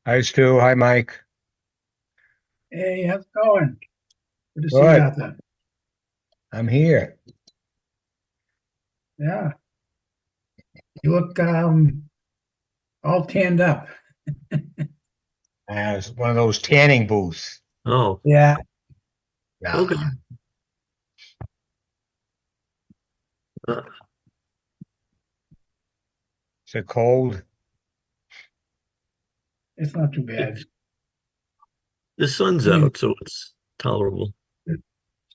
Hi, Stu. Hi, Mike. Hey, how's it going? Good to see you Good. out there. I'm here. Yeah, you look all tanned up. It's one of those tanning booths. Oh, Yeah, okay. Yeah. Uh, Is it cold? it's not too bad. it's the sun's I mean, out, so it's tolerable. it's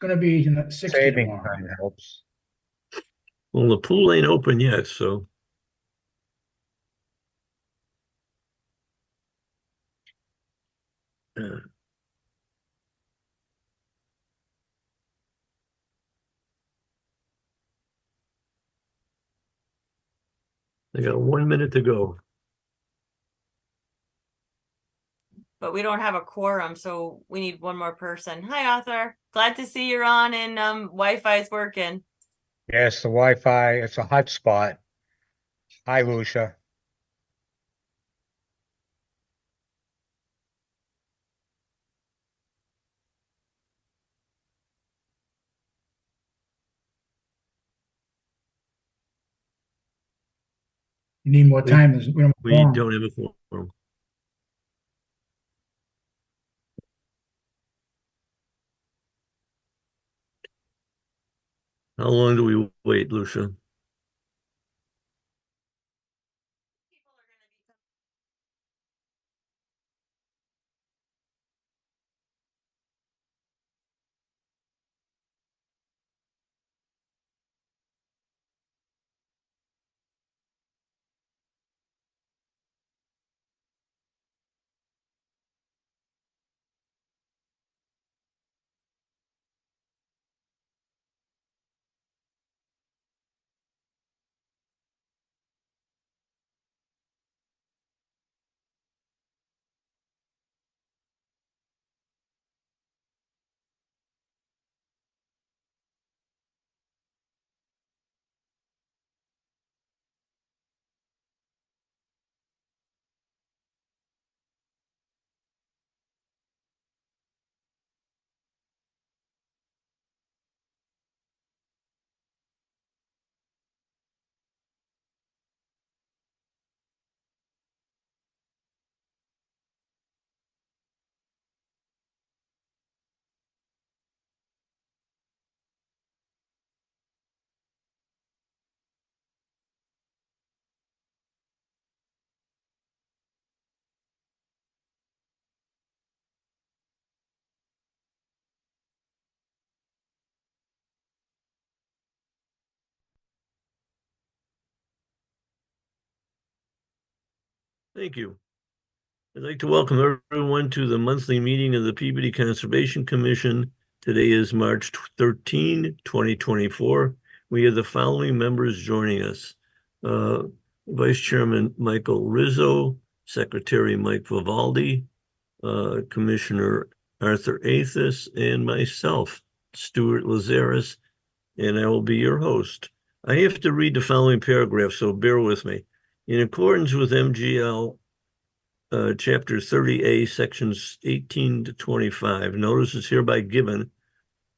going to be in the 60 Saving tomorrow. time helps. Well, the pool ain't open yet, so uh, I got 1 minute to go. But we don't have a quorum, so we need one more person. Hi, Arthur. Glad to see you're on and Wi-Fi's working. Yes, the Wi-Fi. It's a hotspot. Hi, Lucia. You need more We time. We don't have a we quorum. don't have a quorum. How long do we wait, Lucia? Thank you. I'd like to welcome everyone to the monthly meeting of the Peabody Conservation Commission. Today is March 13, 2024. We have the following members joining us. Vice Chairman Michael Rizzo, Secretary Mike Vivaldi, Commissioner Arthur Athis, and myself, Stuart Lazaris, and I will be your host. I have to read the following paragraph, so bear with me. In accordance with MGL Chapter 30A, Sections 18 to 25, notice is hereby given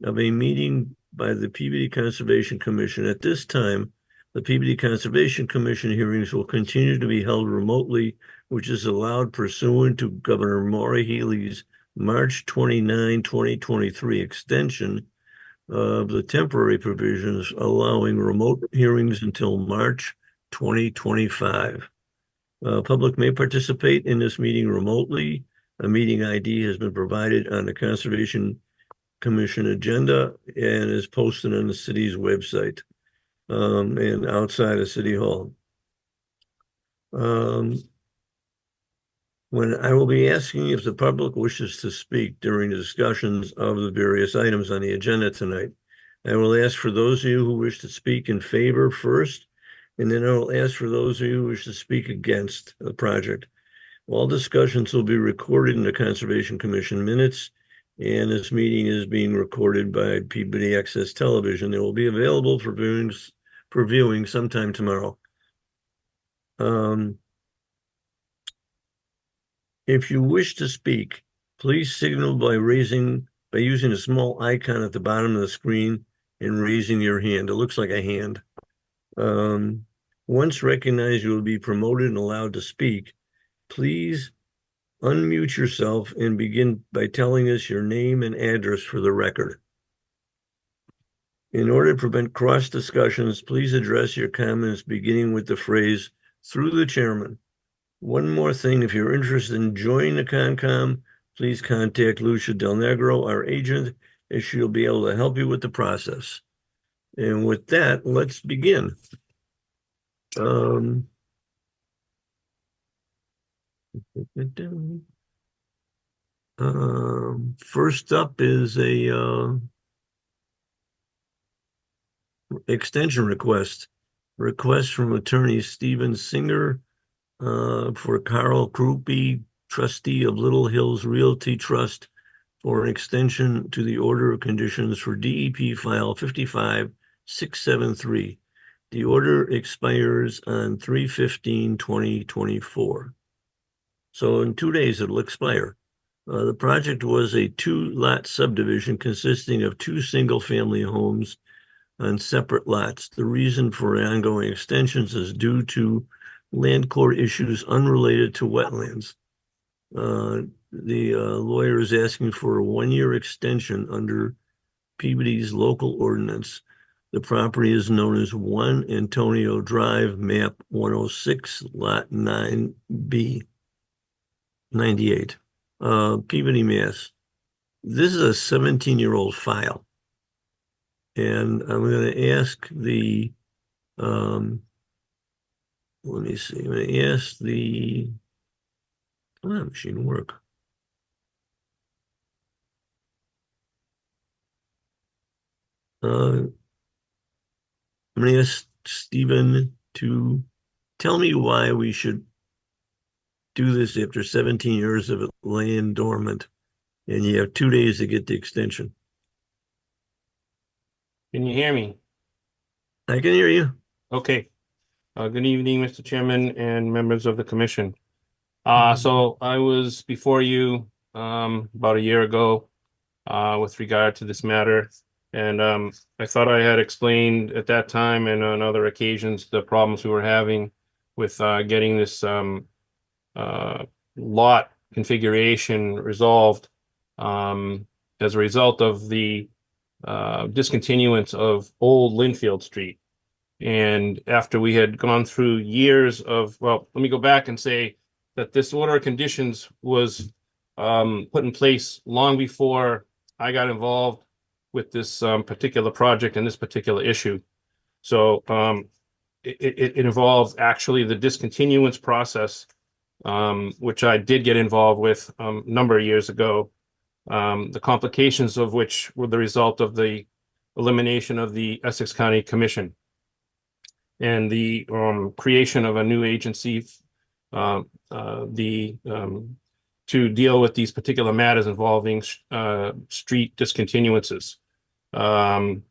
of a meeting by the Peabody Conservation Commission. At this time, the Peabody Conservation Commission hearings will continue to be held remotely, which is allowed pursuant to Governor Maura Healey's March 29, 2023 extension of the temporary provisions allowing remote hearings until March 2025. Public may participate in this meeting remotely. A meeting ID has been provided on the Conservation Commission agenda and is posted on the city's website and outside of City Hall. When I will be asking if the public wishes to speak during the discussions of the various items on the agenda tonight. I will ask for those of you who wish to speak in favor first, and then I will ask for those of you who wish to speak against the project. All discussions will be recorded in the Conservation Commission minutes, and this meeting is being recorded by Peabody Access Television. It will be available for viewing sometime tomorrow. If you wish to speak, please signal by using a small icon at the bottom of the screen and raising your hand. It looks like a hand. Once recognized, you will be promoted and allowed to speak. Please unmute yourself and begin by telling us your name and address for the record. In order to prevent cross discussions, please address your comments beginning with the phrase "through the chairman." One more thing, if you're interested in joining the Concom, please contact Lucia Del Negro, our agent, and she'll be able to help you with the process. And with that, let's begin. First up is a extension request from attorney Stephen Singer for Carl Krupe, trustee of Little Hills Realty Trust, for an extension to the order of conditions for DEP file 55673. The order expires on 3/15/2024. So in 2 days, it'll expire. The project was a 2-lot subdivision consisting of 2 single-family homes on separate lots. The reason for ongoing extensions is due to land court issues unrelated to wetlands. The lawyer is asking for a 1-year extension under Peabody's local ordinance. The property is known as 1 Antonio Drive, map 106, lot 9B, 98, Peabody, Mass. This is a 17-year-old file. And I'm going to ask the, let me see, I'm going to ask the, machine work. I'm going to ask Stephen to tell me why we should do this after 17 years of it laying dormant, and you have 2 days to get the extension. Can you hear me? I can hear you. Okay. Good evening, Mr. Chairman and members of the commission. So I was before you about a year ago with regard to this matter. And I thought I had explained at that time and on other occasions the problems we were having with getting this lot configuration resolved as a result of the discontinuance of Old Linfield Street. And after we had gone through years of, well, let me go back and say that this order of conditions was put in place long before I got involved with this particular project and this particular issue. So it involves actually the discontinuance process, which I did get involved with a number of years ago. The complications of which were the result of the elimination of the Essex County Commission and the creation of a new agency to deal with these particular matters involving street discontinuances. Finally,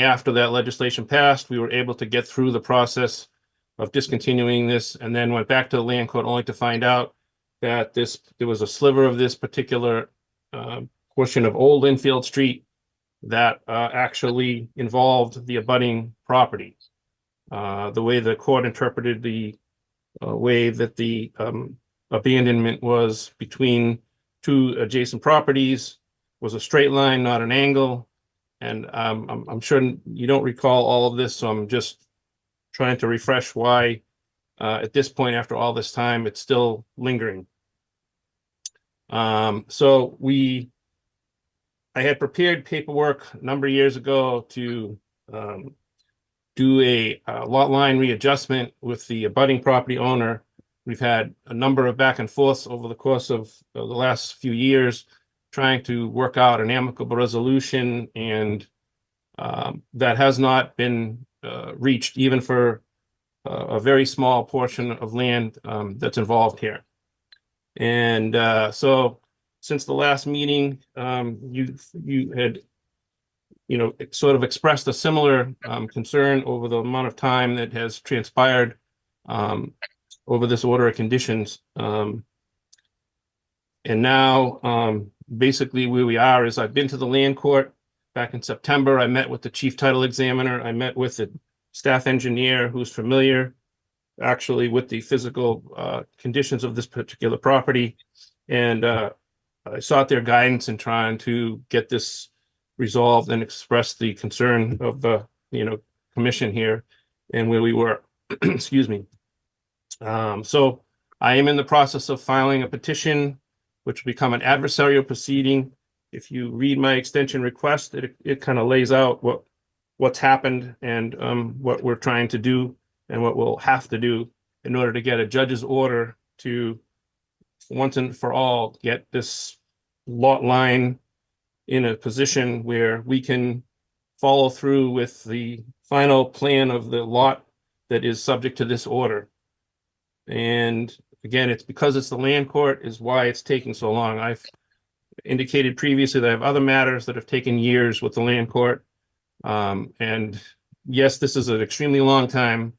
after that legislation passed, we were able to get through the process of discontinuing this, and then went back to the land court only to find out that there was a sliver of this particular portion of Old Linfield Street that actually involved the abutting property. The way the court interpreted the way that the abandonment was between 2 adjacent properties was a straight line, not an angle. And I'm sure you don't recall all of this, so I'm just trying to refresh why at this point, after all this time, it's still lingering. So I had prepared paperwork a number of years ago to do a lot line readjustment with the abutting property owner. We've had a number of back and forths over the course of the last few years, trying to work out an amicable resolution, and that has not been reached, even for a very small portion of land that's involved here. And so since the last meeting, you had, sort of expressed a similar concern over the amount of time that has transpired over this order of conditions. And now, basically where we are is I've been to the land court back in September. I met with the chief title examiner. I met with the staff engineer who's familiar actually with the physical conditions of this particular property. And I sought their guidance in trying to get this resolved and express the concern of the, commission here and where we were. Excuse me. So I am in the process of filing a petition, which will become an adversarial proceeding. If you read my extension request, it kind of lays out what's happened and what we're trying to do and what we'll have to do in order to get a judge's order to once and for all get this lot line in a position where we can follow through with the final plan of the lot that is subject to this order. And again, it's because it's the land court is why it's taking so long. I've indicated previously that I have other matters that have taken years with the land court. And yes, this is an extremely long time.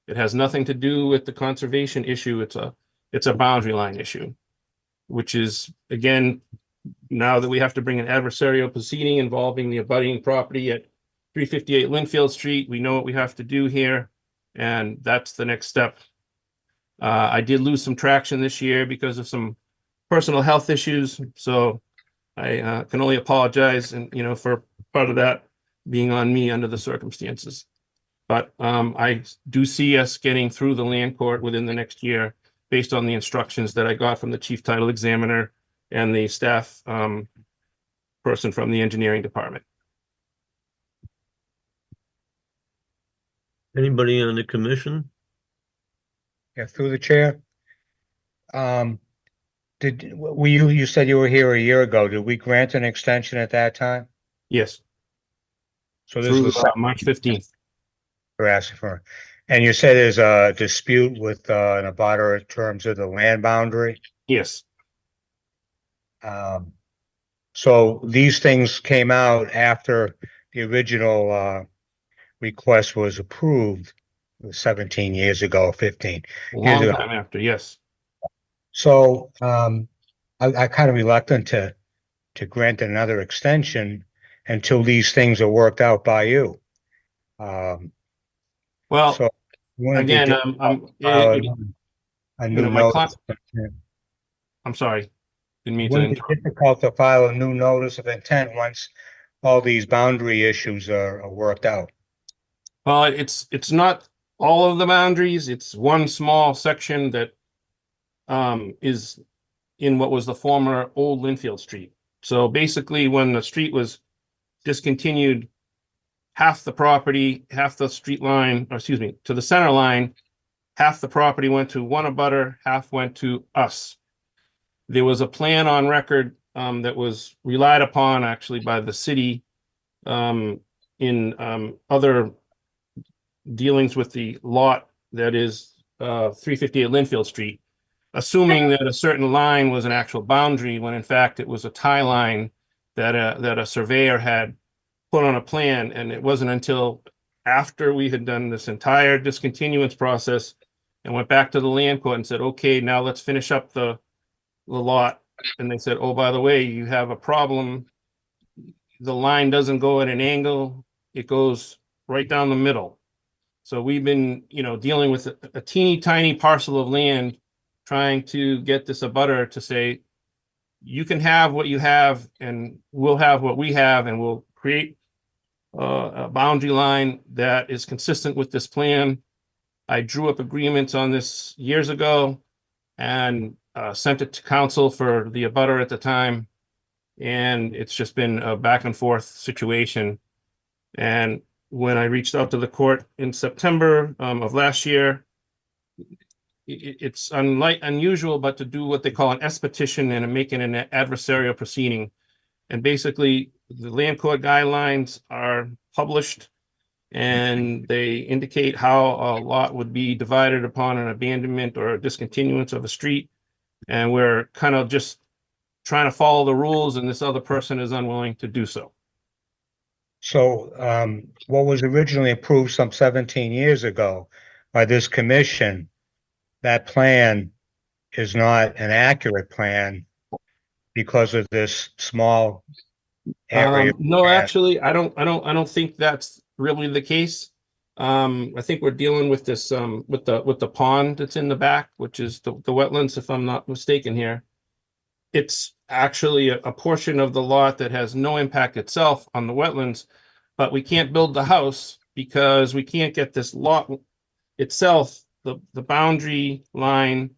It has nothing to do with the conservation issue. It's a boundary line issue, which is, again, now that we have to bring an adversarial proceeding involving the abutting property at 358 Linfield Street, we know what we have to do here, and that's the next step. I did lose some traction this year because of some personal health issues, so I can only apologize and for part of that being on me under the circumstances. But I do see us getting through the land court within the next year based on the instructions that I got from the chief title examiner and the staff person from the engineering department. Anybody on the commission? Yeah, through the chair. You said you were here a year ago. Did we grant an extension at that time? Yes, So this through was March 15th. we're asking for. And you said there's a dispute with an abutter in terms of the land boundary. Yes, So these things came out after the original request was approved 17 years ago, 15 a years long ago. time after, yes. So I kind of reluctant to grant another extension until these things are worked out by you. Well, So wouldn't it be again, difficult to file a new my notice? I'm sorry, didn't mean to Wouldn't it interrupt. be difficult to file a new notice of intent once all these boundary issues are worked out? Well, it's not all of the boundaries. It's one small section that is in what was the former old Linfield Street. So basically, when the street was discontinued, half the property, half the street line, or excuse me, to the center line, half the property went to one abutter, half went to us. There was a plan on record that was relied upon actually by the city in other dealings with the lot that is 358 Linfield Street, assuming that a certain line was an actual boundary when in fact it was a tie line that a surveyor had put on a plan. And it wasn't until after we had done this entire discontinuance process and went back to the land court and said, okay, now let's finish up the lot. And they said, oh, by the way, you have a problem. The line doesn't go at an angle. It goes right down the middle. So we've been, dealing with a teeny tiny parcel of land, trying to get this abutter to say, you can have what you have and we'll have what we have, and we'll create a boundary line that is consistent with this plan. I drew up agreements on this years ago and sent it to council for the abutter at the time. And it's just been a back and forth situation. And when I reached out to the court in September of last year, it's unusual, but to do what they call an S petition and make it an adversarial proceeding. And basically, the land court guidelines are published and they indicate how a lot would be divided upon an abandonment or a discontinuance of a street. And we're kind of just trying to follow the rules, and this other person is unwilling to do so. So what was originally approved some 17 years ago by this commission that plan is not an accurate plan because of this small area. No, actually, I don't think that's really the case. I think we're dealing with this, with the pond that's in the back, which is the wetlands, if I'm not mistaken here. It's actually a portion of the lot that has no impact itself on the wetlands, but we can't build the house because we can't get this lot itself, the boundary line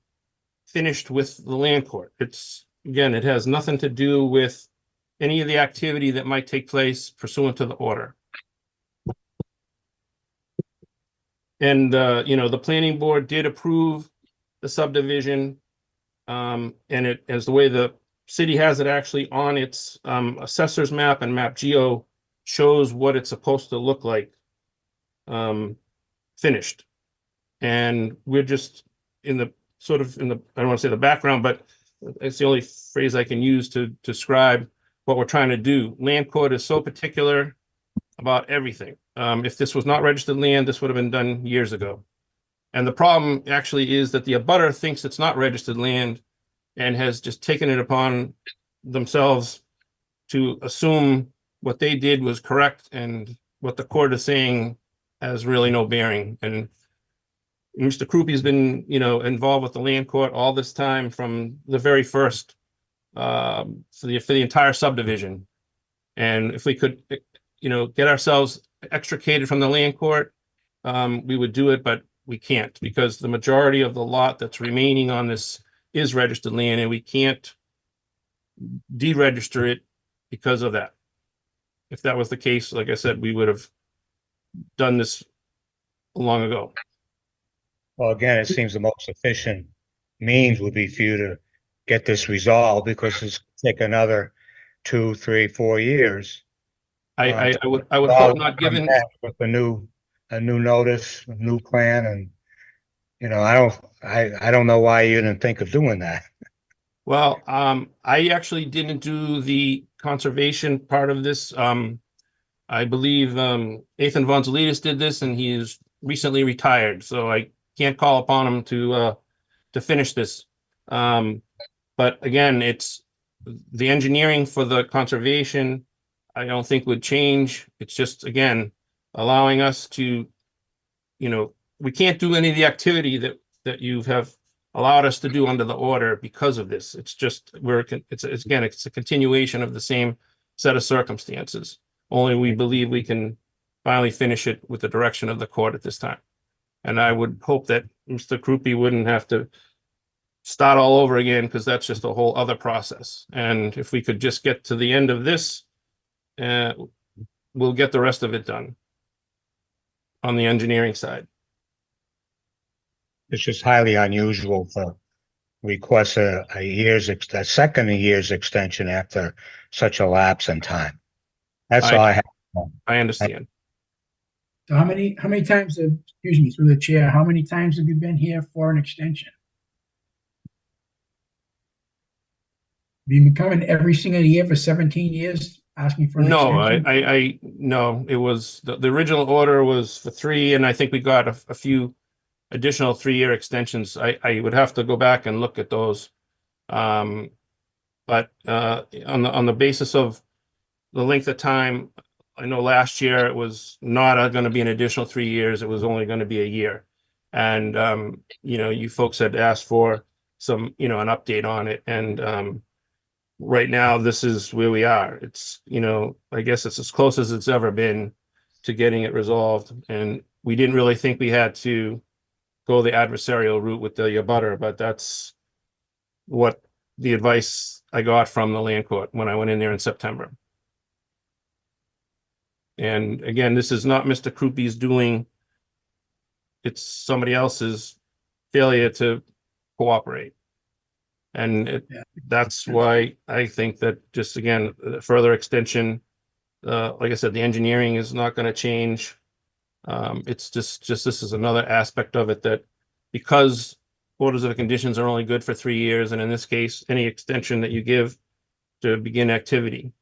finished with the land court. It's, again, it has nothing to do with any of the activity that might take place pursuant to the order. And, you know, the planning board did approve the subdivision. And it, as the way the city has it actually on its assessor's map and map geo shows what it's supposed to look like finished. And we're just in the sort of in the, I don't want to say the background, but it's the only phrase I can use to describe what we're trying to do. Land court is so particular about everything. If this was not registered land, this would have been done years ago. And the problem actually is that the abutter thinks it's not registered land and has just taken it upon themselves to assume what they did was correct and what the court is saying has really no bearing. And Mr. Krupe's been, you know, involved with the land court all this time from the very first for the entire subdivision. And if we could, you know, get ourselves extricated from the land court, we would do it, but we can't because the majority of the lot that's remaining on this is registered land and we can't deregister it because of that. If that was the case, like I said, we would have done this long ago. Well, again, it seems the most efficient means would be for you to get this resolved because it's take another 2, 3, 4 years. I would hope not, given With a new notice, a new plan, and you know, I don't know why you didn't think of doing that. well, I actually didn't do the conservation part of this. I believe Ethan Vonzelitis did this, and he is recently retired, so I can't call upon him to finish this. But again, it's the engineering for the conservation. I don't think would change. It's just, again, allowing us to, you know, we can't do any of the activity that you have allowed us to do under the order because of this. It's just, it's again, it's a continuation of the same set of circumstances. Only we believe we can finally finish it with the direction of the court at this time. And I would hope that Mr. Krupe wouldn't have to start all over again because that's just a whole other process. And if we could just get to the end of this, we'll get the rest of it done on the engineering side. It's just highly unusual for request a second year's extension after such a lapse in time. That's all I have. I understand. So how many times have, excuse me, through the chair, how many times have you been here for an extension? Have you been coming every single year for 17 years asking for an No, extension? no, it was the original order was for 3, and I think we got a few additional 3-year extensions. I would have to go back and look at those. But on the basis of the length of time, I know last year it was not going to be an additional 3 years. It was only going to be a year. And, you know, you folks had asked for some, you know, an update on it. And right now, this is where we are. It's, you know, I guess it's as close as it's ever been to getting it resolved. And we didn't really think we had to go the adversarial route with the abutter, but that's what the advice I got from the land court when I went in there in September. And again, this is not Mr. Krupe's doing. It's somebody else's failure to cooperate. And that's why I think that just, again, further extension, like I said, the engineering is not going to change. It's just this is another aspect of it that because orders of conditions are only good for 3 years, and in this case, any extension that you give to begin activity,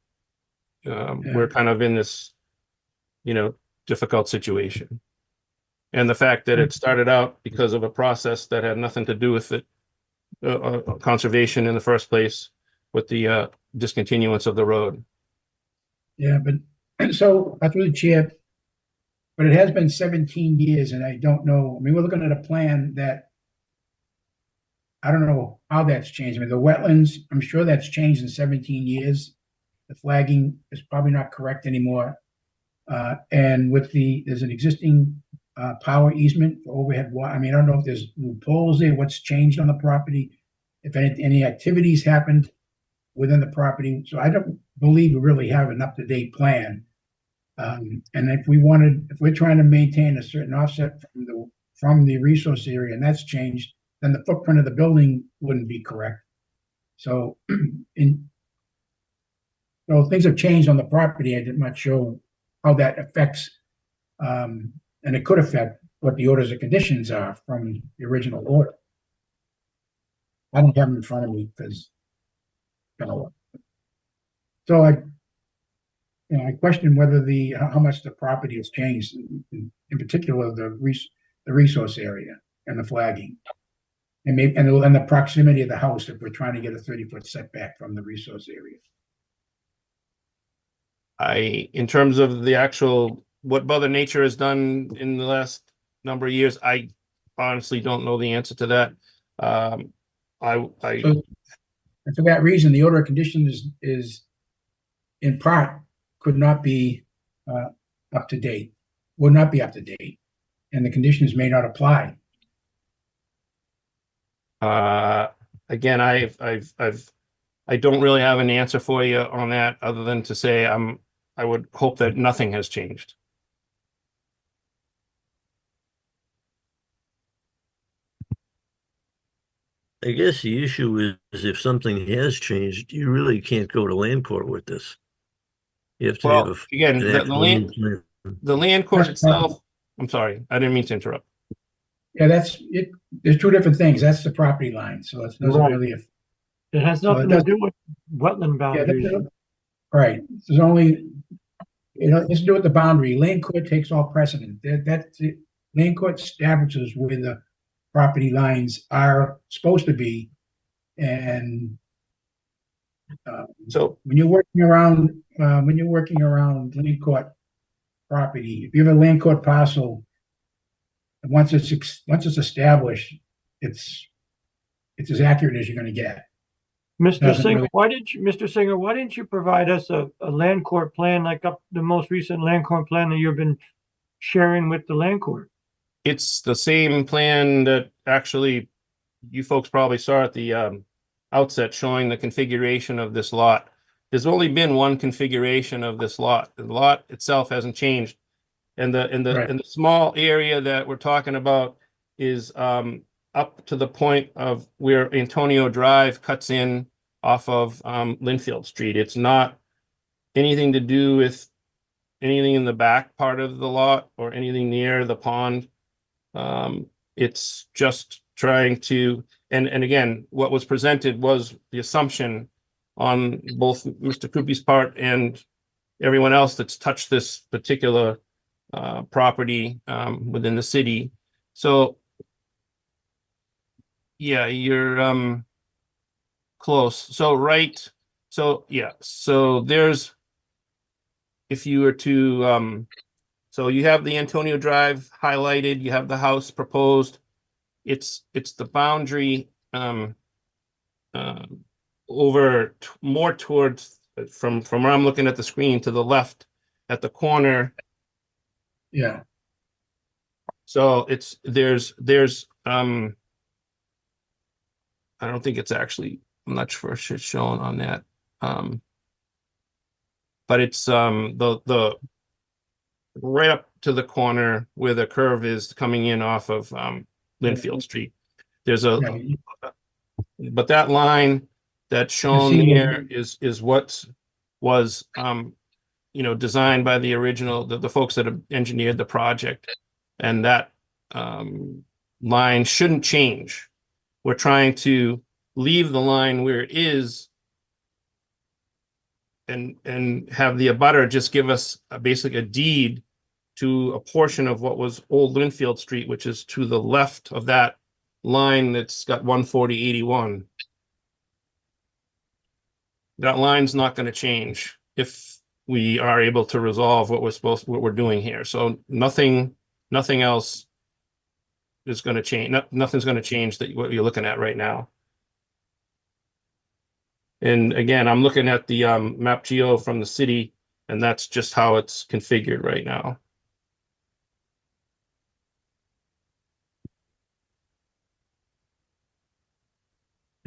we're kind of in this, you know, difficult situation. and the fact that it started out because of a process that had nothing to do with it, conservation in the first place, with the discontinuance of the road. Yeah, but so through the chair, but it has been 17 years and I don't know. I mean, we're looking at a plan that I don't know how that's changed. I mean, the wetlands, I'm sure that's changed in 17 years. The flagging is probably not correct anymore. And there's an existing power easement for overhead water. I mean, I don't know if there's new poles there, what's changed on the property, if any activities happened within the property. So I don't believe we really have an up-to-date plan. And if we're trying to maintain a certain offset from the resource area and that's changed, then the footprint of the building wouldn't be correct. So so things have changed on the property. I'm not sure how that affects, and it could affect what the orders of conditions are from the original order. I don't have them in front of me because, so I question whether how much the property has changed, in particular the resource area and the flagging, and maybe and the proximity of the house if we're trying to get a 30-foot setback from the resource area. In terms of the actual, what Mother Nature has done in the last number of years, I honestly don't know the answer to that. And for that reason, the order of conditions is in part could not be up to date, would not be up to date, and the conditions may not apply. Again, I don't really have an answer for you on that, other than to say I would hope that nothing has changed. I guess the issue is if something has changed, you really can't go to land court with this. You have to Well, have again, an actual new plan. the land court itself. I'm sorry, I didn't mean to interrupt. Yeah, that's it. There's two different things. That's the property line, so it doesn't Right. really. It has So it nothing to doesn't- do with wetland Yeah, boundaries. right. There's only, it's to do with the boundary. Land court takes all precedent. That's it. Land court establishes where the property lines are supposed to be, and So when you're working around land court property, if you have a land court parcel, and once it's established, it's as accurate as you're going to get. Mr. Doesn't Singer, really- Mr. Singer, why didn't you provide us a land court plan like the most recent land court plan that you've been sharing with the land court? it's the same plan that actually you folks probably saw at the outset, showing the configuration of this lot. There's only been one configuration of this lot. The lot itself hasn't changed. And the small area that we're talking about is up to the point of where Antonio Drive cuts in off of Linfield Street. It's not anything to do with anything in the back part of the lot or anything near the pond. It's just trying to, and again, what was presented was the assumption on both Mr. Koopy's part and everyone else that's touched this particular property within the city. So yeah, you're close. So yeah, so there's, if you were to so you have the Antonio Drive highlighted, you have the house proposed. It's the boundary over more towards from where I'm looking at the screen to the left at the corner. Yeah. So there's I don't think it's actually, I'm not sure if it's shown on that. But it's the right up to the corner where the curve is coming in off of Linfield Street. There's but that line that's shown there is what was designed by the original, the folks that have engineered the project, and that line shouldn't change. We're trying to leave the line where it is and have the abutter just give us basically a deed to a portion of what was Old Linfield Street, which is to the left of that line that's got 140/81. That line's not going to change if we are able to resolve what we're doing here. So nothing else is going to change. Nothing's going to change that what you're looking at right now. And again, I'm looking at the map geo from the city, and that's just how it's configured right now.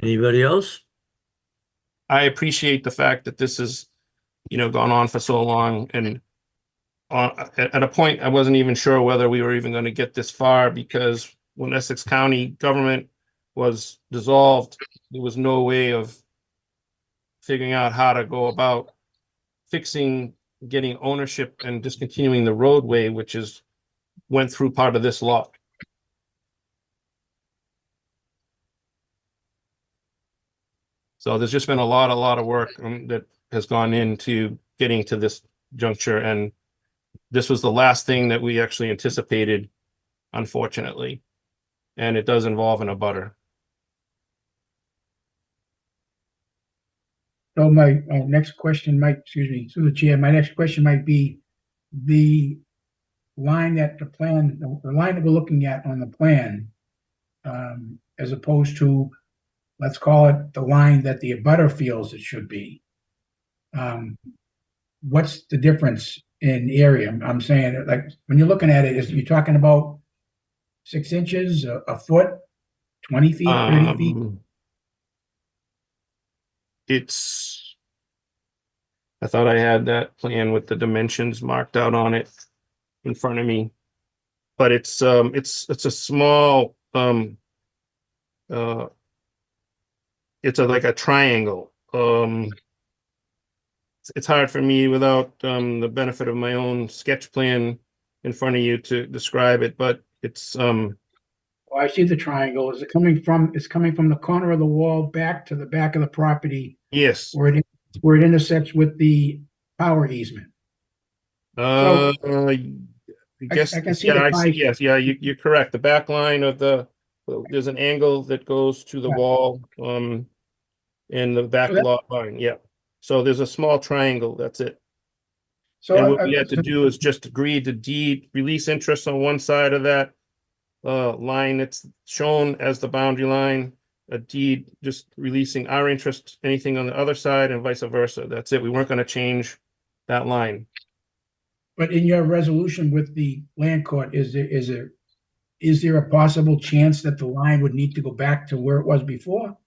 Anybody else? I appreciate the fact that this has, gone on for so long, and at a point, I wasn't even sure whether we were even going to get this far, because when Essex County government was dissolved, there was no way of figuring out how to go about getting ownership and discontinuing the roadway, which went through part of this lot. So there's just been a lot of work that has gone into getting to this juncture, and this was the last thing that we actually anticipated, unfortunately. And it does involve an abutter. So my next question might, excuse me, through the chair, my next question might be the line that the line that we're looking at on the plan, as opposed to, let's call it the line that the abutter feels it should be. What's the difference in area? I'm saying, like, when you're looking at it, you're talking about 6 inches, a foot, 20 feet, 30 feet? I thought I had that plan with the dimensions marked out on it in front of me, but it's a small, it's like a triangle. It's hard for me without the benefit of my own sketch plan in front of you to describe it, but it's Oh, I see the triangle. Is it coming from, it's coming from the corner of the wall back to the back of the property yes. where it intersects with the power easement? I guess I can see yeah, the I see. pie. Yes, yeah, you're correct. The back line of there's an angle that goes to the Yeah. wall, in the back So that- lot line. Yeah. So there's a small triangle. That's it. So And what we had to do is just agree to release interest on one side of that line that's shown as the boundary line, a deed just releasing our interest, anything on the other side, and vice versa. That's it. We weren't going to change that line. But in your resolution with the land court, is there a possible chance that the line would need to go back to where it was before?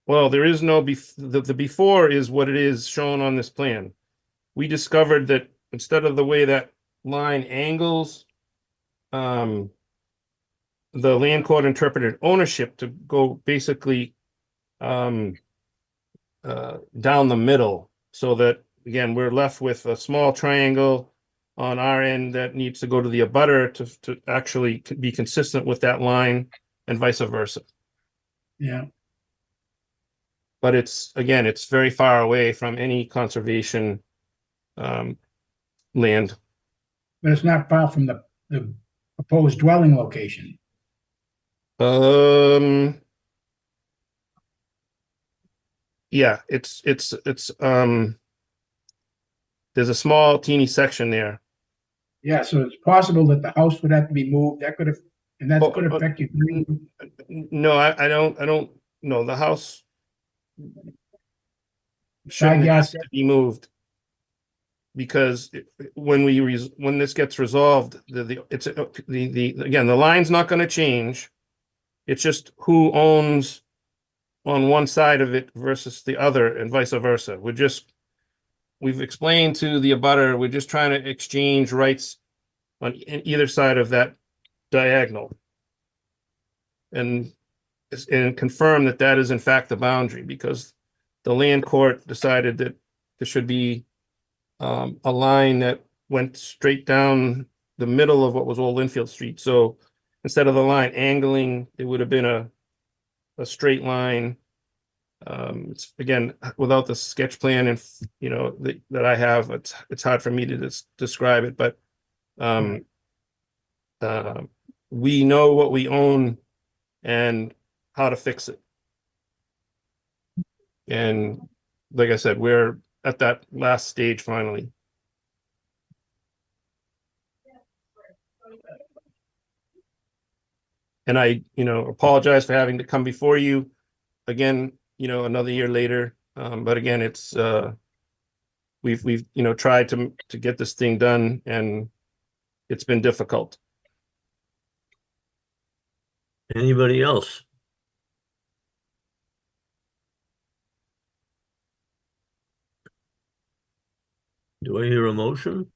Well, there is no the before is what it is shown on this plan. We discovered that instead of the way that line angles, the land court interpreted ownership to go basically down the middle, so that again we're left with a small triangle on our end that needs to go to the abutter to actually be consistent with that line, and vice versa. Yeah. But it's very far away from any conservation land. But it's not far from the proposed dwelling location. Yeah, it's there's a small teeny section there. Yeah, so it's possible that the house would have to be moved. That could have, and that Oh, could affect you. No, I don't know. The house Side shouldn't yard have to be moved, because when this gets resolved, again, the line's not going to change. It's just who owns on one side of it versus the other, and vice versa. We've explained to the abutter, we're just trying to exchange rights on either side of that diagonal, and confirm that that is in fact the boundary, because the land court decided that there should be a line that went straight down the middle of what was Old Linfield Street. So instead of the line angling, it would have been a straight line. It's again, without the sketch plan and that I have, it's hard for me to describe it, but We know what we own and how to fix it. And like I said, we're at that last stage finally. And I, apologize for having to come before you again, another year later. But again, it's we've tried to get this thing done, and it's been difficult. Anybody else? Do I hear a motion?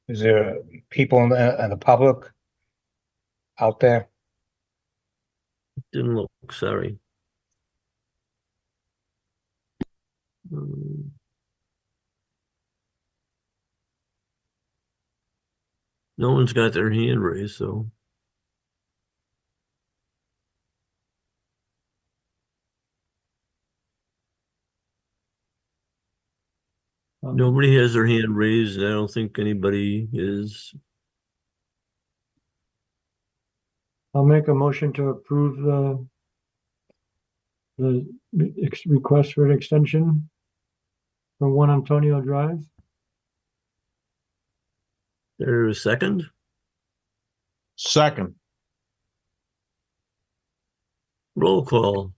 Is there people in the public out there? Didn't look, sorry. No one's got their hand raised, so. Nobody has their hand raised. I don't think anybody is. I'll make a motion to approve the request for an extension for 1 Antonio Drive. There's a second? Second. Roll call.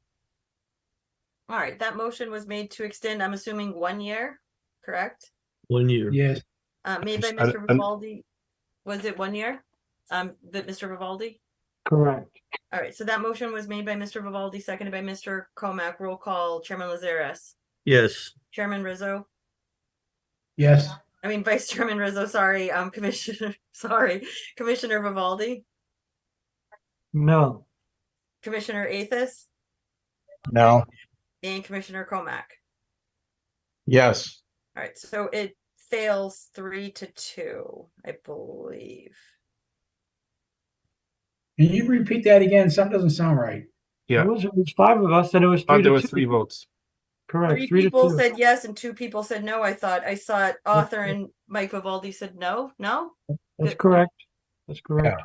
All right, that motion was made to extend, I'm assuming 1 year, correct? 1 year. Yes, Made by Mr. Vivaldi. Was it 1 year? That Mr. Vivaldi? Correct. All right, so that motion was made by Mr. Vivaldi, seconded by Mr. Comack. Roll call, Chairman Lazares, Yes. Chairman Rizzo. yes, I mean, Vice Chairman Rizzo, sorry, Commissioner Vivaldi, No. Commissioner Athos, No. and Commissioner Comack. Yes. All right, so it fails 3-2, I believe. can you repeat that again? Something doesn't sound right. Yeah. It was 5 of us, and it was 3 There to were 2. 3 votes. Correct. 3 3 to people 2. said yes and 2 people said no. I saw Arthur and Mike Vivaldi said no. That's correct. That's correct.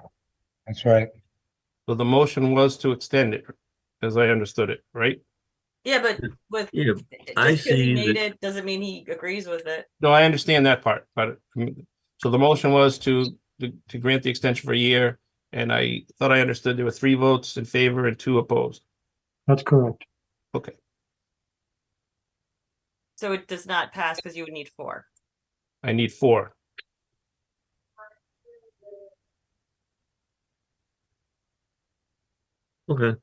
That's right. So the motion was to extend it, as I understood it, right? Yeah, but with Yeah, just I because he see made that- it doesn't mean he agrees with it. No, I understand that part, but so the motion was to grant the extension for a year, and I thought I understood there were 3 votes in favor and 2 opposed. That's correct. Okay. So it does not pass because you would need 4. I need 4. Okay.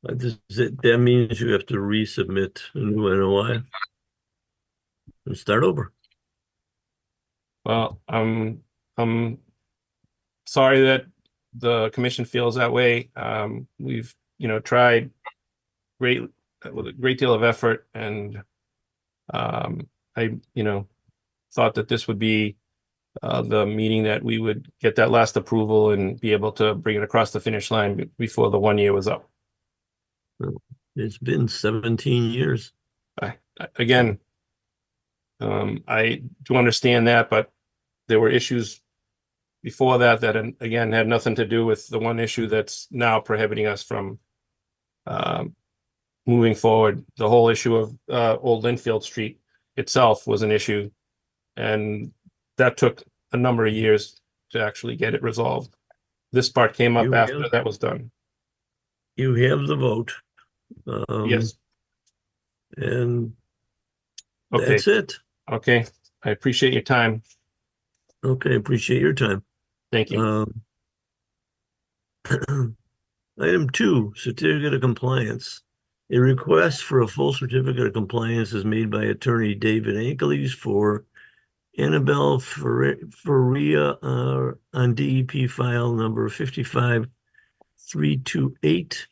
That means you have to resubmit a new NOI and start over. Well, I'm sorry that the commission feels that way. We've, tried with a great deal of effort, and I, thought that this would be the meeting that we would get that last approval and be able to bring it across the finish line before the 1 year was up. It's been 17 years. Again, I do understand that, but there were issues before that again had nothing to do with the one issue that's now prohibiting us from moving forward. The whole issue of Old Linfield Street itself was an issue, and that took a number of years to actually get it resolved. This part came up after that was done. You have the vote. Yes. And Okay. that's it. Okay. I appreciate your time. Okay, appreciate your time. Thank you. Item 2, certificate of compliance. A request for a full certificate of compliance is made by attorney David Ankeles for Annabelle Faria on DEP file number 55328.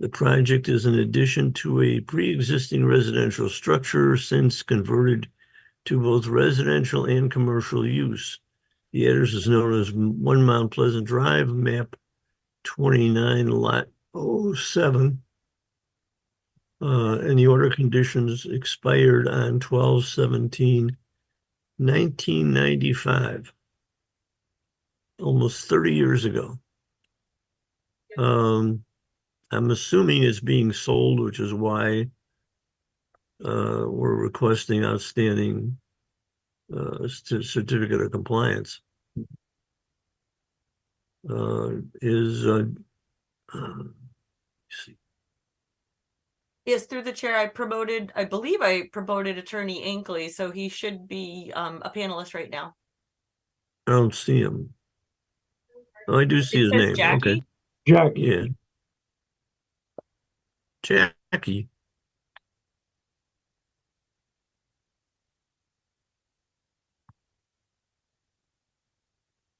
The project is an addition to a pre-existing residential structure since converted to both residential and commercial use. The address is known as 1 Mount Pleasant Drive, map 29, lot 07. And the order conditions expired on 12/17/1995, almost 30 years ago. I'm assuming it's being sold, which is why we're requesting outstanding certificate of compliance. Let's see. Yes, through the chair, I believe I promoted Attorney Inkley, so he should be a panelist right now. I don't see him. Oh, I do see It his says name. Jackie. Okay. Jackie. Yeah. Jackie.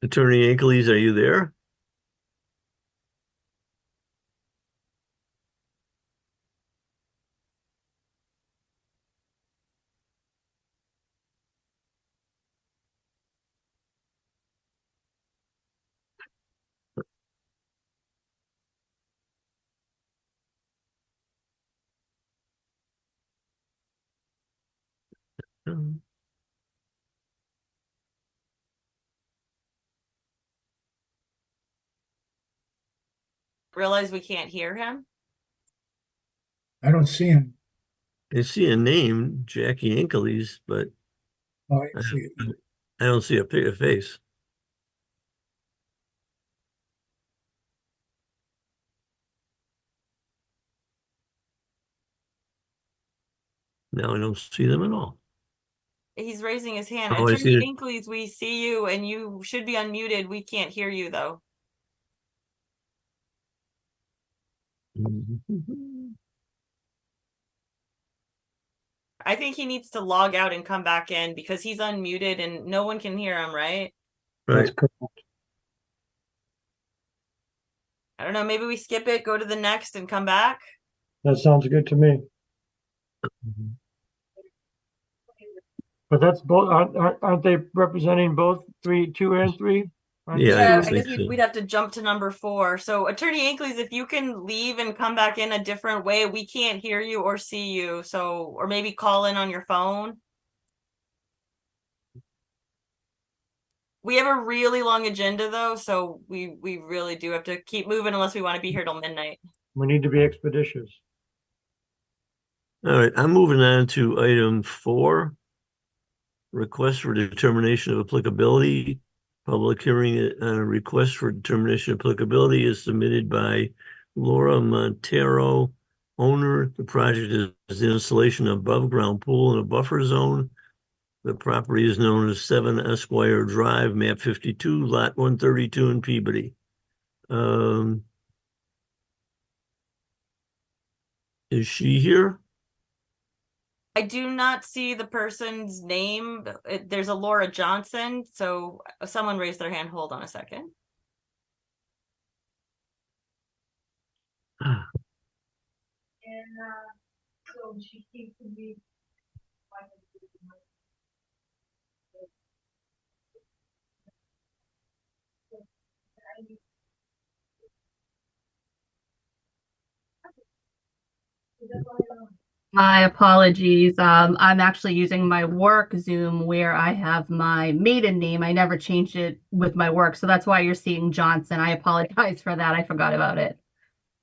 Attorney Ankles, are you there? Realize we can't hear him. I don't see him. I see a name, Jackie Ankles, but Oh, I see it. I don't see a face. Now I don't see them at all. He's raising his hand. Oh, I see Attorney it. Inkles, we see you and you should be unmuted. We can't hear you though. I think he needs to log out and come back in because he's unmuted and no one can hear him, right? That's Right. correct. I don't know, maybe we skip it, go to the next and come back. That sounds good to me. But that's both, aren't they representing both 3, 2 and 3? Aren't Yeah, they I Yeah, two? I guess think so. we'd have to jump to number 4. So Attorney Inkles, if you can leave and come back in a different way, we can't hear you or see you. So, or maybe call in on your phone. We have a really long agenda though, so we really do have to keep moving unless we want to be here till midnight. We need to be expeditious. All right, I'm moving on to item 4. Request for determination of applicability. Public hearing on a request for determination of applicability is submitted by Laura Montero, owner. The project is the installation of above ground pool in a buffer zone. The property is known as 7 Esquire Drive, map 52, lot 132 in Peabody. Is she here? I do not see the person's name. There's a Laura Johnson, so someone raised their hand. Hold on a second. So she seems to be. My apologies. I'm actually using my work Zoom where I have my maiden name. I never changed it with my work, so that's why you're seeing Johnson. I apologize for that. I forgot about it.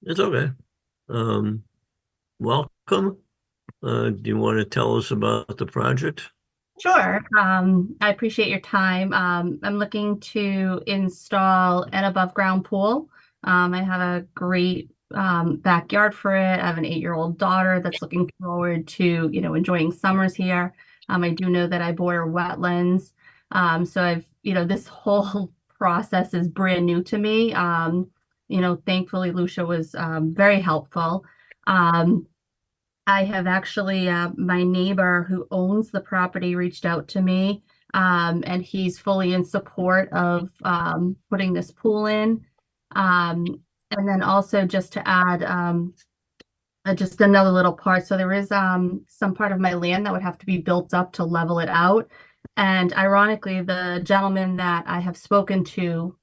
It's okay. Welcome. Do you want to tell us about the project? Sure. I appreciate your time. I'm looking to install an above ground pool. I have a great backyard for it. I have an 8-year-old daughter that's looking forward to, enjoying summers here. I do know that I border wetlands. So this whole process is brand new to me. Thankfully, Lucia was very helpful. I have actually, my neighbor who owns the property reached out to me, and he's fully in support of putting this pool in. And then also just to add just another little part. So there is some part of my land that would have to be built up to level it out. And ironically, the gentleman that I have spoken to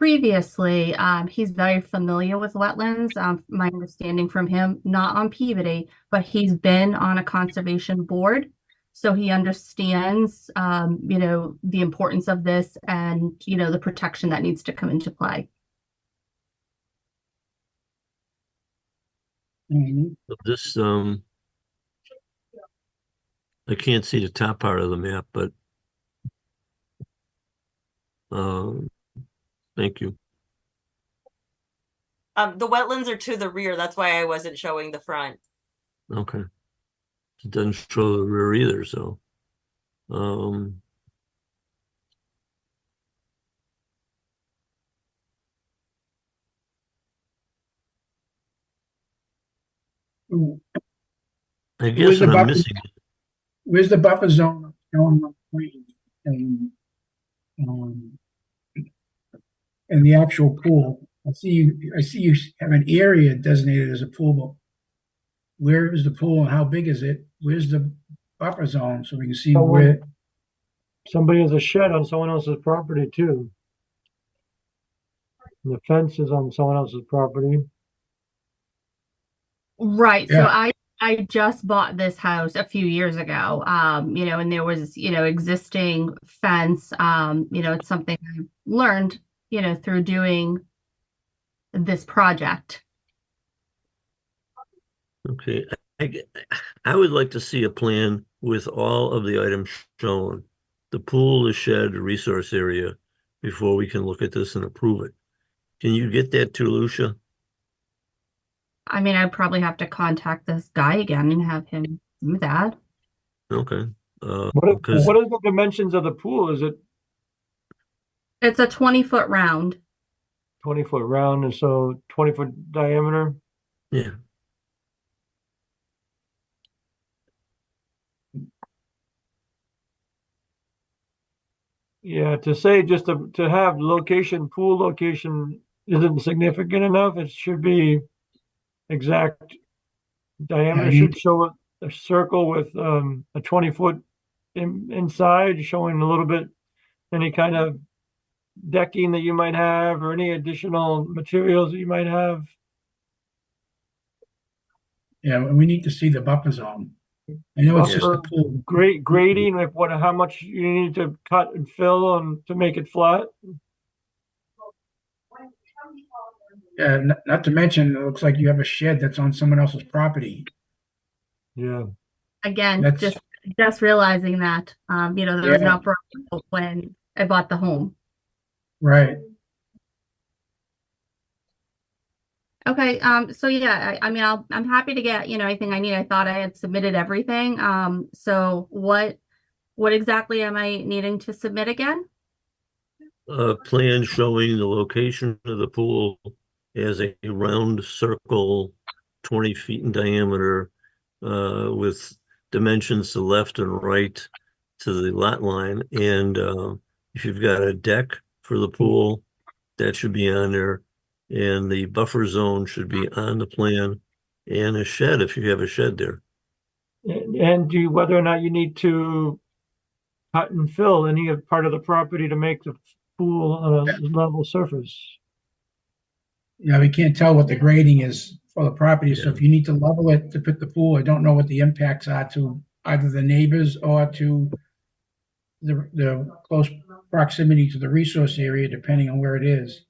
previously. He's very familiar with wetlands. My understanding from him, not on Peabody, but he's been on a conservation board. So he understands, the importance of this and, the protection that needs to come into play. Mhm. This, I can't see the top part of the map, but thank you. The wetlands are to the rear. That's why I wasn't showing the front. Okay. It doesn't show the rear either, so. I guess Where's the what I'm buffer, missing, where's the buffer zone going on the plan? Um, and the actual pool? I see you have an area designated as a pool, but where is the pool and how big is it? Where's the buffer zone so we can see where? Somebody has a shed on someone else's property too. And the fence is on someone else's property. Right. So Yeah. I just bought this house a few years ago. And there was, existing fence. It's something I've learned, through doing this project. okay, I would like to see a plan with all of the items shown. The pool, the shed, the resource area, before we can look at this and approve it. Can you get that to Lucia? I mean, I'd probably have to contact this guy again and have him do that. Okay, What are the dimensions of the pool? Is it It's a 20-foot round. 20-foot round and so 20-foot diameter? yeah, Yeah, to say just to have location, pool location isn't significant enough. It should be exact diameter. you Should show a circle with a 20-foot inside, showing a little bit any kind of decking that you might have or any additional materials that you might have. Yeah, we need to see the buffer zone. I know it's just a Buffer, pool. grading with how much you need to cut and fill to make it flat. Yeah, not to mention, it looks like you have a shed that's on someone else's property. Yeah. Again, That's just realizing that, there was an Yeah. uproar when I bought the home. right. Okay, so yeah, I mean, I'm happy to get, anything I need. I thought I had submitted everything. So what exactly am I needing to submit again? a plan showing the location of the pool as a round circle, 20 feet in diameter, with dimensions to left and right to the lot line. And if you've got a deck for the pool, that should be on there. And the buffer zone should be on the plan, and a shed if you have a shed there. And whether or not you need to cut and fill any part of the property to make the pool on a level surface. Yeah, we can't tell what the grading is for the property. So Yeah. if you need to level it to put the pool, I don't know what the impacts are to either the neighbors or to the close proximity to the resource area, depending on where it is.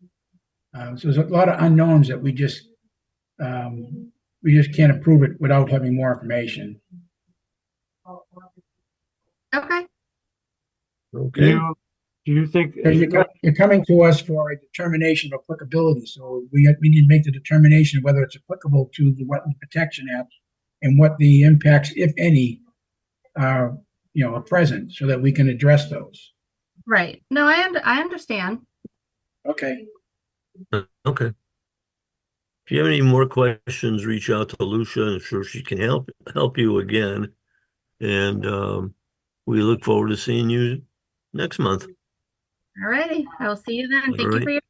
So there's a lot of unknowns that we just can't approve it without having more information. Okay. Okay. Do you think You're coming to us for a determination of applicability, so we need to make the determination whether it's applicable to the Wetland Protection Act and what the impacts, if any, are present, so that we can address those. Right. No, I understand. Okay. Okay. If you have any more questions, reach out to Lucia. I'm sure she can help you again. And we look forward to seeing you next month. All righty. I will see you then. Thank you Alright. for your.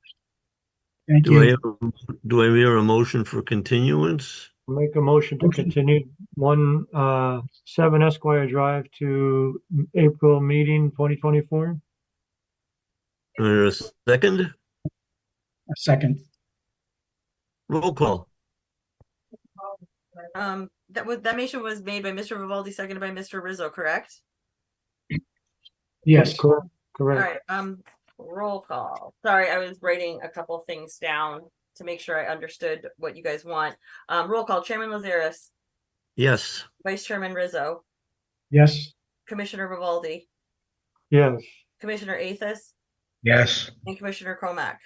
Thank Do I you. hear a motion for continuance? make a motion to continue 7 Esquire Drive to April meeting 2024? Or a second? A second. Roll call. That motion was made by Mr. Vivaldi, seconded by Mr. Rizzo, correct? Yes. Correct. All Correct. right, roll call. Sorry, I was writing a couple things down to make sure I understood what you guys want. Roll call, Chairman Lazaris, Yes. Vice Chairman Rizzo, Yes. Commissioner Vivaldi, Yes. Commissioner Athos, Yes. and Commissioner Cromack.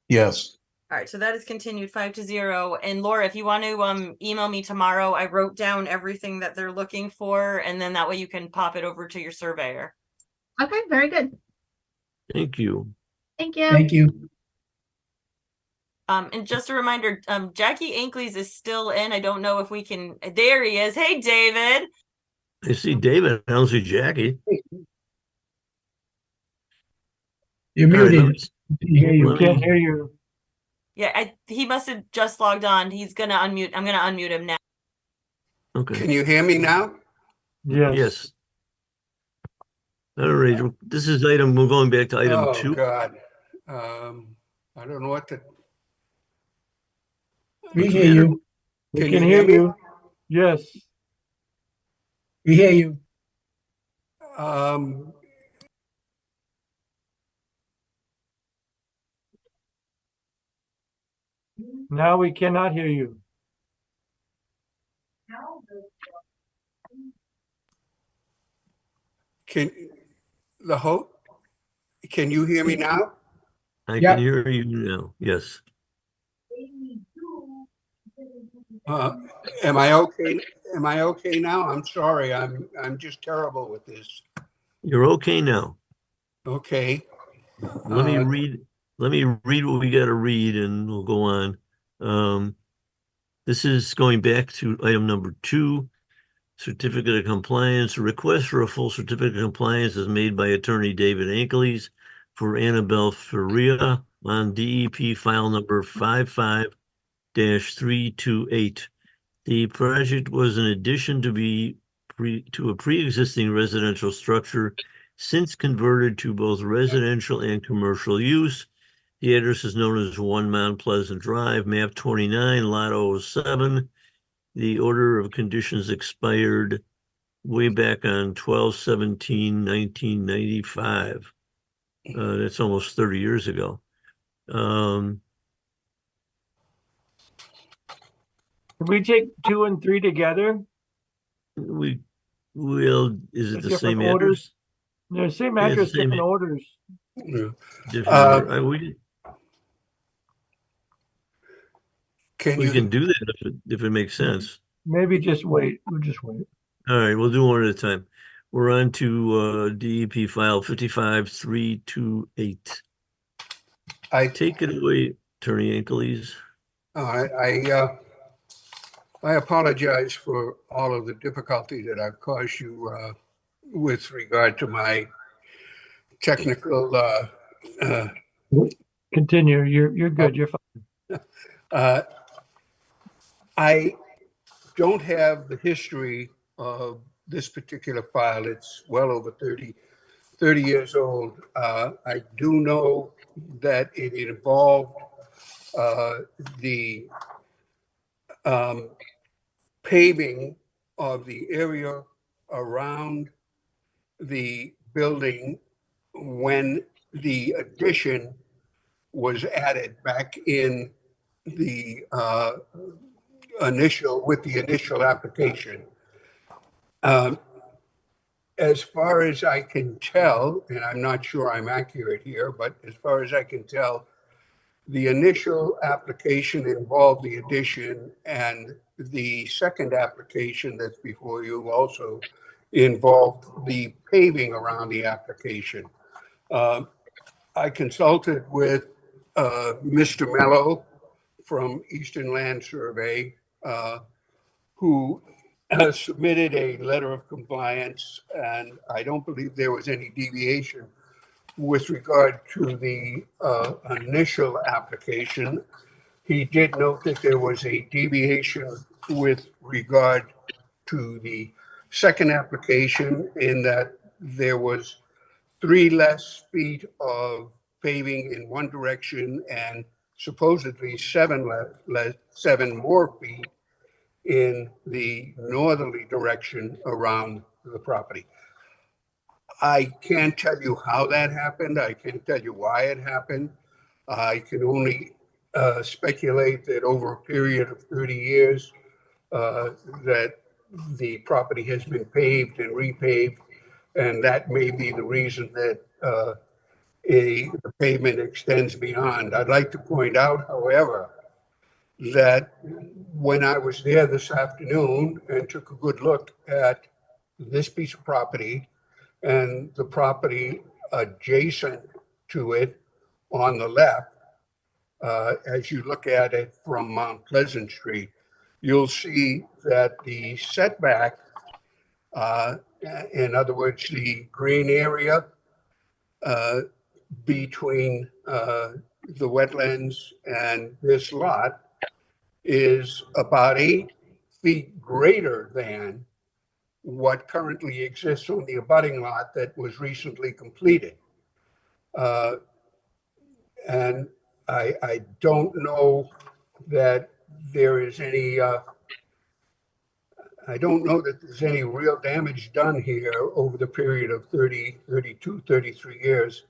Yes. All right, so that is continued 5-0. And Laura, if you want to email me tomorrow, I wrote down everything that they're looking for, and then that way you can pop it over to your surveyor. Okay, very good. Thank you. Thank you. Thank you. And just a reminder, Jackie Ankleys is still in. I don't know if we can. There he is. Hey, David. I see David. I don't see Jackie. You're All right, muted. let We can hear you. let Can't me- hear you. Yeah, he must have just logged on. He's gonna unmute. I'm gonna unmute him now. Okay. Can you hear me now? Yes. Yes. All right. This is item. We're going back to item Oh, 2. God. I don't know what to. We What's the hear matter? you. We Can can you hear hear me? you. Yes. We hear you. Um, Now we cannot hear you. can the host, can you hear me now? I Yeah. can hear you now. Yes. Am I okay? Am I okay now? I'm sorry. I'm just terrible with this. You're okay now. Okay. Let me Uh, read. Let me read what we got to read, and we'll go on. This is going back to item number 2, certificate of compliance. A request for a full certificate of compliance is made by attorney David Ankleys for Annabelle Faria on DEP file number 55-328. The project was an addition to a pre-existing residential structure, since converted to both residential and commercial use. The address is known as 1 Mount Pleasant Drive, map 29, lot 07. The order of conditions expired way back on 12/17/1995. That's almost 30 years ago. Can we take 2 and 3 together? We will, is it With the different same orders? address? They're the same Yeah, it's the address, same different orders. Different order. can We you? can do that if it makes sense. Maybe just wait. We'll just wait. All right, we'll do one at a time. We're on to DEP file 55-328. Take it away, Attorney Ankleys. I apologize for all of the difficulty that I've caused you with regard to my technical. Continue. You're good. You're fine. I don't have the history of this particular file. It's well over 30 years old. I do know that it involved the paving of the area around the building when the addition was added back in the initial application. As far as I can tell, and I'm not sure I'm accurate here, but as far as I can tell, the initial application involved the addition, and the second application that's before you also involved the paving around the application. I consulted with Mr. Mello from Eastern Land Survey, who submitted a letter of compliance, and I don't believe there was any deviation with regard to the initial application. He did note that there was a deviation with regard to the second application, in that there was 3 less feet of paving in one direction and supposedly 7 more feet in the northerly direction around the property. I can't tell you how that happened. I can't tell you why it happened. I can only speculate that over a period of 30 years, that the property has been paved and repaved, and that may be the reason that the pavement extends beyond. I'd like to point out, however, that when I was there this afternoon and took a good look at this piece of property and the property adjacent to it on the left, as you look at it from Mount Pleasant Street, you'll see that the setback, in other words, the green area between the wetlands and this lot is about 8 feet greater than what currently exists on the abutting lot that was recently completed. And I don't know that there is any, I don't know that there's any real damage done here over the period of 30, 32, 33 years.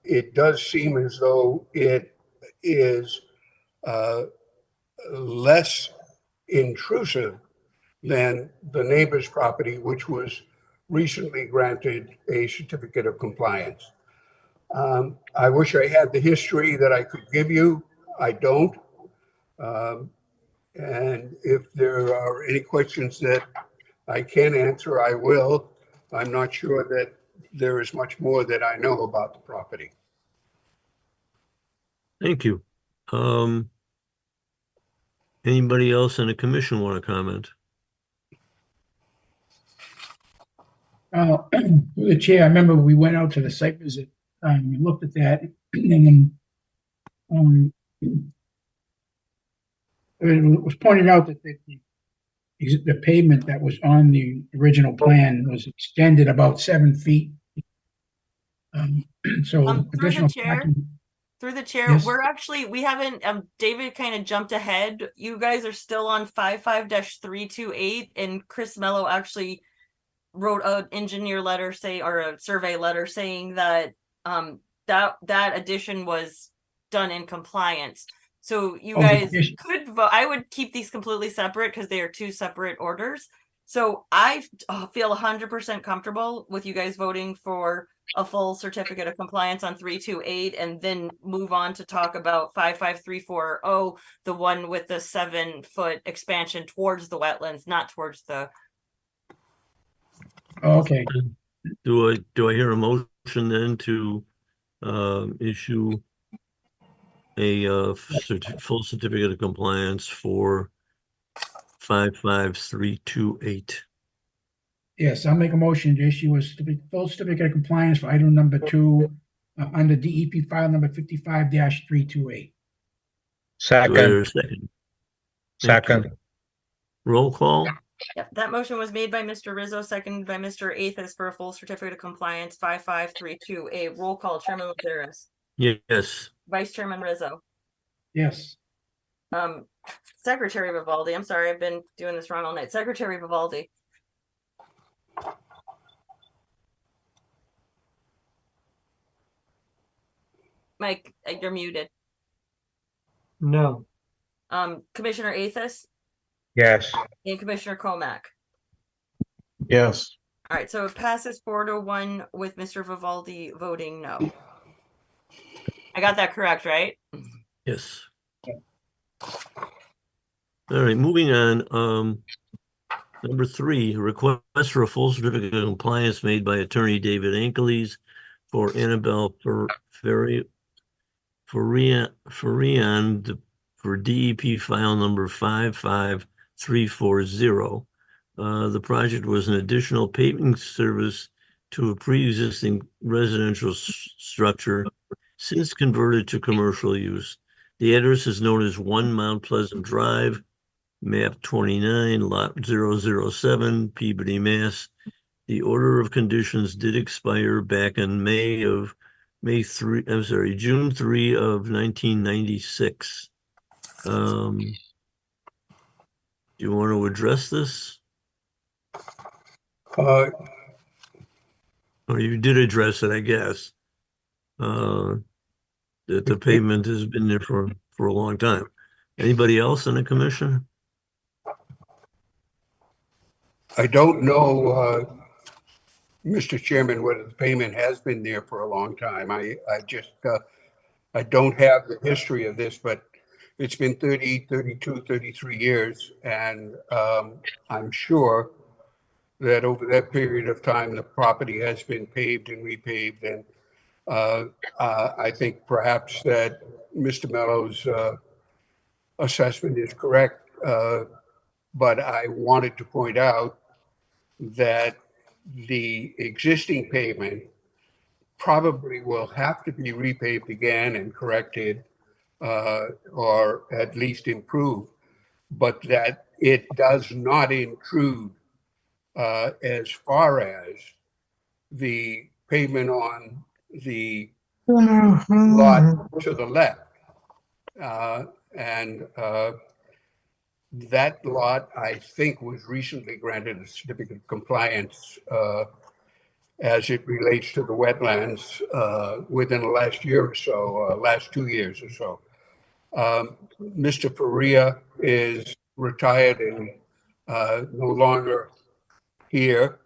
It does seem as though it is less intrusive than the neighbor's property, which was recently granted a certificate of compliance. I wish I had the history that I could give you. I don't. And if there are any questions that I can answer, I will. I'm not sure that there is much more that I know about the property. Thank you. Anybody else in the commission want to comment? Through the chair, I remember we went out to the site visit, and we looked at that, and then it was pointed out that the pavement that was on the original plan was extended about 7 feet. So Through the additional chair, parking. Through the chair, Yes. we haven't, David kind of jumped ahead. You guys are still on 55-328, and Chris Mello actually wrote an engineer letter or a survey letter saying that that addition was done in compliance. So you Oh, the guys addition. could vote. I would keep these completely separate because they are two separate orders. So I feel 100% comfortable with you guys voting for a full certificate of compliance on 328 and then move on to talk about 55340, the one with the 7-foot expansion towards the wetlands, not towards the. Okay, Do I hear a motion then to issue a full certificate of compliance for 55328? yes, I'll make a motion to issue a full certificate of compliance for item number 2 under DEP file number 55-328. Do I hear Second, a second? second, Roll call? Yep, that motion was made by Mr. Rizzo, seconded by Mr. Athos for a full certificate of compliance, 5532A. Roll call, Chairman Lazaris, Yes. Vice Chairman Rizzo, Yes, Secretary Vivaldi. I'm sorry, I've been doing this wrong all night. Secretary Vivaldi. Mike, you're muted. No. Commissioner Athos yes. and Commissioner Comack. Yes. All right, so it passes 4-1 with Mr. Vivaldi voting no. I got that correct, right? Yes. All right, moving on. Number 3, request for a full certificate of compliance made by attorney David Ankeles for Annabelle Farian for DEP file number 55340. The project was an additional paving service to a pre-existing residential structure since converted to commercial use. The address is known as 1 Mount Pleasant Drive, map 29, lot 007, Peabody, Mass. The order of conditions did expire back in May of June 3 of 1996. Do you want to address this? Uh, Or you did address it, I guess. That the pavement has been there for a long time. Anybody else in the commission? I don't know, Mr. Chairman, whether the payment has been there for a long time. I just, I don't have the history of this, but it's been 30, 32, 33 years. And I'm sure that over that period of time, the property has been paved and repaved. And I think perhaps that Mr. Mello's assessment is correct. But I wanted to point out that the existing pavement probably will have to be repaved again and corrected, or at least improved, but that it does not intrude as far as the pavement on the lot to the left. And that lot, I think, was recently granted a certificate of compliance as it relates to the wetlands within the last year or so, last 2 years or so. Mr. Faria is retired and no longer here.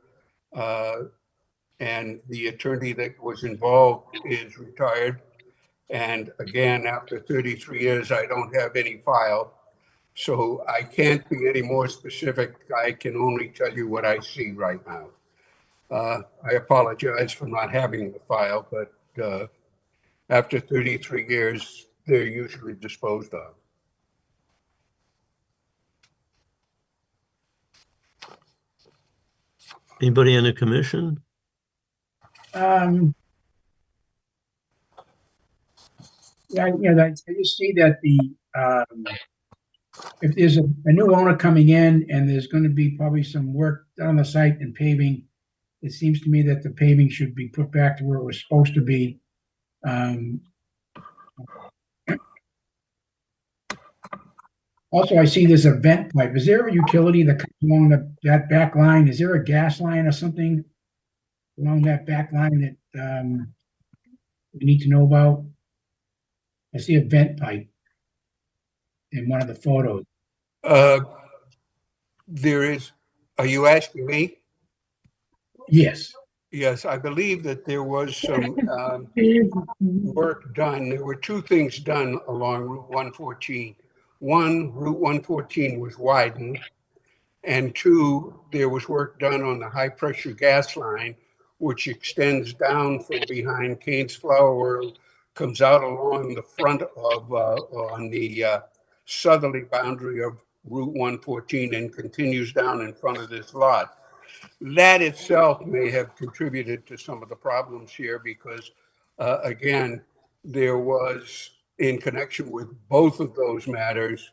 And the attorney that was involved is retired. And again, after 33 years, I don't have any file. So I can't be any more specific. I can only tell you what I see right now. I apologize for not having the file, but after 33 years, they're usually disposed of. Anybody in the commission? Yeah, I just see that if there's a new owner coming in and there's going to be probably some work done on the site and paving, it seems to me that the paving should be put back to where it was supposed to be. Also, I see there's a vent pipe. Is there a utility that comes along that back line? Is there a gas line or something along that back line that we need to know about? I see a vent pipe in one of the photos. There is, are you asking me? Yes. Yes, I believe that there was some work done. There were two things done along Route 114. One, Route 114 was widened, and two, there was work done on the high-pressure gas line, which extends down from behind Kane's Flower World, comes out along the front of, on the southerly boundary of Route 114 and continues down in front of this lot. That itself may have contributed to some of the problems here because, again, there was, in connection with both of those matters,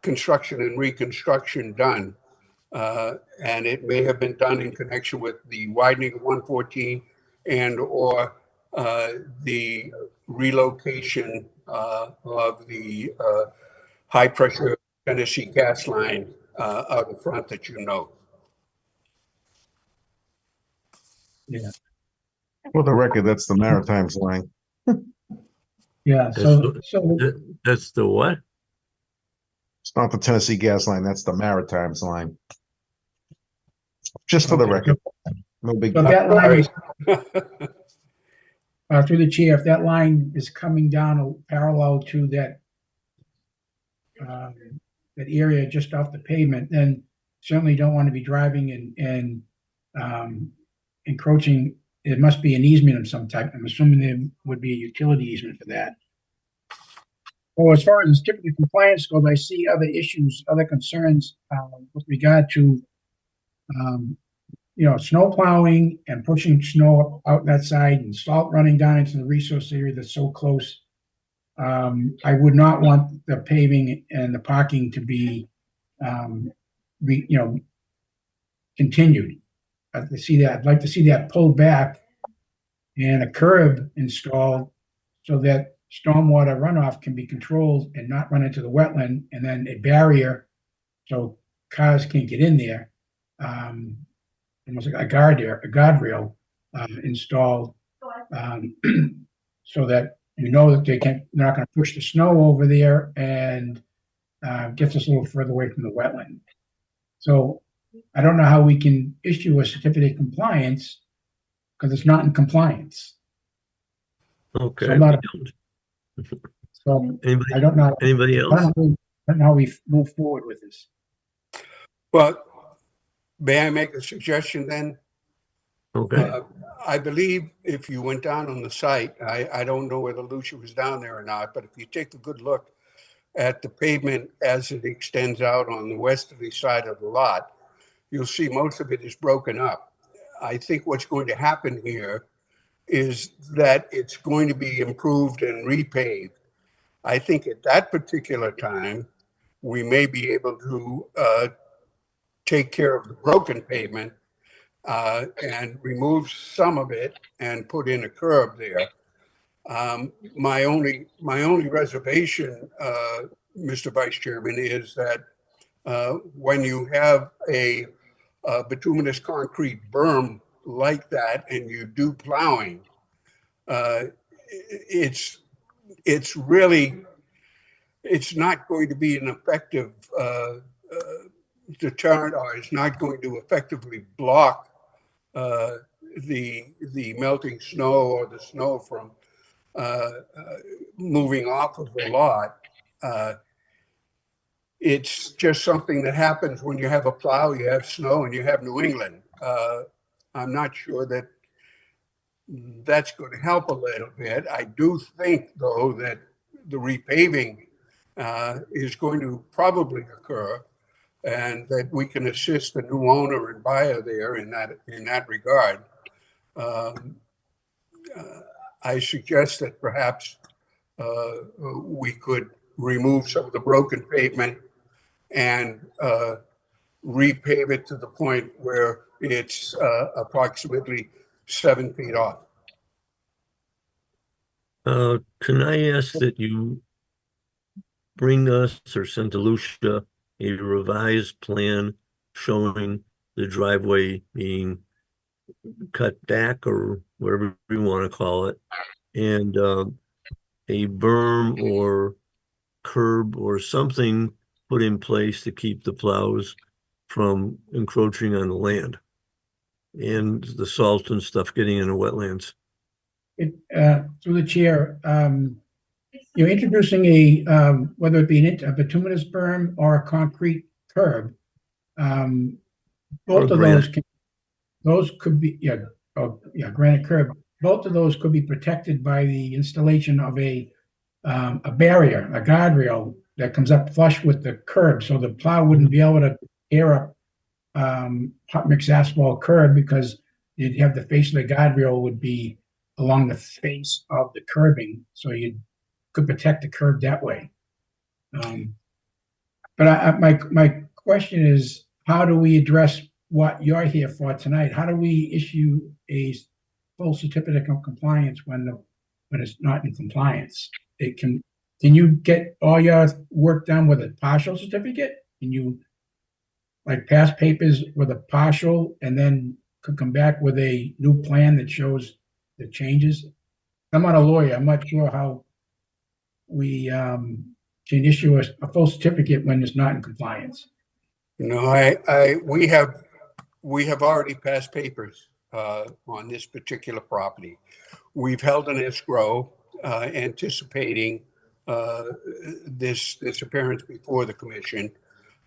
construction and reconstruction done. And it may have been done in connection with the widening of 114 and or the relocation of the high pressure Tennessee gas line out in front that you know. Yeah. For the record, that's the Maritimes line. Yeah. That's the what? It's not the Tennessee gas line, that's the Maritimes line. Just for the Okay. record, no big So deal. that line is, through the chair, if that line is coming down parallel to that that area just off the pavement, then certainly don't want to be driving and encroaching. It must be an easement of some type. I'm assuming there would be a utility easement for that. Well, as far as the certificate of compliance goes, I see other issues, other concerns with regard to snow plowing and pushing snow out that side and salt running down into the resource area that's so close. I would not want the paving and the parking to be, continued. I'd like to see that pulled back and a curb installed so that stormwater runoff can be controlled and not run into the wetland, and then a barrier so cars can't get in there. Almost like a guardrail installed, so that you know that they're not going to push the snow over there, and gets us a little further away from the wetland. So I don't know how we can issue a certificate of compliance because it's not in compliance. Okay, So I'm not, we don't. so Anybody, I don't know. anybody I else? don't know how we move forward with this. Well, may I make a suggestion then? Okay, I believe if you went down on the site, I don't know whether Lucia was down there or not, but if you take a good look at the pavement as it extends out on the westerly side of the lot, you'll see most of it is broken up. I think what's going to happen here is that it's going to be improved and repaved. I think at that particular time, we may be able to take care of the broken pavement and remove some of it and put in a curb there. My only reservation, Mr. Vice Chairman, is that when you have a bituminous concrete berm like that and you do plowing, it's not going to be an effective deterrent, or it's not going to effectively block the melting snow or the snow from moving off of the lot. It's just something that happens when you have a plow, you have snow, and you have New England. I'm not sure that that's going to help a little bit. I do think, though, that the repaving is going to probably occur, and that we can assist the new owner and buyer there in that regard. I suggest that perhaps we could remove some of the broken pavement and repave it to the point where it's approximately 7 feet off. can I ask that you bring us or send to Lucia a revised plan showing the driveway being cut back or whatever you want to call it, and a berm or curb or something put in place to keep the plows from encroaching on the land and the salt and stuff getting into wetlands. Through the chair, you're introducing whether it be a bituminous berm or a concrete curb. Both of those could be, granite curb. Both of those could be protected by the installation of a barrier, a guardrail that comes up flush with the curb, so the plow wouldn't be able to tear up hot mix asphalt curb, because you'd have the face of the guardrail would be along the face of the curbing, so you could protect the curb that way. But my question is, how do we address what you're here for tonight? How do we issue a full certificate of compliance when it's not in compliance? Can you get all your work done with a partial certificate? Can you pass papers with a partial and then could come back with a new plan that shows the changes? I'm not a lawyer. I'm not sure how we can issue a full certificate when it's not in compliance. No, we have already passed papers on this particular property. We've held an escrow anticipating this appearance before the commission.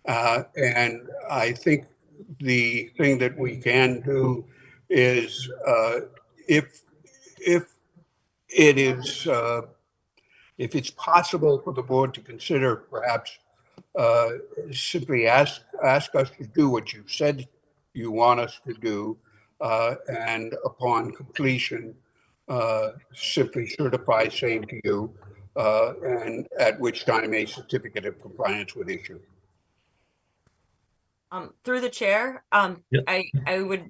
And I think the thing that we can do is if it is if it's possible for the board to consider perhaps simply ask us to do what you said you want us to do, and upon completion, simply certify same to you, and at which time a certificate of compliance would issue. Through the chair, Yep. I would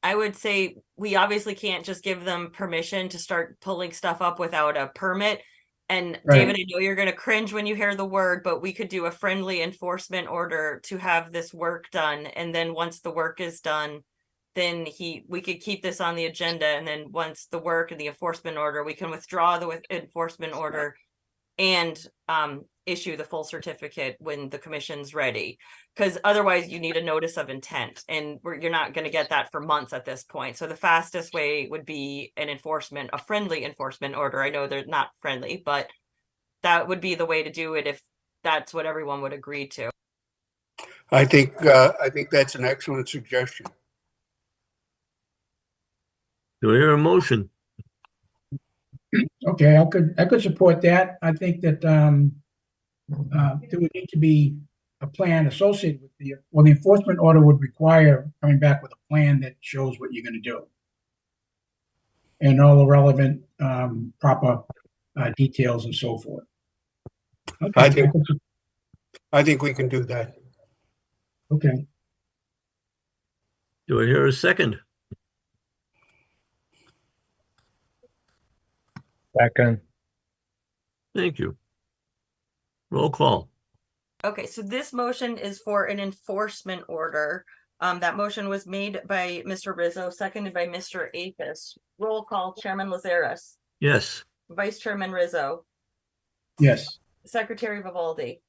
I would say we obviously can't just give them permission to start pulling stuff up without a permit. And Right. David, I know you're going to cringe when you hear the word, but we could do a friendly enforcement order to have this work done. And then once the work is done, then we could keep this on the agenda. And then once the work and the enforcement order, we can withdraw the enforcement order and issue the full certificate when the commission's ready. Because otherwise you need a notice of intent, and you're not going to get that for months at this point. So the fastest way would be a friendly enforcement order. I know they're not friendly, but that would be the way to do it if that's what everyone would agree to. I think that's an excellent suggestion. Do I hear a motion? Okay, I could support that. I think that there would need to be a plan associated with the enforcement order would require coming back with a plan that shows what you're gonna do. And all the relevant proper details and so forth. Okay, I think we can do that. okay. Do I hear a second? Second. Thank you. Roll call. Okay, so this motion is for an enforcement order. That motion was made by Mr. Rizzo, seconded by Mr. Apis. Roll call, Chairman Lazares, Yes. Vice Chairman Rizzo, Yes. Secretary Vivaldi.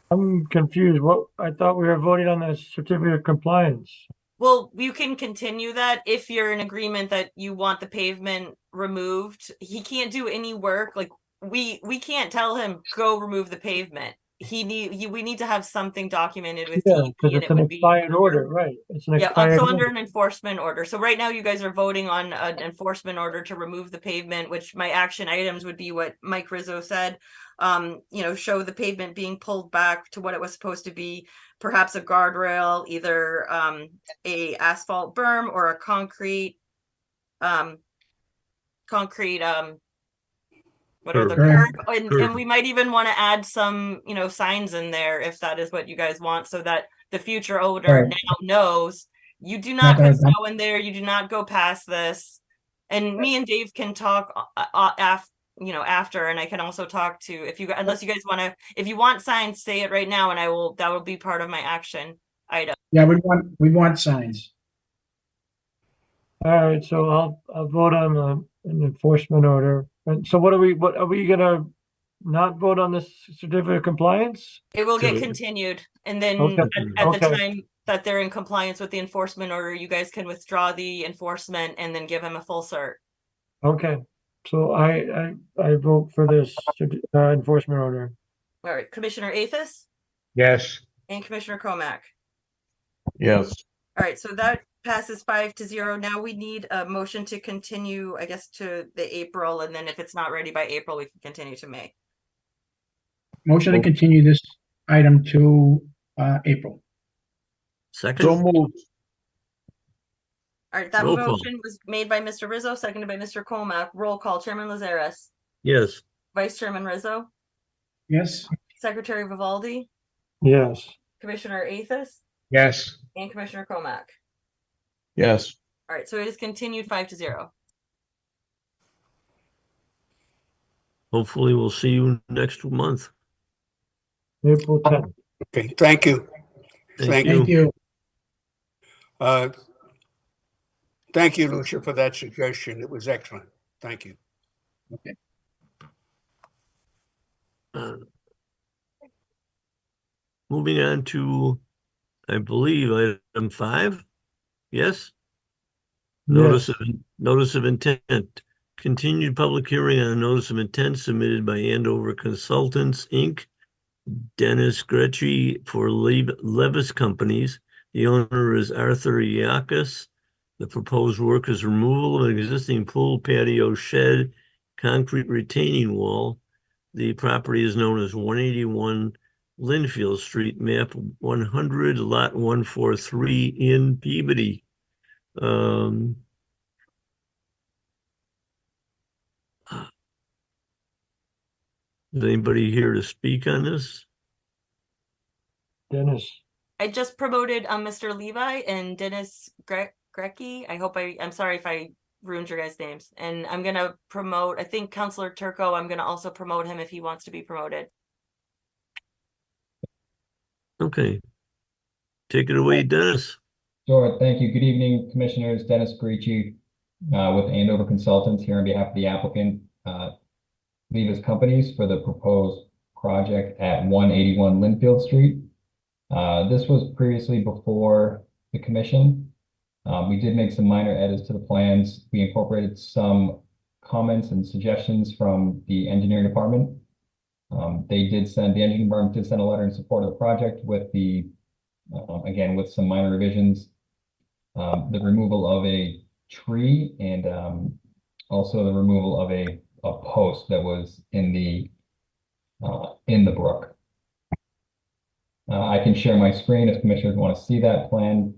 I'm confused. What, I thought we were voting on the certificate of compliance. Well, you can continue that if you're in agreement that you want the pavement removed. He can't do any work. Like we can't tell him go remove the pavement. We need to have something documented with Yeah, DEP, because and it's it an would be expired order, right? It's an yeah. expired So under order. an enforcement order. So right now you guys are voting on an enforcement order to remove the pavement, which my action items would be what Mike Rizzo said. Show the pavement being pulled back to what it was supposed to be, perhaps a guardrail, either a asphalt berm or a concrete what are the Curb. curb? And we might even want to add some, signs in there if that is what you guys want, so that the future owner Right. now knows you do Not not gonna put snow in there, you do not go past this. And me and Dave can talk after, and I can also talk to unless you guys want to, if you want signs, say it right now, and that will be part of my action item. Yeah, we want signs. All right, so I'll vote on an enforcement order. And so what are we gonna not vote on this certificate of compliance? It will get So- continued, and then Okay, at the okay. time that they're in compliance with the enforcement order, you guys can withdraw the enforcement and then give him a full cert. Okay, so I vote for this enforcement order. All right, Commissioner Athos Yes. and Commissioner Comack. Yes. All right, so that passes 5-0. Now we need a motion to continue, I guess, to the April, and then if it's not ready by April, we can continue to May. Motion to continue this item to April. Second. So moved. All right, that Roll call. motion was made by Mr. Rizzo, seconded by Mr. Comack. Roll call, Chairman Lazares, Yes. Vice Chairman Rizzo, Yes. Secretary Vivaldi, Yes. Commissioner Athos, Yes. and Commissioner Comack. Yes. All right, so it is continued 5-0. Hopefully we'll see you next month. April 10th. Okay, thank you. Thank Thank you. Thank you, Lucia, for that suggestion. It was excellent. Thank you. Okay. Moving on to, I believe, item 5. Yes? Notice of intent. Continued public hearing on a notice of intent submitted by Andover Consultants, Inc., Dennis Gretschy for Levis Companies. The owner is Arthur Iacus. The proposed work is removal of an existing pool patio shed, concrete retaining wall. The property is known as 181 Linfield Street, map 100, lot 143 in Peabody. Is anybody here to speak on this? Dennis. I just promoted Mr. Levi and Dennis Grecki. I'm sorry if I ruined your guys' names. And I'm gonna promote, I think Counselor Turco, I'm gonna also promote him if he wants to be promoted. Okay. Take it away, Dennis. Sure, thank you. Good evening, Commissioners. Dennis Gricci with Andover Consultants here on behalf of the applicant, Levis Companies, for the proposed project at 181 Linfield Street. This was previously before the commission. We did make some minor edits to the plans. We incorporated some comments and suggestions from the engineering department. The engineering department did send a letter in support of the project with again, with some minor revisions. The removal of a tree and also the removal of a post that was in the brook. I can share my screen if commissioners want to see that plan,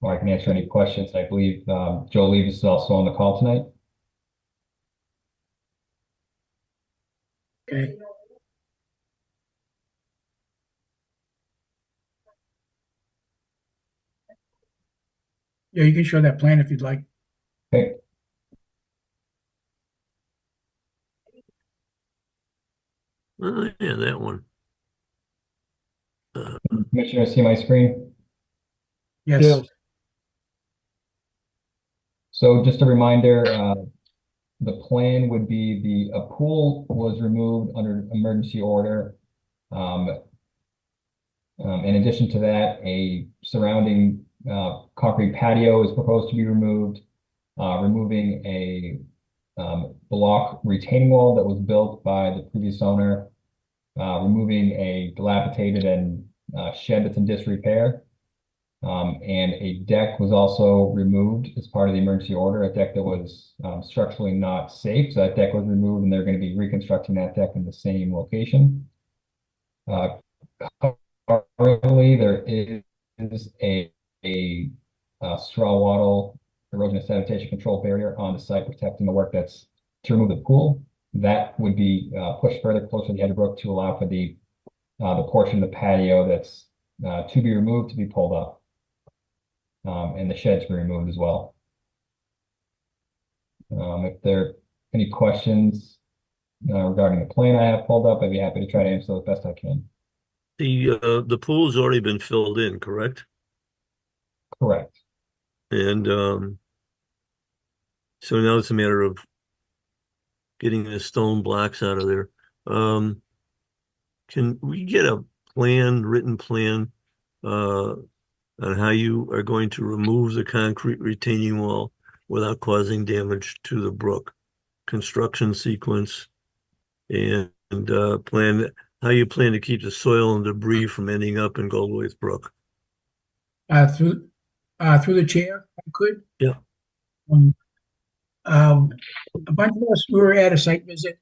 or I can answer any questions. I believe Joe Levis is also on the call tonight. Okay. Yeah, you can show that plan if you'd like. Okay. Yeah, that one. Commissioners, see my screen? Yes. Yes. So just a reminder, the plan would be a pool was removed under emergency order. In addition to that, a surrounding concrete patio is proposed to be removed, removing a block retaining wall that was built by the previous owner, removing a dilapidated and shed that's in disrepair. And a deck was also removed as part of the emergency order, a deck that was structurally not safe. So that deck was removed, and they're going to be reconstructing that deck in the same location. Currently, there is a straw wattle erosion and sedimentation control barrier on the site protecting the work that's to remove the pool. That would be pushed further closer to the edge of the brook to allow for the portion of the patio that's to be removed to be pulled up. And the shed to be removed as well. If there are any questions regarding the plan I have pulled up, I'd be happy to try to answer the best I can. The pool's already been filled in, correct? Correct. And so now it's a matter of getting the stone blocks out of there. Can we get a written plan on how you are going to remove the concrete retaining wall without causing damage to the brook? Construction sequence and how you plan to keep the soil and debris from ending up in Goldwaith Brook. Through the chair, if I could. Yeah. A bunch of us, we were at a site visit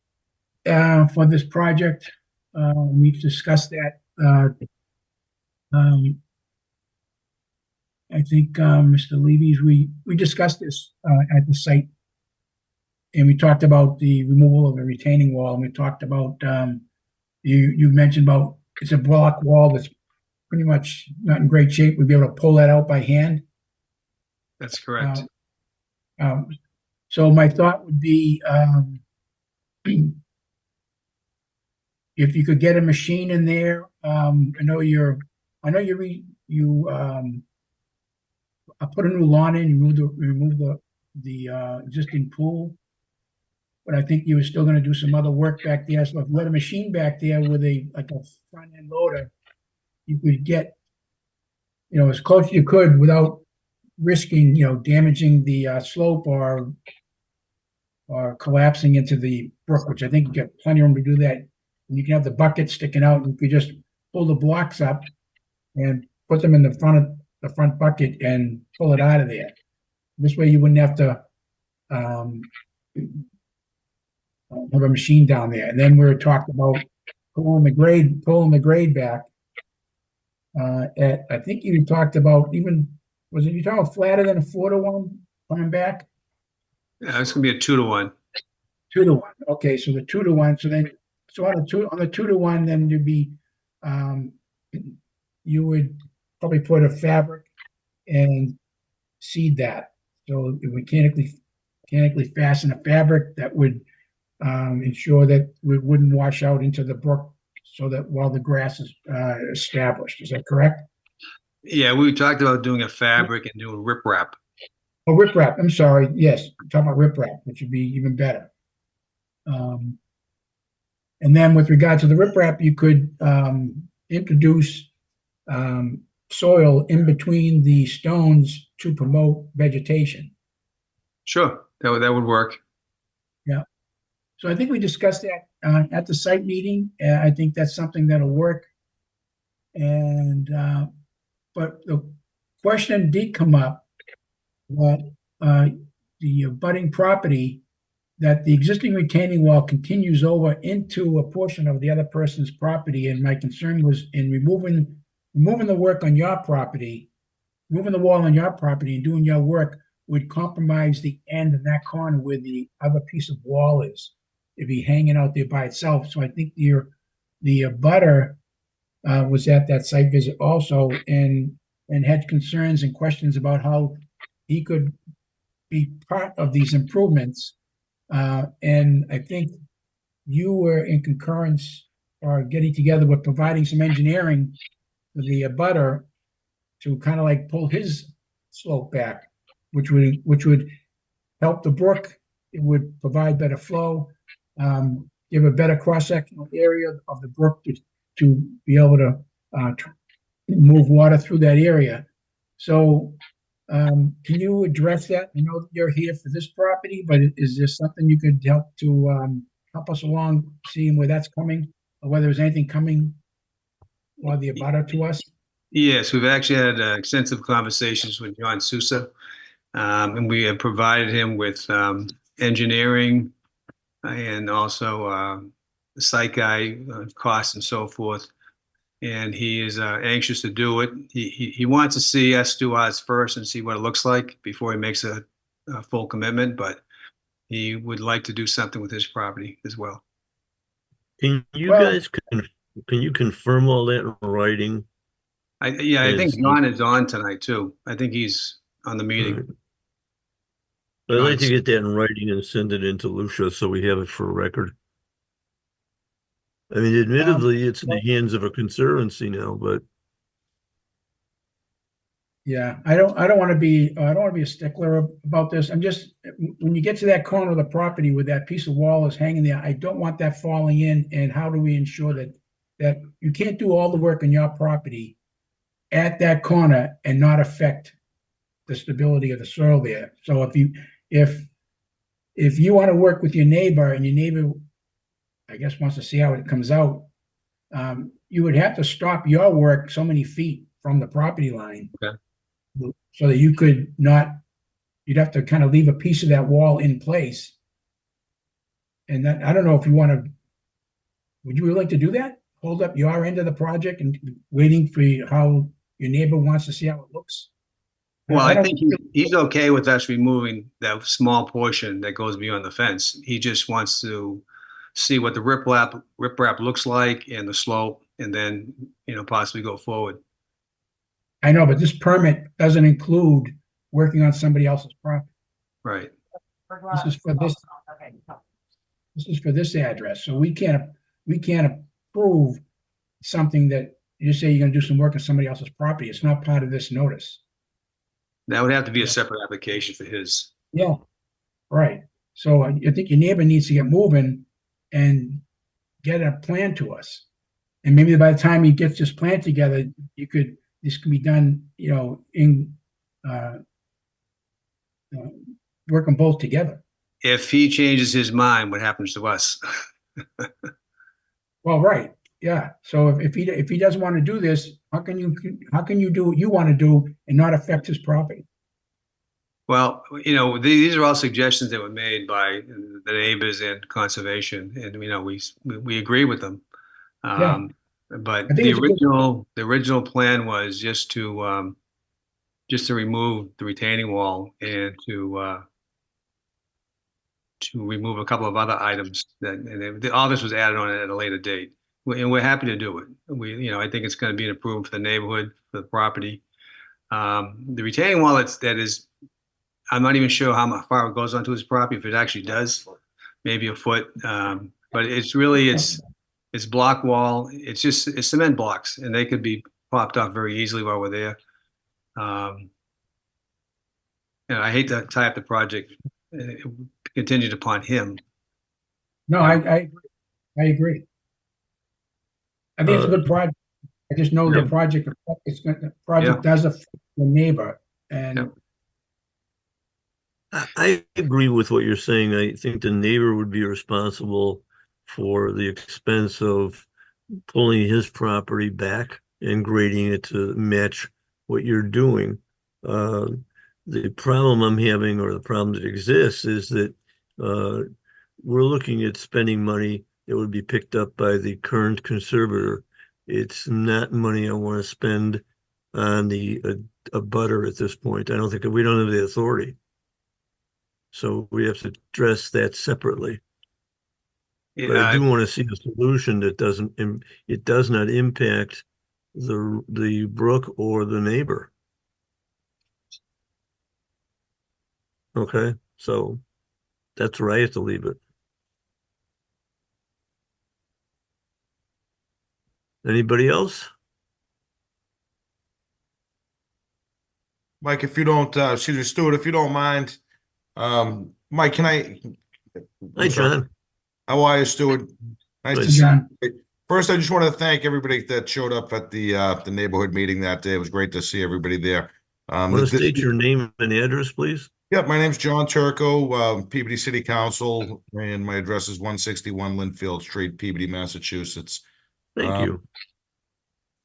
for this project. We've discussed that. I think Mr. Levy's, we discussed this at the site, and we talked about the removal of the retaining wall, and we talked about you mentioned about it's a block wall that's pretty much not in great shape. We'd be able to pull that out by hand. That's correct. So my thought would be if you could get a machine in there. I know you put a new lawn in, remove the existing pool, but I think you were still going to do some other work back there. So if you had a machine back there with a front end loader, you could get as close as you could without risking damaging the slope or collapsing into the brook, which I think you get plenty of room to do that. And you can have the bucket sticking out, and you could just pull the blocks up and put them in the front bucket and pull it out of there. This way you wouldn't have to have a machine down there. And then we were talking about pulling the grade back. I think you talked about you talking about flatter than a 4-to-1 coming back? Yeah, it's going to be a 2-to-1. 2-to-1. Okay, so the 2-to-1. So on the 2-to-1, then you'd be you would probably put a fabric and seed that. So it mechanically fasten a fabric that would ensure that it wouldn't wash out into the brook so that while the grass is established. Is that correct? Yeah, we talked about doing a fabric and doing riprap. Oh, riprap. I'm sorry. Yes, I'm talking about riprap, which would be even better. And then with regard to the riprap, you could introduce soil in between the stones to promote vegetation. Sure, that would work. Yeah. So I think we discussed that at the site meeting. I think that's something that'll work. And but the question did come up that the abutting property, that the existing retaining wall continues over into a portion of the other person's property. And my concern was in removing the work on your property, moving the wall on your property and doing your work would compromise the end in that corner where the other piece of wall is. It'd be hanging out there by itself. So I think the abutter was at that site visit also and had concerns and questions about how he could be part of these improvements. And I think you were in concurrence or getting together with providing some engineering for the abutter to kind of like pull his slope back, which would help the brook. It would provide better flow, give a better cross-sectional area of the brook to be able to move water through that area. So can you address that? I know you're here for this property, but is there something you could help to help us along seeing where that's coming or whether there's anything coming or the abutter to us? Yes, we've actually had extensive conversations with John Sousa, and we have provided him with engineering and also the site guy, costs and so forth. And he is anxious to do it. He wants to see us do ours first and see what it looks like before he makes a full commitment, but he would like to do something with his property as well. Can you Well- guys can you confirm all that in writing? I think Yes. John is on tonight too. I think he's on the meeting. Right. I'd like to John's- get that in writing and send it into Lucia so we have it for record. I mean, admittedly, it's in the hands of a conservancy now, but Yeah, I don't want to be a stickler about this. I'm just, when you get to that corner of the property where that piece of wall is hanging there, I don't want that falling in. And how do we ensure that you can't do all the work on your property at that corner and not affect the stability of the soil there? So if you want to work with your neighbor and your neighbor, I guess, wants to see how it comes out, you would have to stop your work so many feet from the property line. Okay. So that you could not, you'd have to kind of leave a piece of that wall in place. And that, I don't know if you want to, would you like to do that? Hold up your end of the project and waiting for how your neighbor wants to see how it looks? Well, I don't- think he's okay with us removing that small portion that goes beyond the fence. He just wants to see what the riprap looks like and the slope, and then, possibly go forward. I know, but this permit doesn't include working on somebody else's property. Right. This is for this. This is for this address, so we can't approve something that you say you're gonna do some work on somebody else's property. It's not part of this notice. That would have to be a separate application for his. Yeah, right. So I think your neighbor needs to get moving and get a plan to us. And maybe by the time he gets this plan together, this can be done, in work them both together. If he changes his mind, what happens to us? Well, right, yeah. So if he doesn't want to do this, how can you do what you want to do and not affect his property? Well, these are all suggestions that were made by the neighbors and conservation, and we agree with them. Yeah. But I think the it's a good- original plan was just to remove the retaining wall and to remove a couple of other items all this was added on at a later date. And we're happy to do it. I think it's going to be an improvement for the neighborhood, for the property. The retaining wall that is I'm not even sure how far it goes onto his property, if it actually does, maybe a foot. But it's really, it's block wall. It's cement blocks, and they could be popped off very easily while we're there. And I hate to tie up the project contingent upon him. No, I agree. I think it's a good project. I just know the project, the project does affect the neighbor, and I agree with what you're saying. I think the neighbor would be responsible for the expense of pulling his property back and grading it to match what you're doing. The problem I'm having, or the problem that exists, is that we're looking at spending money that would be picked up by the current conservator. It's not money I want to spend on a butter at this point. I don't think we don't have the authority. So we have to address that separately. But I do want to see a solution that it does not impact the brook or the neighbor. Okay, so that's where I have to leave it. Anybody else? Mike, if you don't, excuse me, Stuart, if you don't mind, Mike, can I? Hi, John. How are you, Stuart? Nice Good. to see John. you. First, I just want to thank everybody that showed up at the neighborhood meeting that day. It was great to see everybody there. Want to state your name and address, please? Yeah, my name's John Turco, Peabody City Council, and my address is 161 Linfield Street, Peabody, Massachusetts. Thank you.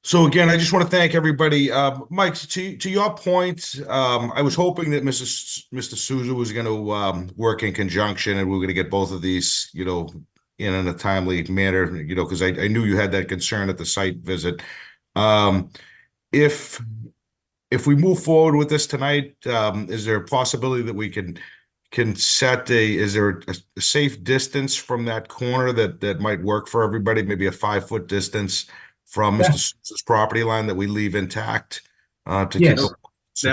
So again, I just want to thank everybody. Mike, to your point, I was hoping that Mr. Souza was going to work in conjunction, and we are going to get both of these, in a timely manner, because I knew you had that concern at the site visit. If we move forward with this tonight, is there a possibility that we can set is there a safe distance from that corner that might work for everybody? Maybe a 5-foot distance from Mr. Souza's property line that we leave intact to keep it That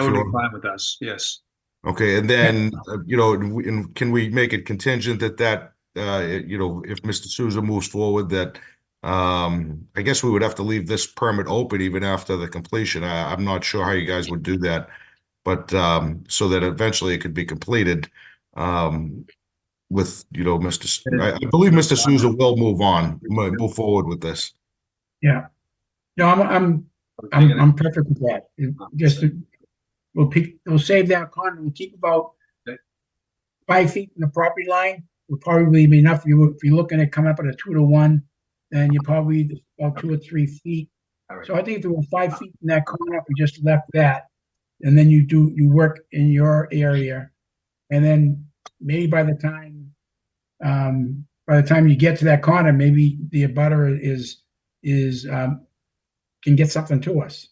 would be secure? fine with us. Yes. Okay, and then and can we make it contingent that if Mr. Souza moves forward, that I guess we would have to leave this permit open even after the completion. I'm not sure how you guys would do that, but so that eventually it could be completed with I believe Mr. Souza will move forward with this. yeah. No, I'm perfect with that. We'll save that corner. We'll keep about 5 feet from the property line. Will probably be enough. If you're looking at coming up at a 2-to-1, then you're probably about 2 or 3 feet. So I think if there were 5 feet in that corner, if we just left that, and then you work in your area, and then maybe by the time you get to that corner, maybe the abutter can get something to us.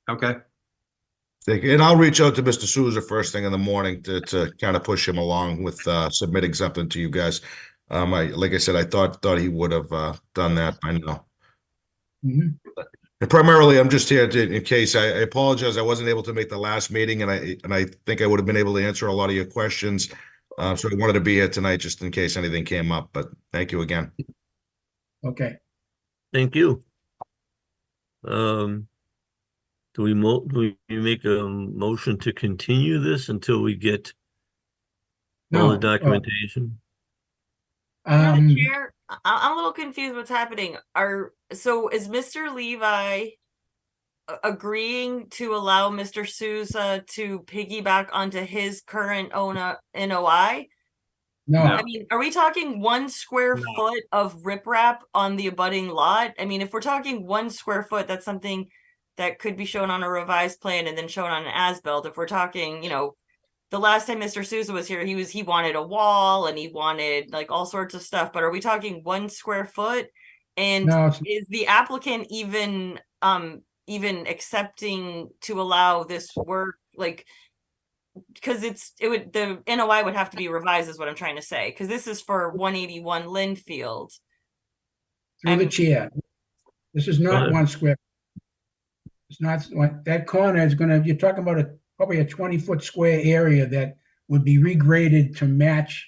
Okay. Thank you. And I'll reach out to Mr. Souza first thing in the morning to kind of push him along with submitting something to you guys. Like I said, I thought he would have done that by now. Mm-hmm. And primarily, I'm just here in case. I apologize. I wasn't able to make the last meeting, and I think I would have been able to answer a lot of your questions. So I wanted to be here tonight just in case anything came up. But thank you again. Okay. Thank you. Do we make a motion to continue this until we get all the documentation? Madam Chair, I'm a little confused what's happening. So is Mr. Levi agreeing to allow Mr. Souza to piggyback onto his current NOI? No. I mean, are we talking 1 square foot of riprap on the abutting lot? I mean, if we're talking 1 square foot, that's something that could be shown on a revised plan and then shown on an as-built. If we're talking, the last time Mr. Souza was here, he wanted a wall and he wanted like all sorts of stuff. But are we talking 1 square foot? And is the applicant even accepting to allow this work? Like, because the NOI would have to be revised, is what I'm trying to say. Because this is for 181 Linfield. Through the chair. This is not 1 square. It's not that corner is you're talking about probably a 20-foot square area that would be regraded to match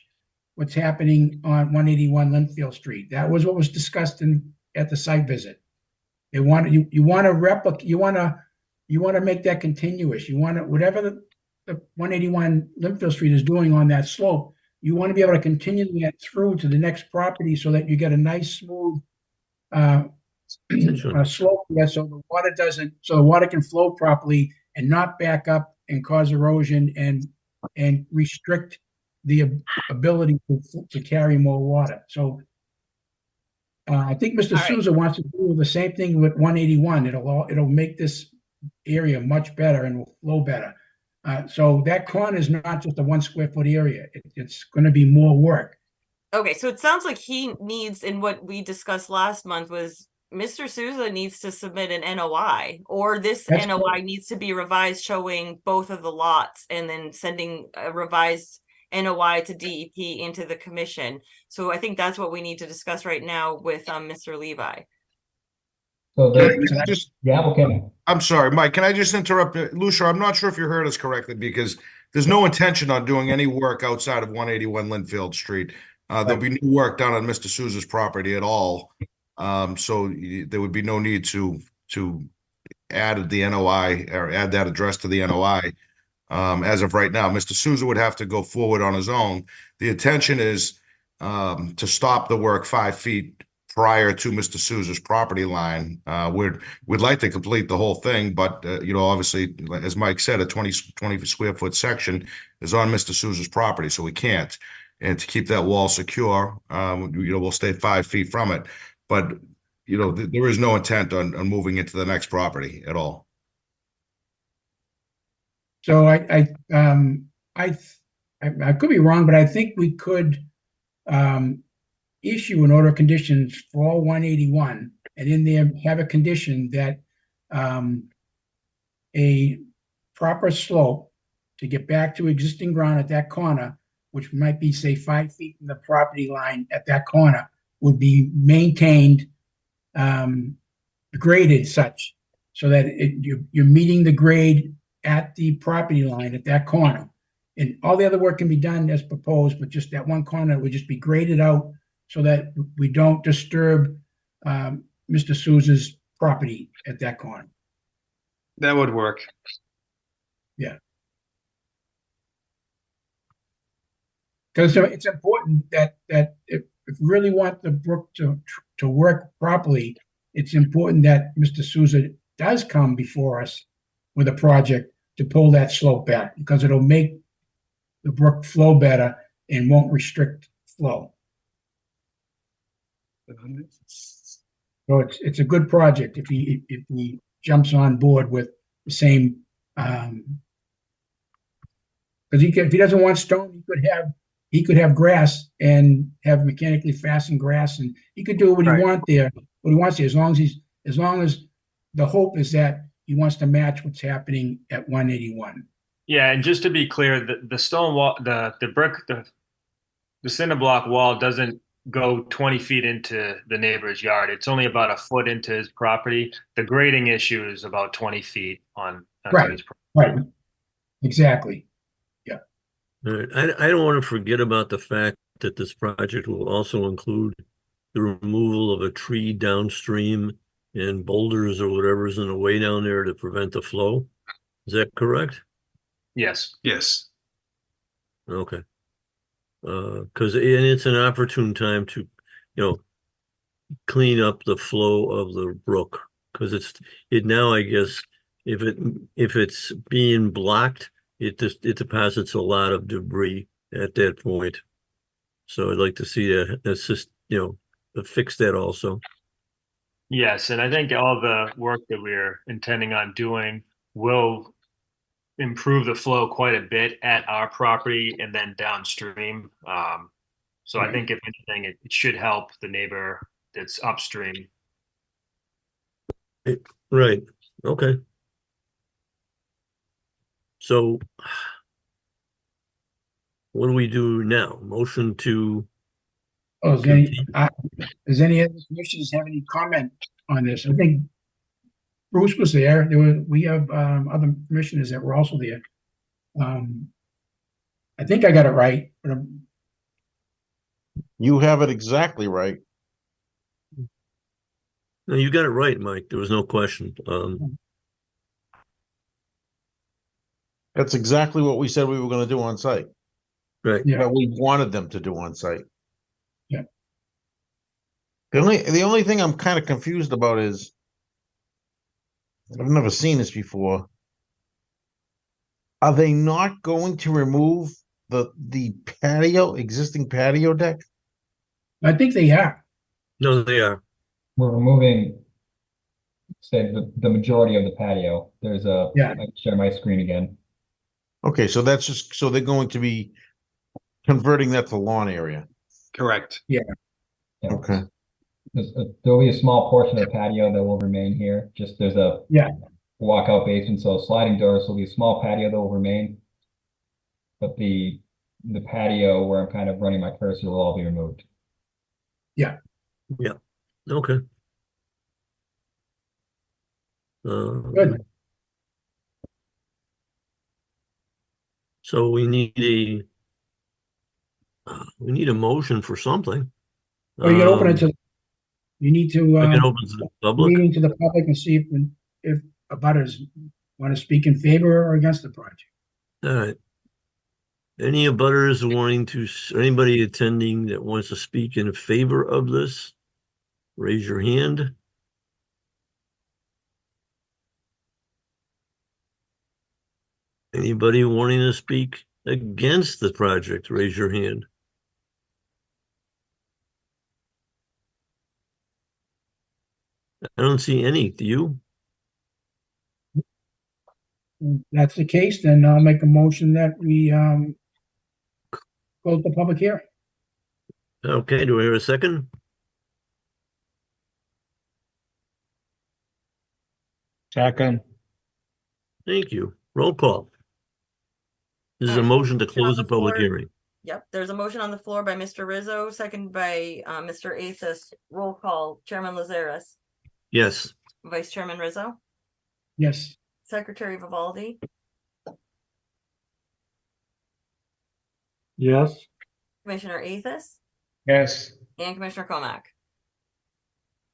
what's happening on 181 Linfield Street. That was what was discussed at the site visit. They want you want to replicate, you want to make that continuous. You want to, whatever the 181 Linfield Street is doing on that slope, you want to be able to continue that through to the next property so that you get a nice smooth slope there, so the water can flow properly and not back up and cause erosion and restrict the ability to carry more water. So I think Mr. All right. Souza wants to do the same thing with 181. It'll make this area much better and will flow better. So that corner is not just a 1 square foot area. It's going to be more work. Okay, so it sounds like he needs, and what we discussed last month was Mr. Souza needs to submit an NOI, or this That's NOI correct. needs to be revised showing both of the lots and then sending a revised NOI to DEP into the commission. So I think that's what we need to discuss right now with Mr. Levi. So Can I the, just, the applicant, I'm sorry, Mike, can I just interrupt? Lucia, I'm not sure if you heard us correctly because there's no intention on doing any work outside of 181 Linfield Street. There'll be no work done on Mr. Souza's property at all. So there would be no need to add the NOI or add that address to the NOI. As of right now, Mr. Souza would have to go forward on his own. The intention is to stop the work 5 feet prior to Mr. Souza's property line. We'd like to complete the whole thing, but obviously, as Mike said, a 20 square foot section is on Mr. Souza's property, so we can't. And to keep that wall secure, we'll stay 5 feet from it. But there is no intent on moving into the next property at all. So I could be wrong, but I think we could issue an order of conditions for all 181, and in there have a condition that a proper slope to get back to existing ground at that corner, which might be, say, 5 feet from the property line at that corner, would be maintained, graded such so that you're meeting the grade at the property line at that corner. And all the other work can be done as proposed, but just that one corner would just be graded out so that we don't disturb Mr. Souza's property at that corner. That would work. Yeah. Because it's important that if we really want the brook to work properly, it's important that Mr. Souza does come before us with a project to pull that slope back, because it'll make the brook flow better and won't restrict flow. So it's a good project if he jumps on board with the same, because if he doesn't want stone, he could have grass and have mechanically fastened grass, and he could do what he wants there, as long as the hope is that he wants to match what's happening at 181. Yeah, and just to be clear, the stone wall, the brick, the cinder block wall doesn't go 20 feet into the neighbor's yard. It's only about a foot into his property. The grading issue is about 20 feet on his property. Right. Exactly. All right. I don't want to forget about the fact that this project will also include the removal of a tree downstream and boulders or whatever's in the way down there to prevent the flow. Is that correct? Yes. Yes. Okay. Because it's an opportune time to, clean up the flow of the brook, because it now, I guess, if it's being blocked, it deposits a lot of debris at that point. So I'd like to see fix that also. Yes, and I think all the work that we're intending on doing will improve the flow quite a bit at our property and then downstream. So I think if anything, it should help the neighbor that's upstream. Right. Okay. So what do we do now? Motion to. Oh, does any of the commissioners have any comment on this? I think Bruce was there. We have other commissioners that were also there. I think I got it right, but You have it exactly right. No, you got it right, Mike. There was no question. That's exactly what we said we were gonna do on site, Right. yeah, that we wanted them to do on site. Yeah. The only thing I'm kind of confused about is I've never seen this before. Are they not going to remove the patio, existing patio deck? I think they are. No, they are. We're removing, say, the majority of the patio. There's a, Yeah. I can share my screen again. Okay, so that's just, so they're going to be converting that to lawn area. Correct. Yeah. Okay. There'll be a small portion of the patio that will remain here. Just there's a Yeah. walkout basement, so sliding doors. So there'll be a small patio that will remain, but the patio where I'm kind of running my cursor will all be removed. Yeah. Okay. Good. So we need a motion for something. Or you can open it to, you need to, I can open to the public. meeting to the public and see if abutters want to speak in favor or against the project. All right. Any abutters wanting to, or anybody attending that wants to speak in favor of this, raise your hand. Anybody wanting to speak against the project, raise your hand. I don't see any. Do you? If that's the case, then I'll make a motion that we close the public hearing. Okay, do I hear a second? Second. Thank you. Roll call. This is a Alright, motion to on close the the public floor. hearing. Yep, there's a motion on the floor by Mr. Rizzo, second by Mr. Athos. Roll call, Chairman Lazares, Yes. Vice Chairman Rizzo, Yes. Secretary Vivaldi, Yes. Commissioner Athos, Yes. and Commissioner Comack.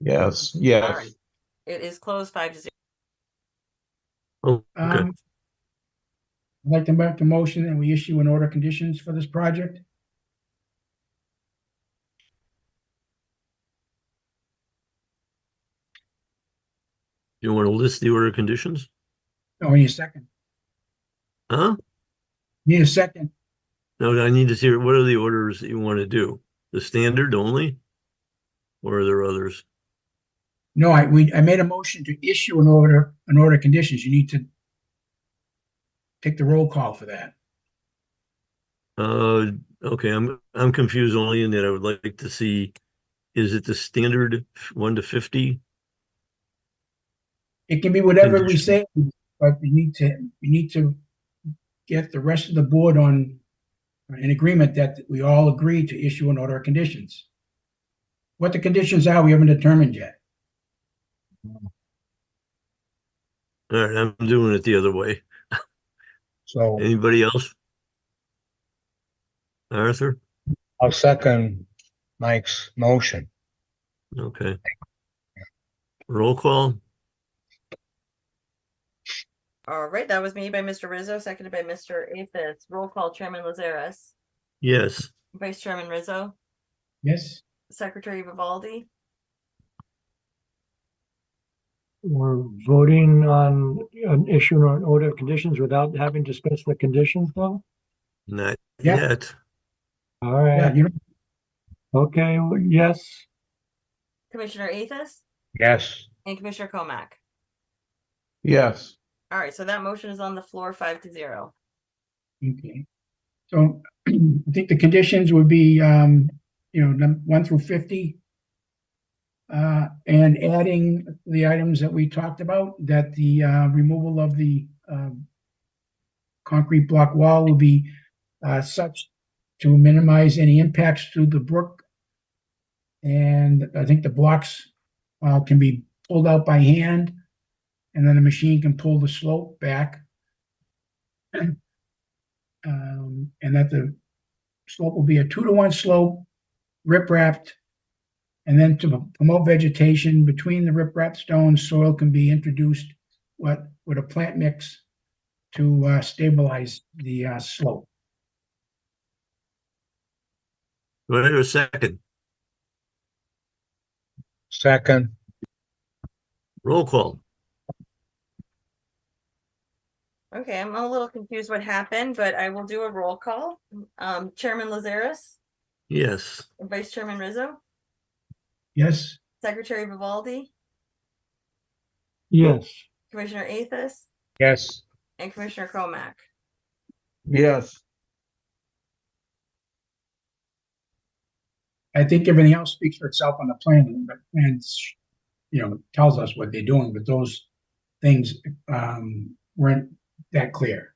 Yes, All yes. right. It is closed 5-0. Oh, okay. I'd like to make a motion and we issue an order of conditions for this project. You want to list the order of conditions? Oh, we need a second. Huh? Need a second. No, I need to see, what are the orders that you want to do? The standard only? Or are there others? No, I made a motion to issue an order of conditions. You need to take the roll call for that. Okay, I'm confused only in that I would like to see, is it the standard 1 to 50? It can be whatever we Condition. say, but you need to get the rest of the board on an agreement that we all agree to issue an order of conditions. What the conditions are, we haven't determined yet. All right, I'm doing it the other way. So Anybody else? Arthur? I'll second Mike's motion. Okay. Roll call? All right, that was made by Mr. Rizzo, seconded by Mr. Athos. Roll call, Chairman Lazares, Yes. Vice Chairman Rizzo, Yes? Secretary Vivaldi, We're voting on an issue an order of conditions without having discussed the conditions though? Not Yeah. yet. All Yeah, right. you know, Okay, well, yes. Commissioner Athos, Yes. and Commissioner Comack. Yes. All right, so that motion is on the floor 5-0. okay. So I think the conditions would be, 1 through 50. And adding the items that we talked about, that the removal of the concrete block wall will be such to minimize any impacts to the brook. And I think the blocks can be pulled out by hand, and then the machine can pull the slope back. and that the slope will be a 2-to-1 slope, rip-wrapped, and then to promote vegetation between the rip-wrapped stones, soil can be introduced with a plant mix to stabilize the slope. Do I hear a second? Second, Roll call. Okay, I'm a little confused what happened, but I will do a roll call. Chairman Lazaris, Yes. Vice Chairman Rizzo, Yes? Secretary Vivaldi, Yes. Commissioner Athos, yes, and Commissioner Comack. Yes. I think everything else speaks for itself on the plan, but plans, tells us what they're doing, but those things weren't that clear.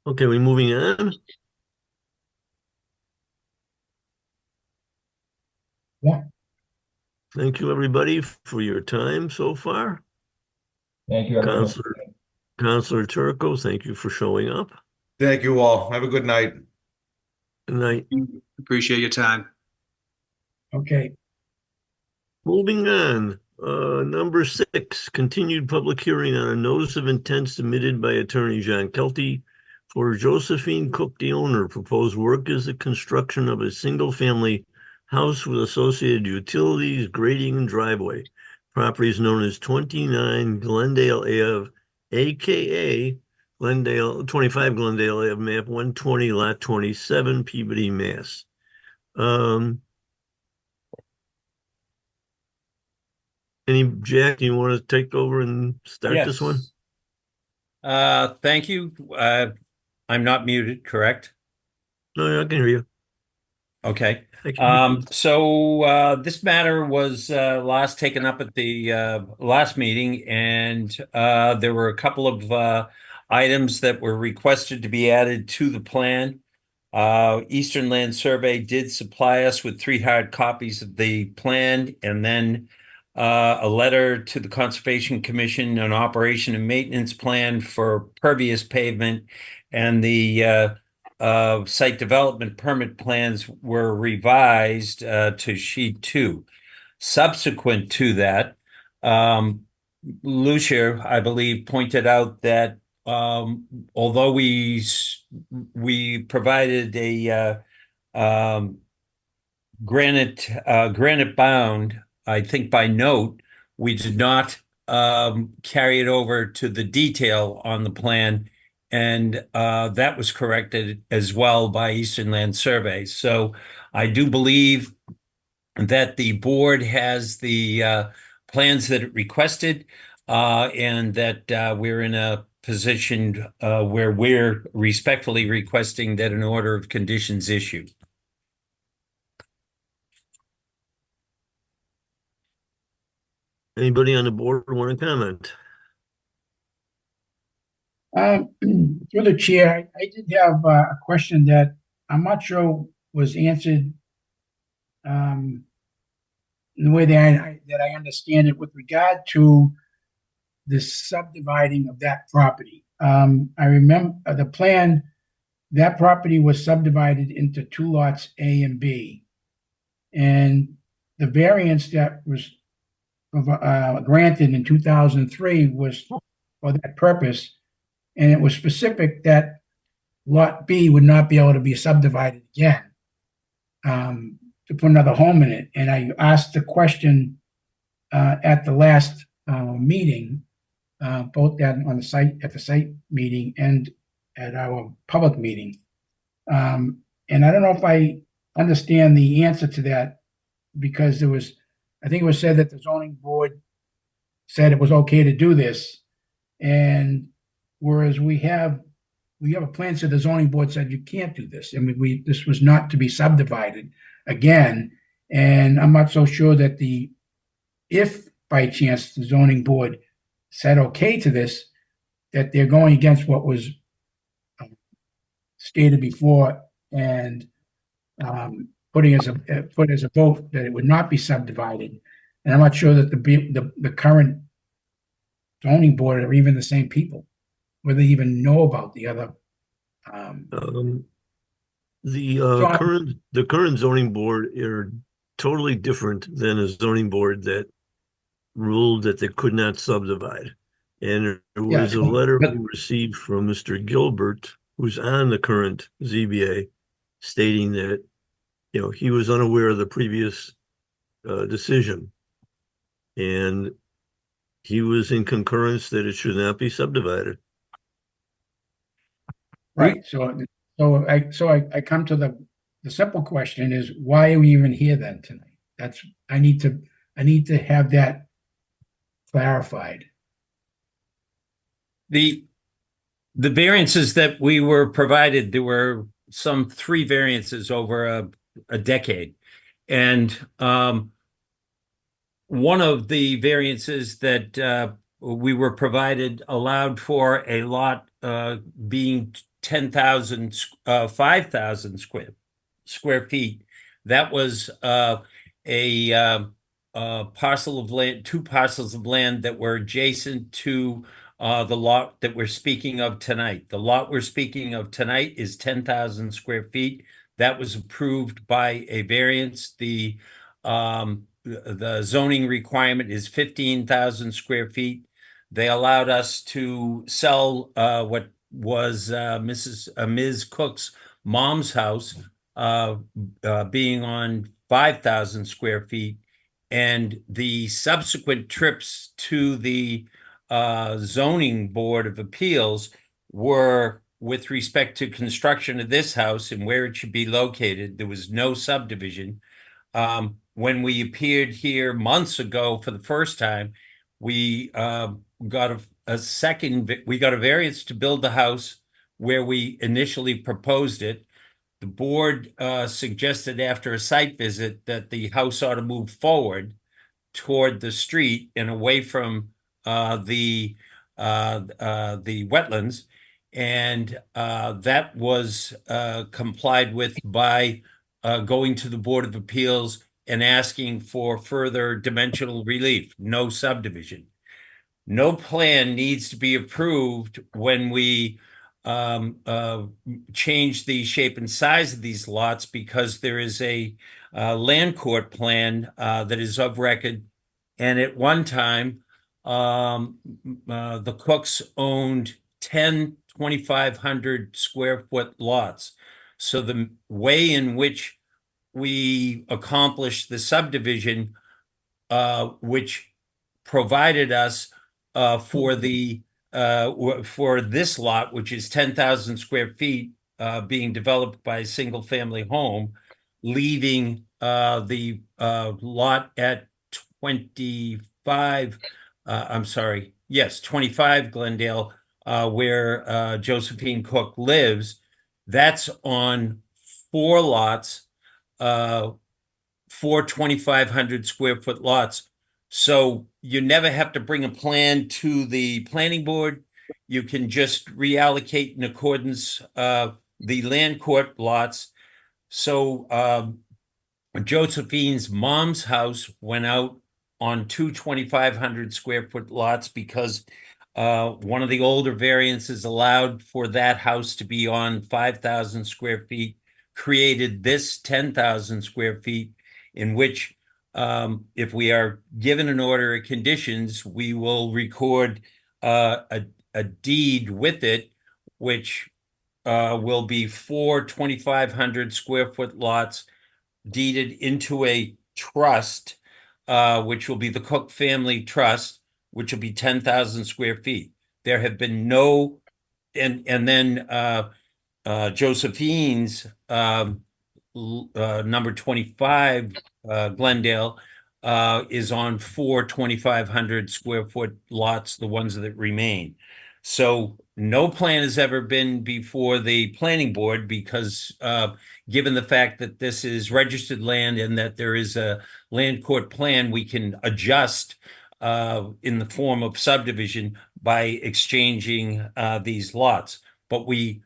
Okay, we moving on? Yeah. Thank you, everybody, for your time so far. Thank you, everyone. Counselor Turco, thank you for showing up. Thank you all. Have a good night. Good night. Appreciate your time. Okay. Moving on, number 6, continued public hearing on a notice of intent submitted by Attorney John Kelty for Josephine Cook, the owner. Proposed work is the construction of a single-family house with associated utilities, grading, and driveway. Property is known as 29 Glendale Ave, AKA 25 Glendale Ave, map 120, lot 27, Peabody, Mass. Jack, you want to take over and start this one? Thank you. I'm not muted, correct? No, I can hear you. Okay. I can hear you. So this matter was last taken up at the last meeting, and there were a couple of items that were requested to be added to the plan. Eastern Land Survey did supply us with 3 hard copies of the plan, and then a letter to the Conservation Commission, an operation and maintenance plan for pervious pavement, and the site development permit plans were revised to sheet 2. Subsequent to that, Lucia, I believe, pointed out that although we provided a granite bound, I think by note, we did not carry it over to the detail on the plan, and that was corrected as well by Eastern Land Survey. So I do believe that the board has the plans that it requested, and that we're in a position where we're respectfully requesting that an order of conditions issue. Anybody on the board want to comment? Through the chair, I did have a question that I'm not sure was answered in the way that I understand it with regard to the subdividing of that property. I remember the plan, that property was subdivided into 2 lots, A and B. And the variance that was granted in 2003 was for that purpose. And it was specific that Lot B would not be able to be subdivided again to put another home in it. And I asked the question at the last meeting, both at the site meeting and at our public meeting. And I don't know if I understand the answer to that, because I think it was said that the zoning board said it was okay to do this. And whereas we have a plan, so the zoning board said you can't do this. I mean, this was not to be subdivided again. And I'm not so sure that if by chance the zoning board said okay to this, that they're going against what was stated before and put as a vote that it would not be subdivided. And I'm not sure that the current zoning board are even the same people, whether they even know about the other. The John- current zoning board are totally different than a zoning board that ruled that they could not subdivide. And there Yeah, was a letter we received from Mr. Gilbert, who's on the current ZBA, stating that, he was unaware of the previous decision. And he was in concurrence that it should not be subdivided. Right, I come to the simple question is, why are we even here then tonight? I need to have that clarified. The variances that we were provided, there were some 3 variances over a decade. And one of the variances that we were provided allowed for a lot being 5,000 square feet. That was a parcel of land, 2 parcels of land that were adjacent to the lot that we're speaking of tonight. The lot we're speaking of tonight is 10,000 square feet. That was approved by a variance. The zoning requirement is 15,000 square feet. They allowed us to sell what was Ms. Cook's mom's house, being on 5,000 square feet. And the subsequent trips to the zoning board of appeals were with respect to construction of this house and where it should be located. There was no subdivision. When we appeared here months ago for the first time, we got we got a variance to build the house where we initially proposed it. The board suggested after a site visit that the house ought to move forward toward the street and away from the wetlands, and that was complied with by going to the Board of Appeals and asking for further dimensional relief, no subdivision. No plan needs to be approved when we change the shape and size of these lots, because there is a land court plan that is of record. And at one time, the Cooks owned 10 2,500 square foot lots. So the way in which we accomplished the subdivision, which provided us for this lot, which is 10,000 square feet, being developed by a single family home, leaving the lot at 25, 25 Glendale, where Josephine Cook lives. That's on 4 lots, 4 2,500 square foot lots. So you never have to bring a plan to the planning board. You can just reallocate in accordance the land court lots. So Josephine's mom's house went out on 2 2,500 square foot lots because one of the older variances allowed for that house to be on 5,000 square feet, created this 10,000 square feet, in which if we are given an order of conditions, we will record a deed with it, which will be 4 2,500 square foot lots deeded into a trust, which will be the Cook Family Trust, which will be 10,000 square feet. There have been no, and then Josephine's number 25, Glendale, is on 4 2,500 square foot lots, the ones that remain. So no plan has ever been before the planning board because given the fact that this is registered land and that there is a land court plan, we can adjust in the form of subdivision by exchanging these lots. But we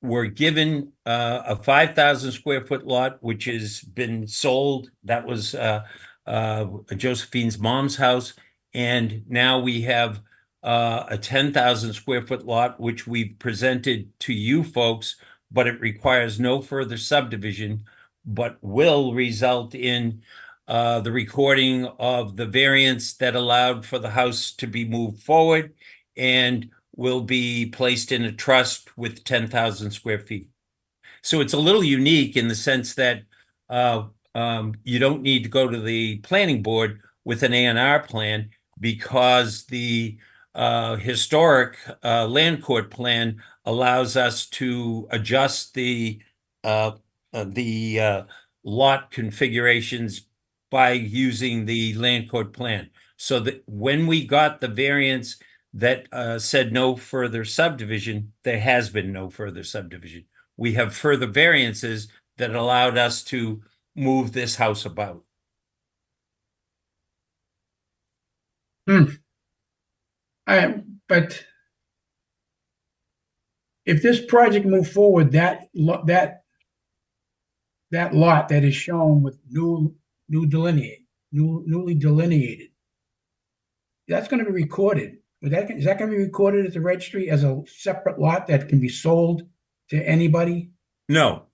were given a 5,000 square foot lot, which has been sold. That was Josephine's mom's house. And now we have a 10,000 square foot lot, which we've presented to you folks, but it requires no further subdivision, but will result in the recording of the variance that allowed for the house to be moved forward and will be placed in a trust with 10,000 square feet. So it's a little unique in the sense that you don't need to go to the planning board with an A&R plan because the historic land court plan allows us to adjust the lot configurations by using the land court plan. So that when we got the variance that said no further subdivision, there has been no further subdivision. We have further variances that allowed us to move this house about. But if this project moved forward, that lot that is shown with newly delineated, that's going to be recorded. Is that going to be recorded at the registry as a separate lot that can be sold to anybody? No.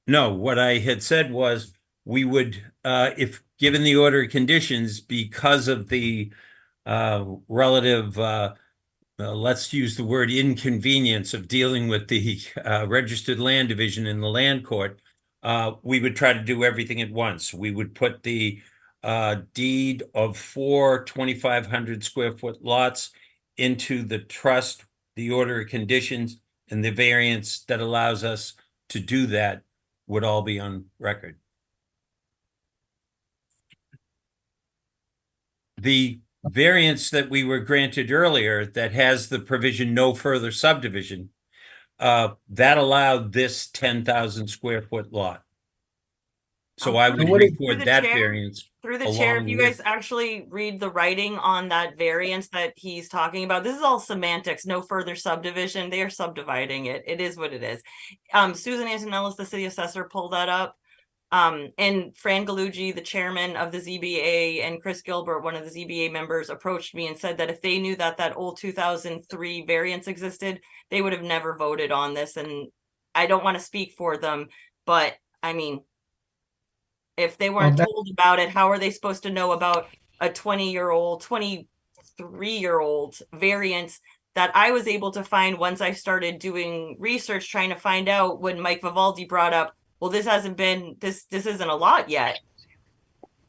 What I had said was we would, if given the order of conditions, because of the relative, let's use the word inconvenience of dealing with the registered land division in the land court, we would try to do everything at once. We would put the deed of 4 2,500 square foot lots into the trust, the order of conditions, and the variance that allows us to do that would all be on record. The variance that we were granted earlier that has the provision no further subdivision, that allowed this 10,000 square foot lot. So I would record that variance. Through the chair, if you guys actually read the writing on that variance that he's talking about, this is all semantics, no further subdivision. They are subdividing it. It is what it is. Susan Antonellis, the city assessor, pulled that up. And Fran Galuggi, the chairman of the ZBA, and Chris Gilbert, one of the ZBA members, approached me and said that if they knew that that old 2003 variance existed, they would have never voted on this. And I don't want to speak for them, but I mean, if they weren't told about it, how are they supposed to know about a 20-year-old, 23-year-old variance that I was able to find once I started doing research, trying to find out when Mike Vivaldi brought up, well, this isn't a lot yet.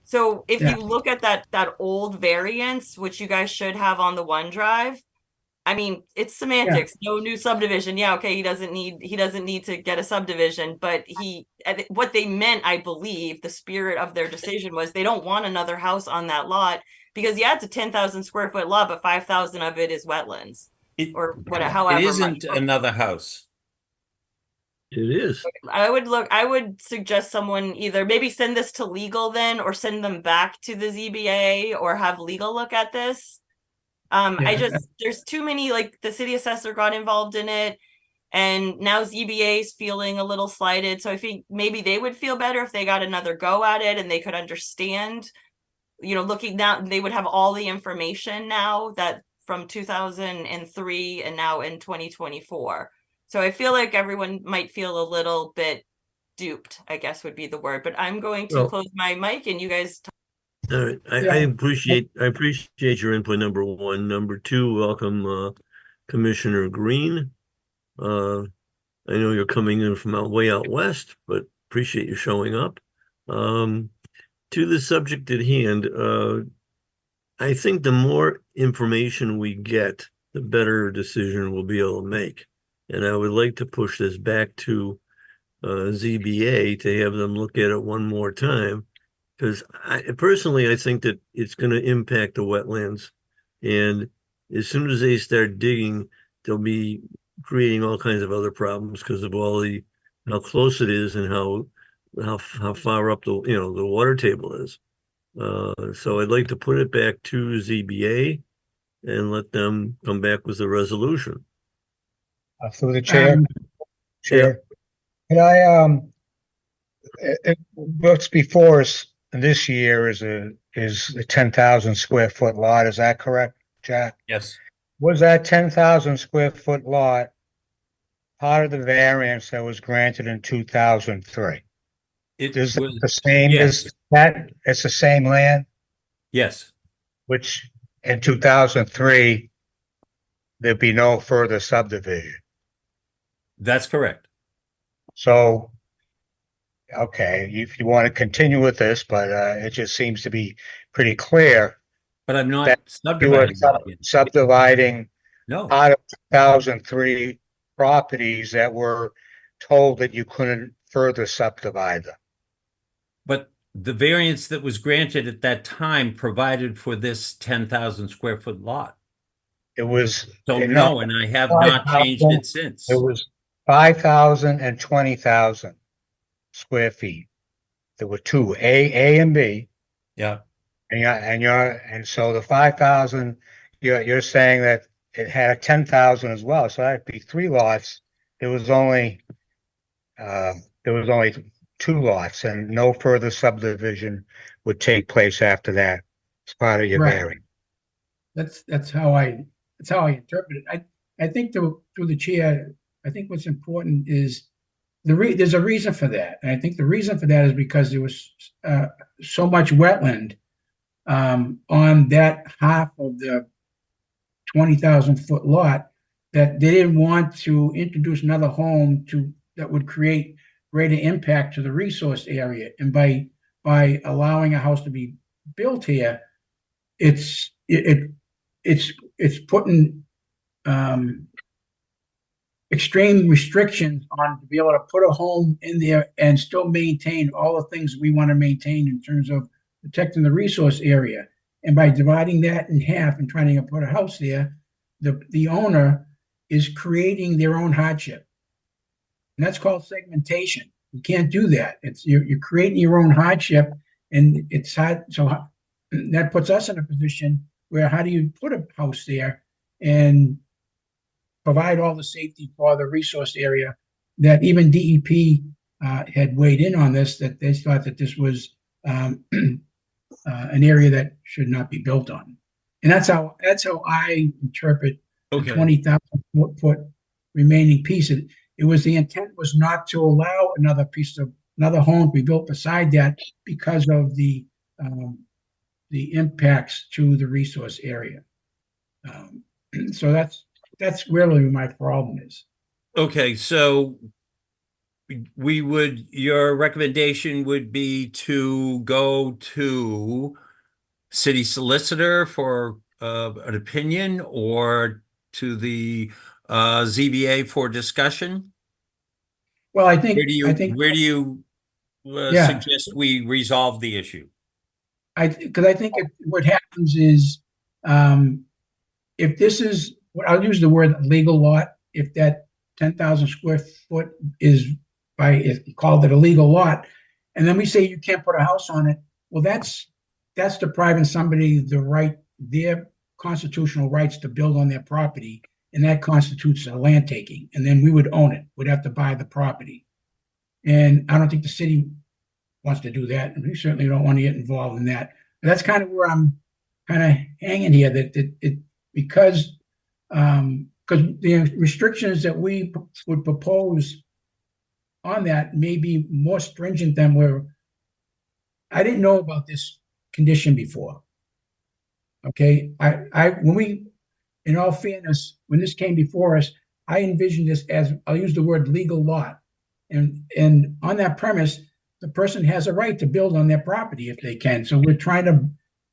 So if you look at that old variance, which you guys should have on the OneDrive, I mean, it's semantics. No new subdivision. Yeah, okay. He doesn't need to get a subdivision, but what they meant, I believe, the spirit of their decision was they don't want another house on that lot because it's a 10,000 square foot lot, but 5,000 of it is wetlands or whatever. However, it isn't another house. It is. I would suggest someone either maybe send this to legal then, or send them back to the ZBA, or have legal look at this. There's too many, like the city assessor got involved in it, and now ZBA is feeling a little slighted. So I think maybe they would feel better if they got another go at it and they could understand, looking now, they would have all the information now that from 2003 and now in 2024. So I feel like everyone might feel a little bit duped, I guess would be the word, but I'm going to close my mic and you guys talk. All right. I appreciate your input, number one. Number two, welcome Commissioner Green. I know you're coming in from way out west, but appreciate you showing up. To the subject at hand, I think the more information we get, the better decision we'll be able to make. And I would like to push this back to ZBA to have them look at it one more time. Because I think that it's going to impact the wetlands. And as soon as they start digging, they'll be creating all kinds of other problems because of how close it is and how far up the water table is. So I'd like to put it back to ZBA and let them come back with a resolution. Through the chair. Chair. Can I, what's before us this year is a 10,000 square foot lot. Is that correct, Jack? Yes. Was that 10,000 square foot lot part of the variance that was granted in 2003? It Is it was, the same, yes, is that, it's the same land, yes, which in 2003, there'd be no further subdivision. that's correct. So, okay, if you want to continue with this, but it just seems to be pretty clear But I'm that not you are subdividing it. subdividing No, out of 2003 properties that were told that you couldn't further subdivide them. but the variance that was granted at that time provided for this 10,000 square foot lot. It was So no, no, and I have not changed it since. It was 5,000 and 20,000 square feet. There were two, A and B. Yeah, And so the 5,000, you're saying that it had a 10,000 as well. So that'd be three lots. There was only uh, two lots, and no further subdivision would take place after that. It's part of your Right. variance. That's how I interpret it. I think through the chair, I think what's important is there's a reason for that, and I think the reason for that is because there was so much wetland on that half of the 20,000 foot lot that they didn't want to introduce another home that would create greater impact to the resource area. And by allowing a house to be built here, it's putting extreme restrictions on to be able to put a home in there and still maintain all the things we want to maintain in terms of protecting the resource area. And by dividing that in half and trying to put a house there, the owner is creating their own hardship. And that's called segmentation. You can't do that. You're creating your own hardship, and it's hard. So that puts us in a position where how do you put a house there and provide all the safety for the resource area that even DEP had weighed in on this, that they thought that this was an area that should not be built on. And that's how I interpret the 20,000 foot remaining piece. It was the intent was not to allow another home to be built beside that because of the impacts to the resource area. So that's really my problem is. okay, so your recommendation would be to go to city solicitor for an opinion, or to the ZBA for discussion? Well, I think Where do you suggest we resolve the issue? Because I think what happens is, if this is, I'll use the word legal lot, if that 10,000 square foot is called it a legal lot, and then we say you can't put a house on it, well, that's depriving somebody their constitutional rights to build on their property, and that constitutes a land taking, and then we would own it. We'd have to buy the property. And I don't think the city wants to do that, and we certainly don't want to get involved in that. But that's kind of where I'm kind of hanging here, because the restrictions that we would propose on that may be more stringent than I didn't know about this condition before. Okay, in all fairness, when this came before us, I envisioned this as, I'll use the word legal lot. And on that premise, the person has a right to build on their property if they can. So we're trying to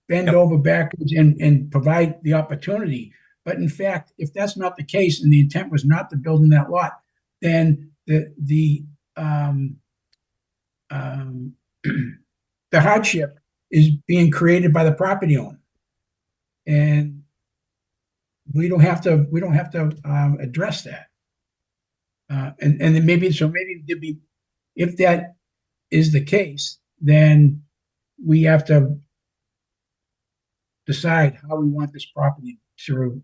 bend over backwards and provide the opportunity. But in fact, if that's not the case and the intent was not to build in that lot, then the hardship is being created by the property owner, and we don't have to address that. And then maybe there'd be, if that is the case, then we have to decide how we want this property to,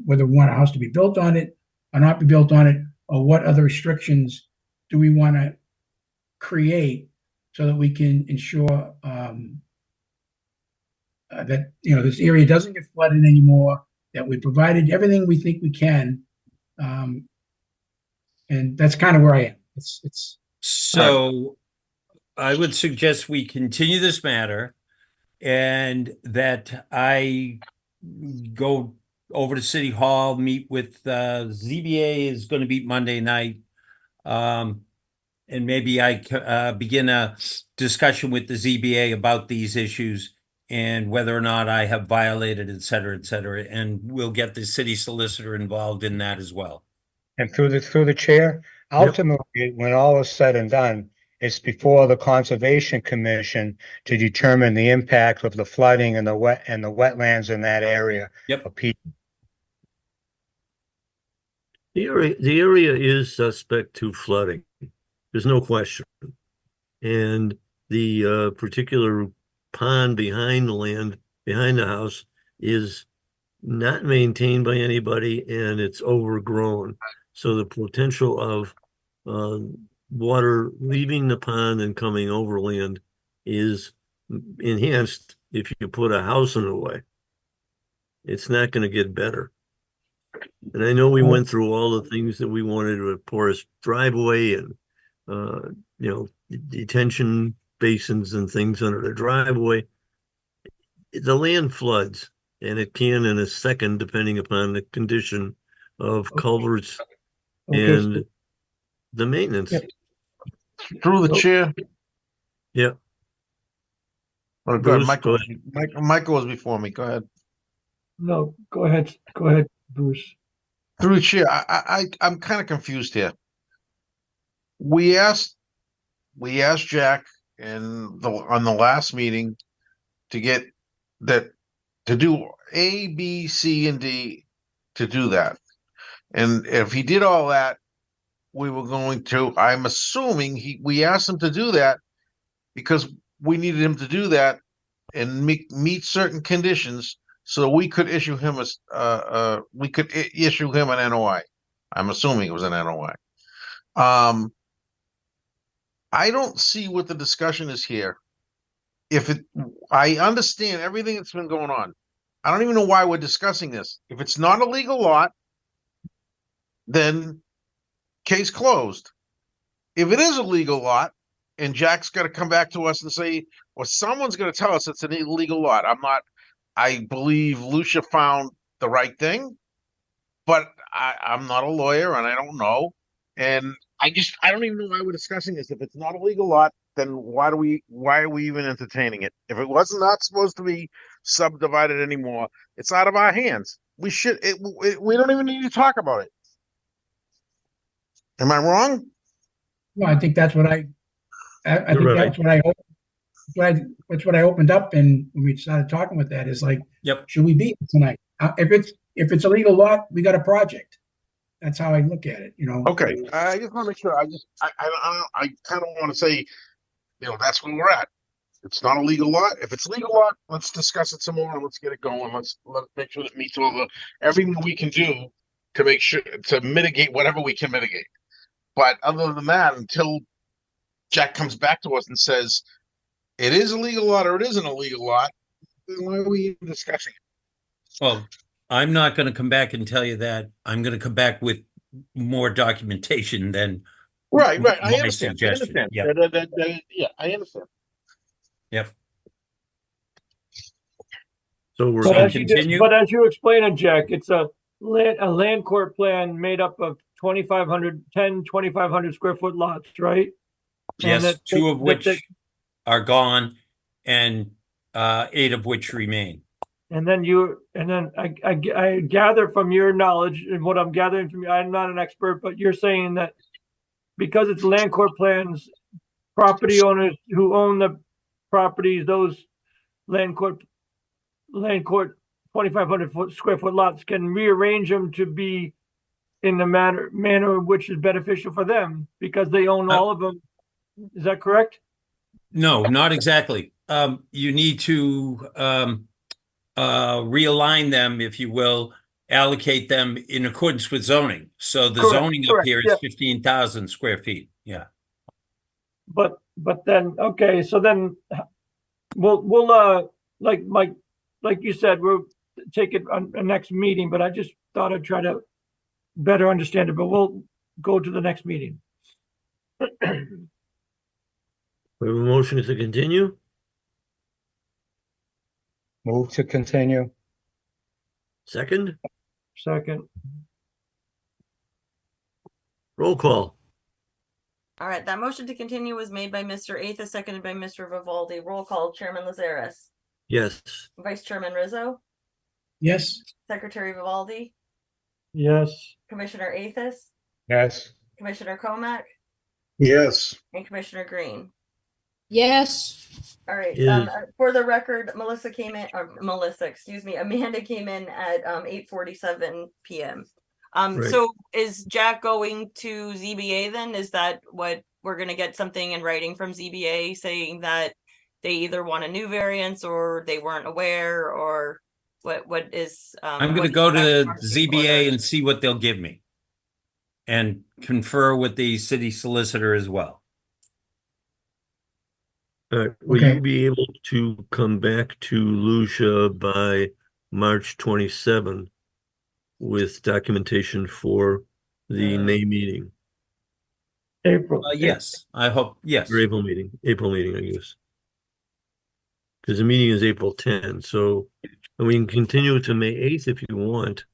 whether we want a house to be built on it or not be built on it, or what other restrictions do we want to create so that we can ensure that, this area doesn't get flooded anymore, that we provided everything we think we can. And that's kind of where I am. It's So I would suggest we continue this matter and that I go over to City Hall, meet with ZBA is going to meet Monday night. And maybe I begin a discussion with the ZBA about these issues and whether or not I have violated, et cetera, et cetera. And we'll get the city solicitor involved in that as well. And through the chair, ultimately, when all is said and done, it's before the Conservation Commission to determine the impact of the flooding and the wetlands in that area. Yep. The area is suspect to flooding. There's no question. And the particular pond behind the land, behind the house, is not maintained by anybody, and it's overgrown. So the potential of water leaving the pond and coming overland is enhanced if you put a house in the way. It's not going to get better. And I know we went through all the things that we wanted with a porous driveway and detention basins and things under the driveway. The land floods, and it can in a second, depending upon the condition of culverts and the maintenance. Through the chair. Yeah. Oh, go ahead. Michael was before me. Go ahead. No, go ahead. Go ahead, Bruce. Through the chair, I'm kind of confused here. We asked Jack on the last meeting to get that to do A, B, C, and D to do that. And if he did all that, we were going to, I'm assuming we asked him to do that because we needed him to do that and meet certain conditions so we could issue him an NOI. I'm assuming it was an NOI. I don't see what the discussion is here. I understand everything that's been going on. I don't even know why we're discussing this. If it's not a legal lot, then case closed. If it is a legal lot, and Jack's got to come back to us and say, well, someone's going to tell us it's an illegal lot. I believe Lucia found the right thing, but I'm not a lawyer and I don't know. And I don't even know why we're discussing this. If it's not a legal lot, then why are we even entertaining it? If it wasn't not supposed to be subdivided anymore, it's out of our hands. We don't even need to talk about it. Am I wrong? No, I think that's what I think right. that's what I opened up, and when we started talking with that is like, should we be here tonight? If it's a legal lot, we got a project. That's how I look at it, Okay, I just want to make sure. I kind of want to say, that's where we're at. It's not a legal lot. If it's legal lot, let's discuss it some more and let's get it going. Let's make sure that meets everything we can do to make sure to mitigate whatever we can mitigate. But other than that, until Jack comes back to us and says it is a legal lot or it isn't a legal lot, then why are we even discussing it? Well, I'm not going to come back and tell you that. I'm going to come back with more documentation than right. I my understand. suggestion. I understand. Yep. So we're But going as to you continue. but as you explained it, Jack, it's a land court plan made up of 2,500 square foot lots, right? And Yes, two of which are gone and 8 of which remain. And then I gather from your knowledge and what I'm gathering from you, I'm not an expert, but you're saying that because it's land court plans, property owners who own the properties, those land court 2,500 square foot lots can rearrange them to be in the manner which is beneficial for them because they own all of them. Is that correct? No, not exactly. You need to realign them, if you will, allocate them in accordance with zoning. So the Correct, zoning up correct, here is yep. 15,000 square feet. Yeah. But then, okay, so then we'll like Mike, like you said, we'll take it on the next meeting, but I just thought I'd try to better understand it, but we'll go to the next meeting. We have a motion to continue. Move to continue. Second, Second, roll call. All right, that motion to continue was made by Mr. Atha, seconded by Mr. Vivaldi. Roll call, Chairman Lazares, Yes. Vice Chairman Rizzo, Yes, Secretary Vivaldi, yes, Commissioner Athas, Yes. Commissioner Comack, Yes. and Commissioner Green. Yes. All right, Is- for the record, Amanda came in at 8:47 p.m. Right. So is Jack going to ZBA then? Is that what we're gonna get something in writing from ZBA saying that they either want a new variance or they weren't aware, or what is I'm going what to is go to the Jack's marching ZBA order? and see what they'll give me and confer with the city solicitor as well. All right, will Okay. you be able to come back to Lucia by March 27 with documentation for the May meeting, April. Yes, I hope, yes. or April meeting, I guess. Because the meeting is April 10, so and we can continue it to May 8th if you want.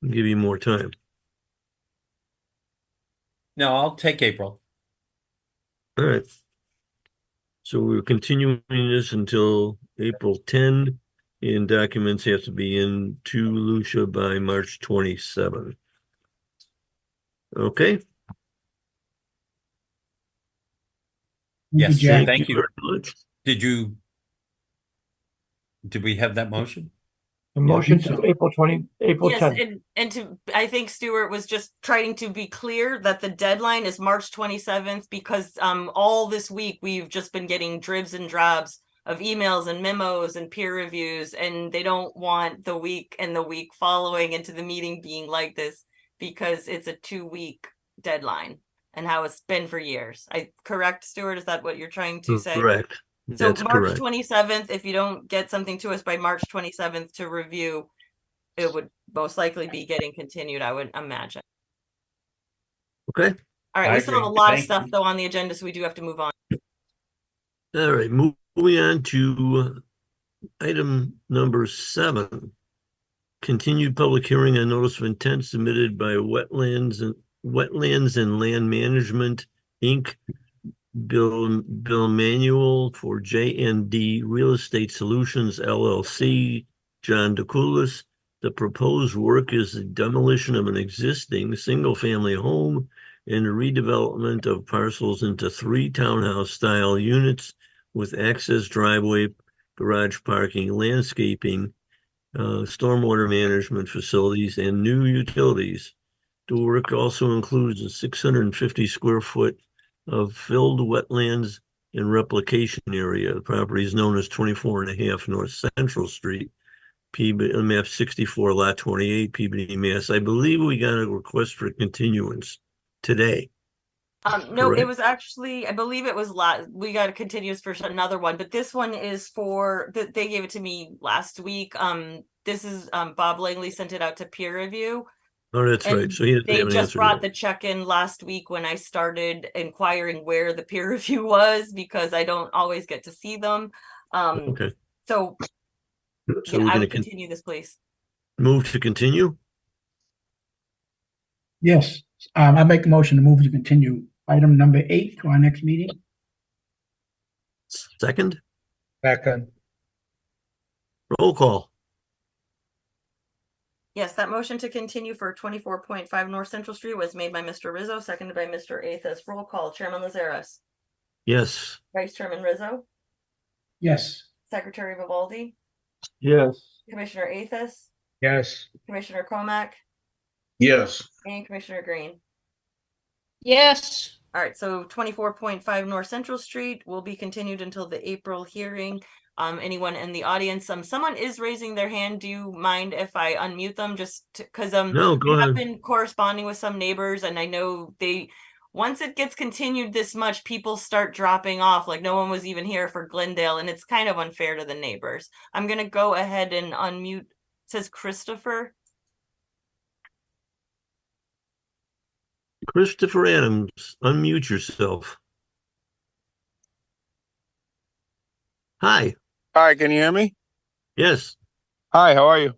I'll give you more time. No, I'll take April. All right. So we're continuing this until April 10, and documents have to be in to Lucia by March 27. Okay, Yes, Jack. thank you. very much. Did we have that motion? The motion so. to April Yes, 10th. and I think Stuart was just trying to be clear that the deadline is March 27th because all this week we've just been getting dribs and drabs of emails and memos and peer reviews, and they don't want the week and the week following into the meeting being like this because it's a 2-week deadline and how it's been for years. Correct, Stuart? Is that what you're trying to say? Correct. So That's March correct. 27th, if you don't get something to us by March 27th to review, it would most likely be getting continued, I would imagine. Okay. All right, I we still have a agree. lot of Thank stuff you. though on the agenda, so we do have to move on. All right. Moving on to item number 7. Continued public hearing on notice of intent submitted by Wetlands and Land Management, Inc. Bill Manuel for J&D Real Estate Solutions LLC, John DeCoulis. The proposed work is the demolition of an existing single-family home and redevelopment of parcels into 3 townhouse-style units with access driveway, garage parking, landscaping, stormwater management facilities, and new utilities. The work also includes a 650 square foot of filled wetlands and replication area. The property is known as 24.5 North Central Street, Peabody, map 64, lot 28, Peabody, Mass. I believe we got a request for continuance today. No, it Correct. was actually, I believe it was we got a continuous for another one, but this one is for they gave it to me last week. This is Bob Langley sent it out to peer review. Oh, that's right. And So he doesn't they have an just answer brought yet. the check-in last week when I started inquiring where the peer review was because I don't always get to see them. Okay. So So yeah, we're I going would to continue this, please. move to continue. Yes, I make a motion to move to continue item number 8 to our next meeting. Second, Second. roll call. Yes, that motion to continue for 24.5 North Central Street was made by Mr. Rizzo, seconded by Mr. Athas. Roll call, Chairman Lazares, Yes. Vice Chairman Rizzo, Yes, Secretary Vivaldi, Yes, Commissioner Athas, Yes. Commissioner Comack, Yes. and Commissioner Green. Yes. All right, so 24.5 North Central Street will be continued until the April hearing. anyone in the audience. Someone is raising their hand. Do you mind if I unmute them just because No, go we have ahead. been corresponding with some neighbors, and I know once it gets continued this much, people start dropping off. Like no one was even here for Glendale, and it's kind of unfair to the neighbors. I'm gonna go ahead and unmute. It says Christopher. Christopher Adams, unmute yourself. Hi. Hi, can you hear me? Yes. Hi, how are you?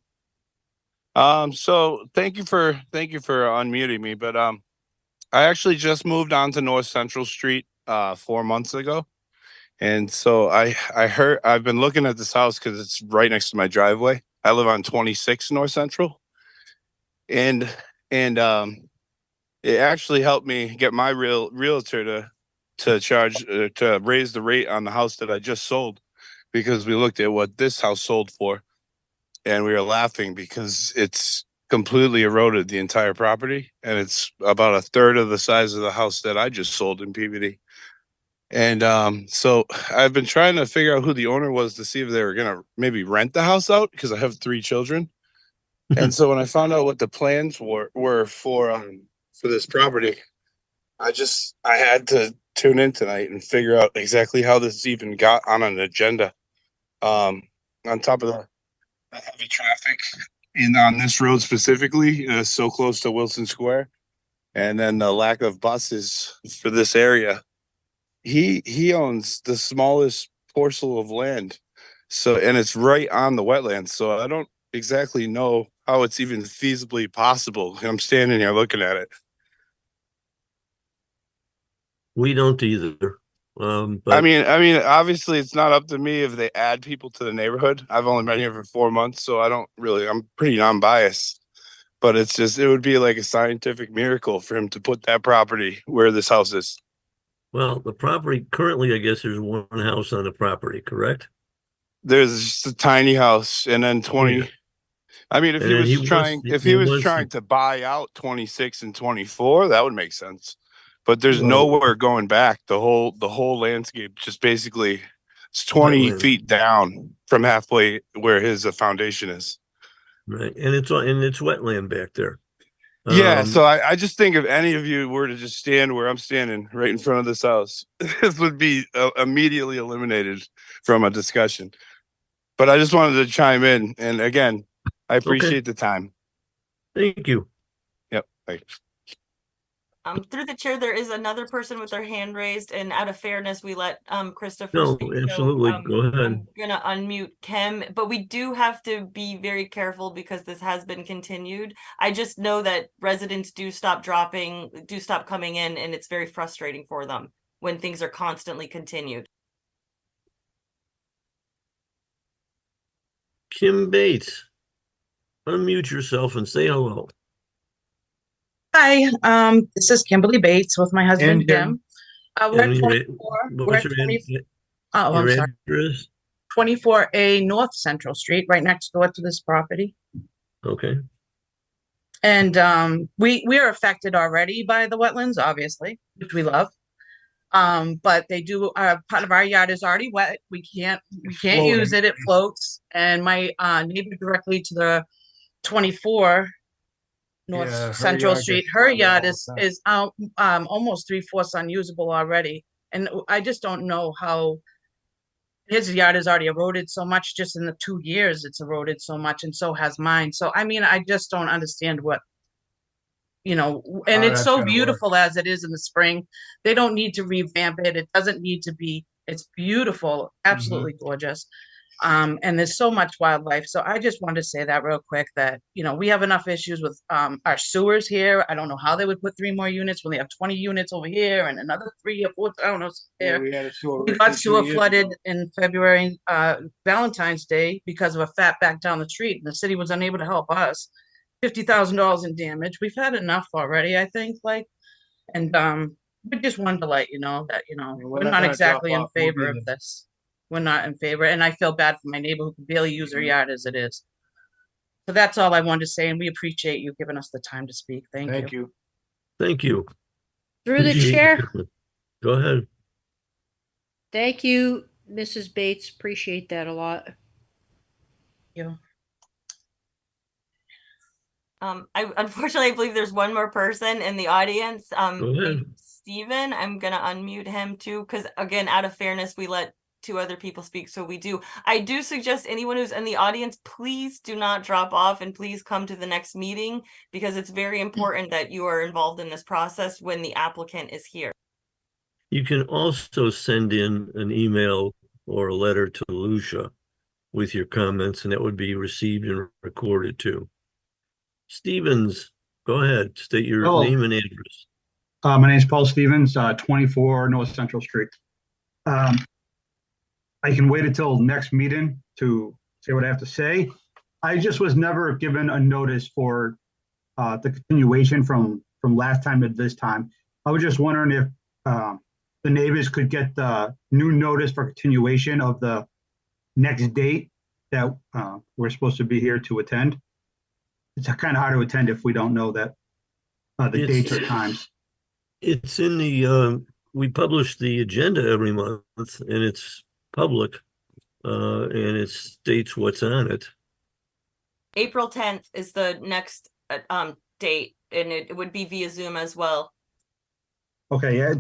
So thank you for unmuting me, but I actually just moved on to North Central Street 4 months ago. And so I've been looking at this house because it's right next to my driveway. I live on 26 North Central. And it actually helped me get my realtor to raise the rate on the house that I just sold, because we looked at what this house sold for and we were laughing because it's completely eroded the entire property, and it's about a third of the size of the house that I just sold in Peabody. And so I've been trying to figure out who the owner was to see if they were gonna maybe rent the house out, because I have 3 children. And so when I found out what the plans were for this property, I had to tune in tonight and figure out exactly how this even got on an agenda. On top of the heavy traffic on this road specifically, so close to Wilson Square, and then the lack of buses for this area. He owns the smallest parcel of land, and it's right on the wetlands. So I don't exactly know how it's even feasibly possible. I'm standing here looking at it. We don't either. But I mean, obviously it's not up to me if they add people to the neighborhood. I've only been here for 4 months, so I'm pretty non-biased. But it would be like a scientific miracle for him to put that property where this house is. well, the property currently, I guess there's one house on the property, correct? There's just a tiny house, and then 20. Yeah. I mean, if And he then was trying to buy out 26 and 24, that would make sense. But there's Well, nowhere going back. The whole landscape just basically it's 20 wetland. feet down from halfway where his foundation is. Right, and it's wetland back there. Yeah, so I just think if any of you were to just stand where I'm standing, right in front of this house, this would be immediately eliminated from a discussion. But I just wanted to chime in, and again, I appreciate the time. Thank you. Yep, thanks. Through the chair, there is another person with their hand raised, and out of fairness, we let Christopher No, speak. absolutely. So, Go ahead. I'm gonna unmute Kim, but we do have to be very careful because this has been continued. I just know that residents do stop coming in, and it's very frustrating for them when things are constantly continued. Kim Bates, unmute yourself and say hello. Hi, this is Kimberly Bates with my husband And Jim. We're at And 24. what's We're at your 20 oh, your I'm sorry. address? 24A North Central Street, right next door to this property. Okay. And we are affected already by the wetlands, obviously, which we love. But they do part of our yard is already wet. We can't use it. It floats. And my neighbor directly to the 24 North Central Street, her yard is almost 3/4 unusable already. And I just don't know how his yard is already eroded so much. Just in the 2 years it's eroded so much, and so has mine. So I mean, I just don't understand and it's so beautiful as it is in the spring. They don't need to revamp it. It doesn't need to be. It's beautiful, absolutely gorgeous. And there's so much wildlife. So I just wanted to say that real quick, that we have enough issues with our sewers here. I don't know how they would put 3 more units when they have 20 units over here and another 3 or 4 townhouses there. We got sewer flooded in February, Valentine's Day, because of a fat back down the street, and the city was unable to help us. $50,000 in damage. We've had enough already, I think. And we just wanted to let you know that we're not exactly in favor of this. We're not in favor, and I feel bad for my neighbor who can barely use her yard as it is. So that's all I wanted to say, and we appreciate you giving us the time to speak. Thank you. Thank you. Through the chair. Go ahead. Thank you. Mrs. Bates. Appreciate that a lot. You. I unfortunately I believe there's one more person in the audience. Go ahead. Steven, I'm gonna unmute him too, because again, out of fairness, we let two other people speak, so we do. I do suggest anyone who's in the audience, please do not drop off and please come to the next meeting, because it's very important that you are involved in this process when the applicant is here. You can also send in an email or a letter to Lucia with your comments, and that would be received and recorded too. Stevens, go ahead, state your Hello. name and address. My name is Paul Stevens, 24 North Central Street. I can wait until next meeting to say what I have to say. I just was never given a notice for the continuation from last time to this time. I was just wondering if the neighbors could get the new notice for continuation of the next date that we're supposed to be here to attend. It's kind of hard to attend if we don't know that the dates or times. It's in the, we publish the agenda every month and it's public, and it states what's on it. April 10th is the next date, and it would be via Zoom as well. Okay, yeah.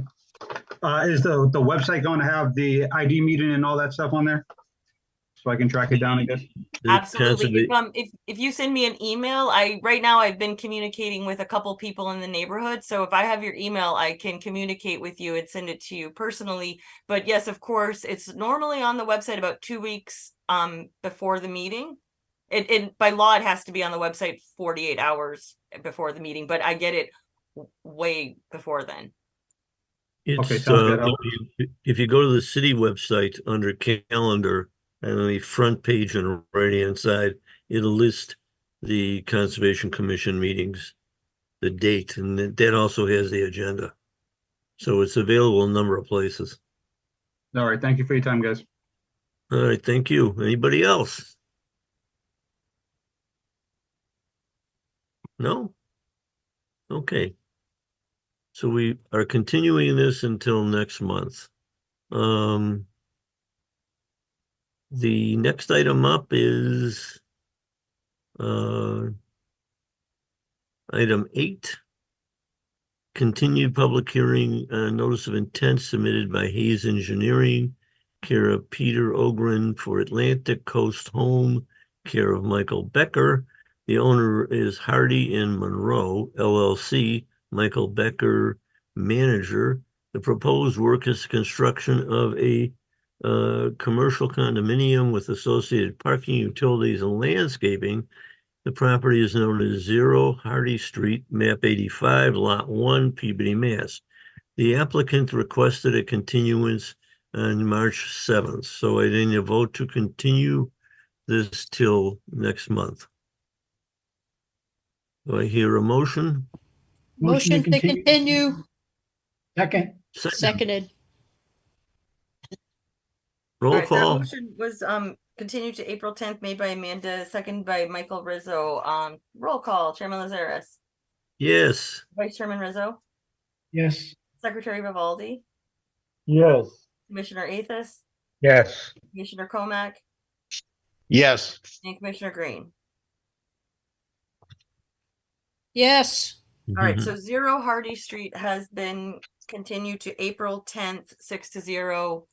Is the website going to have the ID meeting and all that stuff on there? So I can track it down, I guess? Absolutely. If you send me an email, right now I've been communicating with a couple people in the neighborhood. So if I have your email, I can communicate with you and send it to you personally. But yes, of course, it's normally on the website about 2 weeks before the meeting. It by law, it has to be on the website 48 hours before the meeting, but I get it way before then. It's, okay, sounds good. if you go to the city website under calendar, and on the front page on the right-hand side, it'll list the Conservation Commission meetings, the date, and that also has the agenda. So it's available in a number of places. All right, thank you for your time, guys. All right, thank you. Anybody else? No? Okay. So we are continuing this until next month. The next item up is item 8. Continued public hearing, notice of intent submitted by Hayes Engineering, care of Peter Ogren for Atlantic Coast Home, care of Michael Becker. The owner is Hardy and Monroe, LLC, Michael Becker, manager. The proposed work is construction of a commercial condominium with associated parking, utilities, and landscaping. The property is known as 0 Hardy Street, map 85, lot 1, Peabody, Mass. The applicant requested a continuance on March 7th, so I need a vote to continue this till next month. Do I hear a motion? Motion to continue. Second. Seconded. Roll All right, that call. motion was continued to April 10th, made by Amanda, seconded by Michael Rizzo. Roll call, Chairman Lazaris. Yes. Vice Chairman Rizzo. Yes. Secretary Vivaldi. Yes. Commissioner Athos. Yes. Commissioner Comack. Yes. And Commissioner Green. Yes. All right, so 0 Hardy Street has been continued to April 10th, 6-0.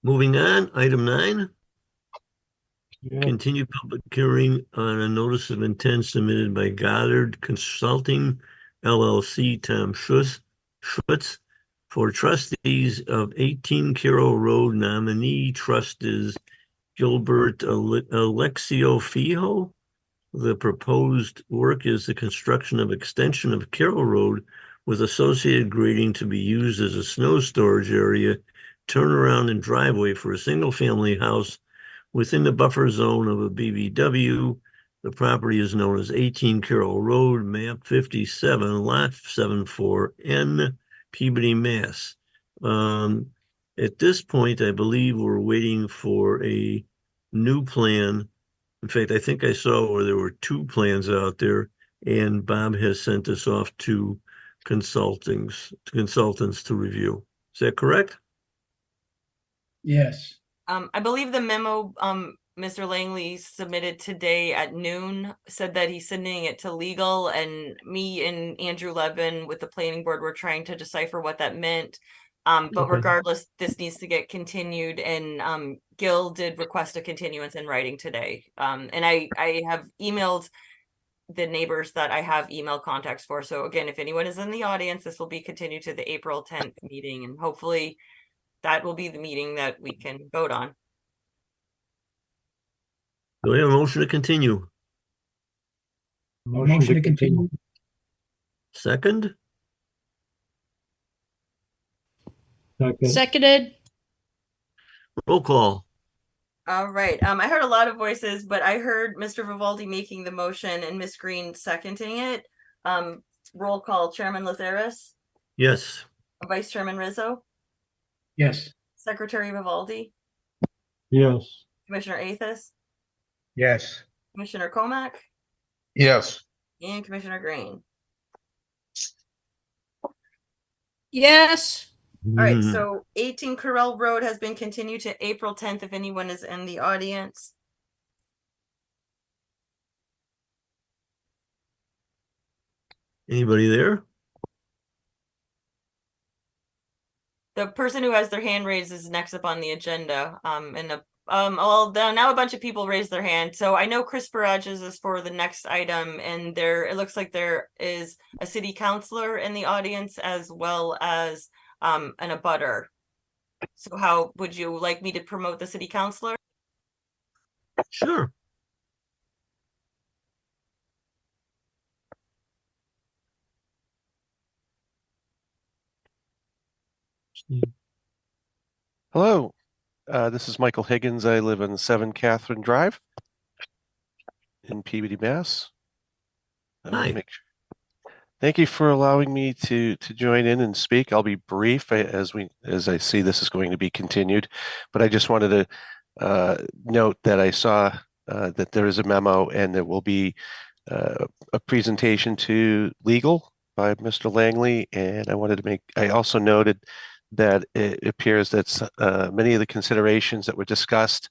Moving on, item 9. Yeah. Continued public hearing on a notice of intent submitted by Goddard Consulting, LLC, Tom Schutz, for trustees of 18 Carroll Road. Nominee trust is Gilbert Alexio Fijo. The proposed work is the construction of extension of Carroll Road with associated grading to be used as a snow storage area, turnaround and driveway for a single-family house within the buffer zone of a BBW. The property is known as 18 Carroll Road, map 57, lot 74N, Peabody, Mass. At this point, I believe we're waiting for a new plan. In fact, I think I saw where there were 2 plans out there. and Bob has sent us off to consultants to review. Is that correct? Yes. I believe the memo Mr. Langley submitted today at noon said that he's sending it to legal, and me and Andrew Levin with the planning board were trying to decipher what that meant. But Okay. regardless, this needs to get continued, and Gil did request a continuance in writing today. And I have emailed the neighbors that I have email contacts for. So again, if anyone is in the audience, this will be continued to the April 10th meeting, and hopefully that will be the meeting that we can vote on. Do we have a motion to continue? Motion to continue. Second? Seconded. Roll call. All right. I heard a lot of voices, but I heard Mr. Vivaldi making the motion and Miss Green seconding it. Roll call. Chairman Lazaris, Yes. Vice Chairman Rizzo, Yes. Secretary Vivaldi, Yes. Commissioner Athos, Yes. Commissioner Comack, Yes. and Commissioner Green. Yes. All right, so 18 Corral Road has been continued to April 10th if anyone is in the audience. Anybody there? The person who has their hand raised is next up on the agenda. Now a bunch of people raised their hand. So I know Chris Barages is for the next item, and it looks like there is a city councilor in the audience as well as an abutter. So how would you like me to promote the city councilor? Sure. Hello, this is Michael Higgins. I live on 7 Catherine Drive in Peabody, Mass. Hi. Thank you for allowing me to join in and speak. I'll be brief as I see this is going to be continued, but I just wanted to note that I saw that there is a memo and there will be a presentation to legal by Mr. Langley, and I also noted that it appears that many of the considerations that were discussed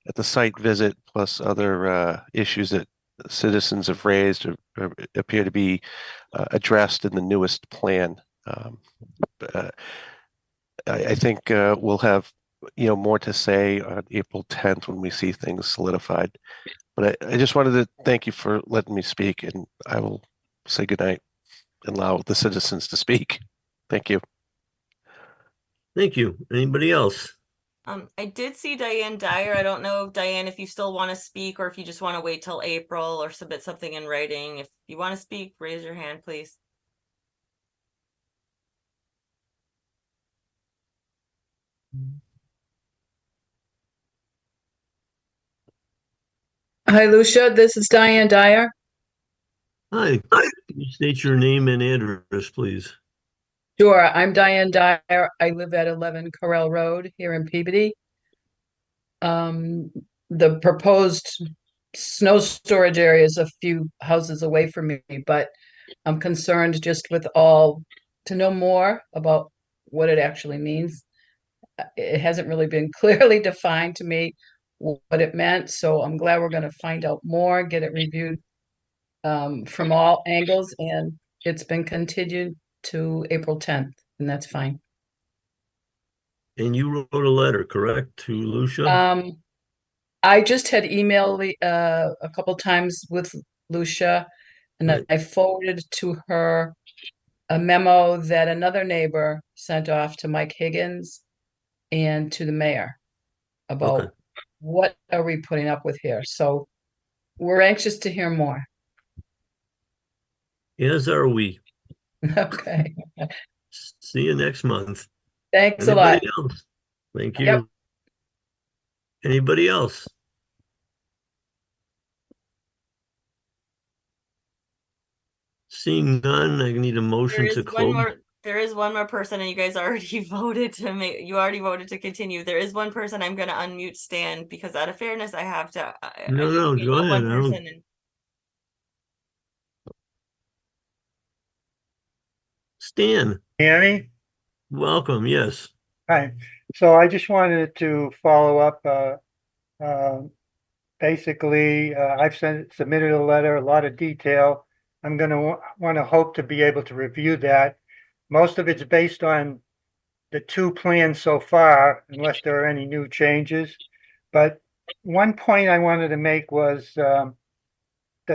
at the site visit, plus other issues that citizens have raised, appear to be addressed in the newest plan. I think we'll have more to say on April 10th when we see things solidified. But I just wanted to thank you for letting me speak, and I will say goodnight and allow the citizens to speak. Thank you. Thank you. Anybody else? I did see Diane Dyer. I don't know, Diane, if you still want to speak or if you just want to wait till April or submit something in writing. If you want to speak, raise your hand, please. Hi, Lucia. This is Diane Dyer. Hi. Can you state your name and address, please? Sure. I'm Diane Dyer. I live at 11 Corral Road here in Peabody. The proposed snow storage area is a few houses away from me, but I'm concerned just to know more about what it actually means. It hasn't really been clearly defined to me what it meant, so I'm glad we're going to find out more, get it reviewed from all angles, and it's been continued to April 10th, and that's fine. And you wrote a letter, correct, to Lucia? I just had emailed a couple times with Lucia, and Right. I forwarded to her a memo that another neighbor sent off to Mike Higgins and to the mayor about Okay. what are we putting up with here. So we're anxious to hear more. As are we. Okay. See you next month. Thanks Anybody a lot. else? Thank you. Yep. Anybody else? Seeing none, I need a motion to close. There is one more person, and you guys already voted to continue. There is one person I'm going to unmute Stan because out of fairness, I have to. No, go ahead. Stan, Annie? welcome. Yes. Hi. So I just wanted to follow up. Basically, I've submitted a letter, a lot of detail. I'm going to want to hope to be able to review that. Most of it's based on the two plans so far, unless there are any new changes. But one point I wanted to make was the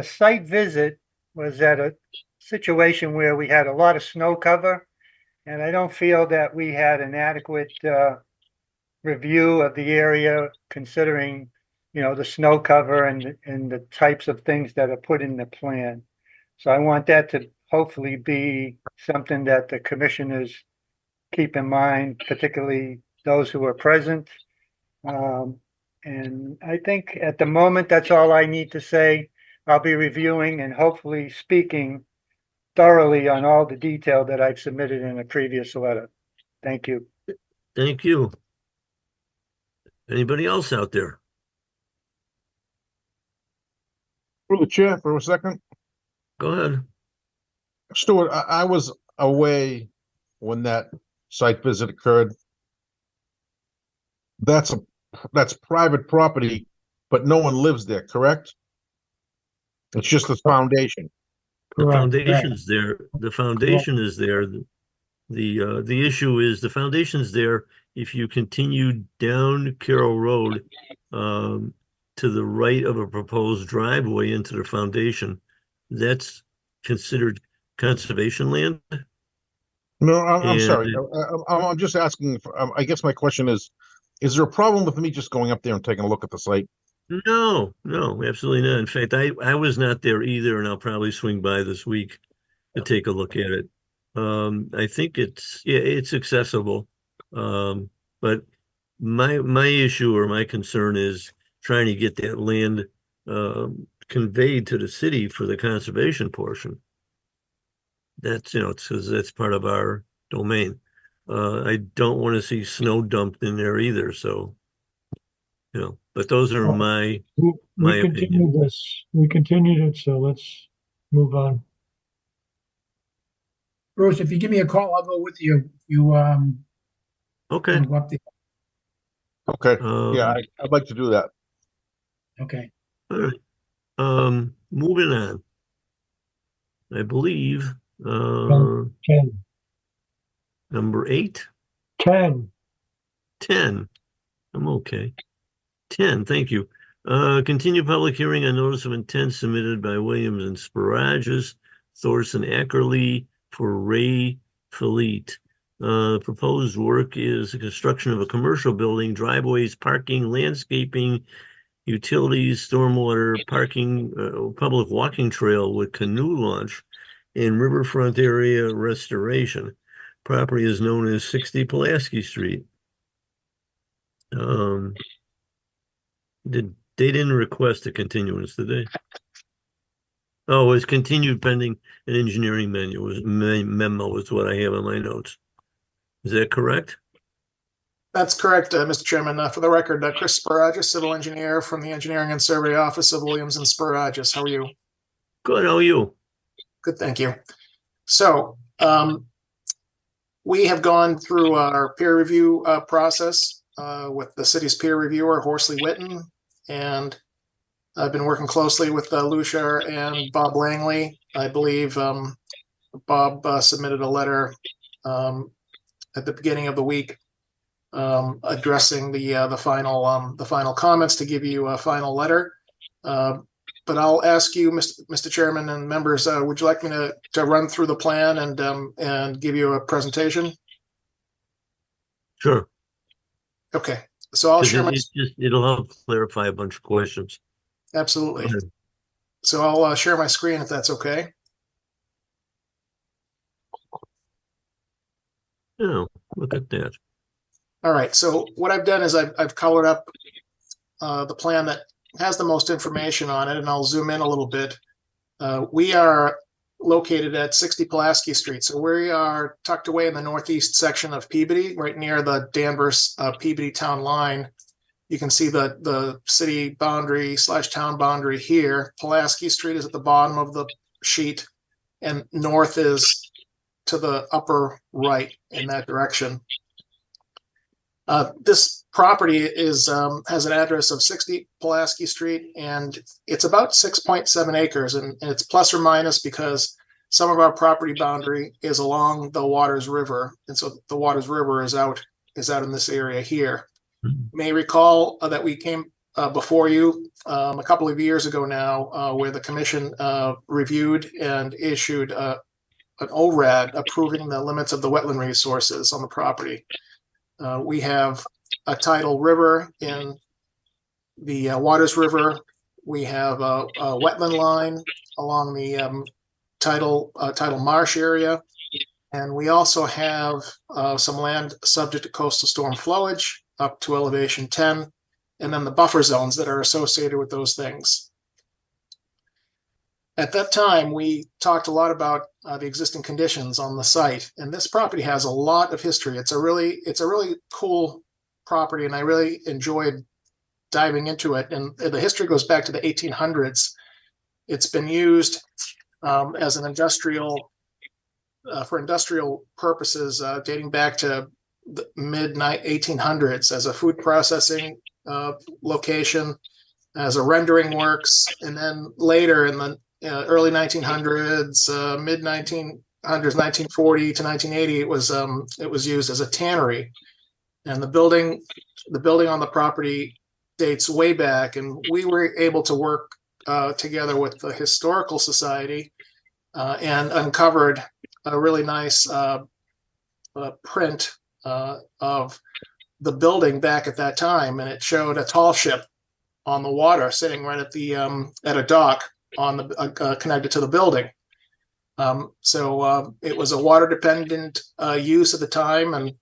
site visit was at a situation where we had a lot of snow cover, and I don't feel that we had an adequate review of the area considering, the snow cover and the types of things that are put in the plan. So I want that to hopefully be something that the commissioners keep in mind, particularly those who are present. And I think at the moment, that's all I need to say. I'll be reviewing and hopefully speaking thoroughly on all the detail that I've submitted in a previous letter. Thank you. Thank you. Anybody else out there? Through the chair for a second. Go ahead. Stuart, I was away when that site visit occurred. That's private property, but no one lives there, correct? It's just the foundation. The Correct. foundation's there. The foundation is there. The issue is the foundation's there. If you continue down Carroll Road, to the right of a proposed driveway into the foundation, that's considered conservation land. No, I'm And sorry. I'm just asking. I guess my question is there a problem with me just going up there and taking a look at the site? No, absolutely not. In fact, I was not there either, and I'll probably swing by this week to take a look at it. I think it's accessible. But my issue or my concern is trying to get that land conveyed to the city for the conservation portion. That's, it's because that's part of our domain. I don't want to see snow dumped in there either, so, but those are my We opinion. continued this. We continued it, so let's move on. Bruce, if you give me a call, I'll go with you. Okay. Go up there. Okay. Yeah, I'd like to do that. Okay. All right. Moving on. I believe 10. Number 8. 10. 10. I'm okay. 10. Thank you. Continue public hearing on notice of intent submitted by Williams and Sparagus, Thorson Ackerley for Ray Fleet. Proposed work is the construction of a commercial building, driveways, parking, landscaping, utilities, stormwater, parking, public walking trail with canoe launch, and riverfront area restoration. Property is known as 60 Pulaski Street. They didn't request a continuance, did they? Oh, it was continued pending an engineering memo is what I have on my notes. Is that correct? That's correct, Mr. Chairman. For the record, Chris Sparagus, civil engineer from the Engineering and Survey Office of Williams and Sparagus. How are you? Good. How are you? Good, thank you. So we have gone through our peer review process with the city's peer reviewer, Horsley Witten, and I've been working closely with Lucia and Bob Langley. I believe Bob submitted a letter at the beginning of the week addressing the final comments to give you a final letter. But I'll ask you, Mr. Chairman and members, would you like me to run through the plan and give you a presentation? Sure. Okay, so I'll share my. It'll help clarify a bunch of questions. Absolutely. So I'll share my screen if that's okay. Oh, look at that. All right. So what I've done is I've colored up the plan that has the most information on it, and I'll zoom in a little bit. We are located at 60 Pulaski Street. So we are tucked away in the northeast section of Peabody, right near the Danvers Peabody town line. You can see the city boundary / town boundary here. Pulaski Street is at the bottom of the sheet, and north is to the upper right in that direction. This property has an address of 60 Pulaski Street, and it's about 6.7 acres, and it's plus or minus because some of our property boundary is along the Waters River, and so the Waters River is out in this area here. You may recall that we came before you a couple of years ago now, where the commission reviewed and issued an ORAD approving the limits of the wetland resources on the property. We have a tidal river in the Waters River. We have a wetland line along the tidal marsh area. And we also have some land subject to coastal storm flowage up to elevation 10, and then the buffer zones that are associated with those things. At that time, we talked a lot about the existing conditions on the site, and this property has a lot of history. It's a really cool property, and I really enjoyed diving into it. And the history goes back to the 1800s. It's been used as an industrial for industrial purposes, dating back to the mid 1800s as a food processing location, as a rendering works, and then later in the early 1900s, mid 1900s, 1940 to 1980, it was used as a tannery. And the building on the property dates way back, and we were able to work together with the Historical Society and uncovered a really nice print of the building back at that time, and it showed a tall ship on the water sitting right at a dock on the connected to the building. So it was a water dependent use at the time,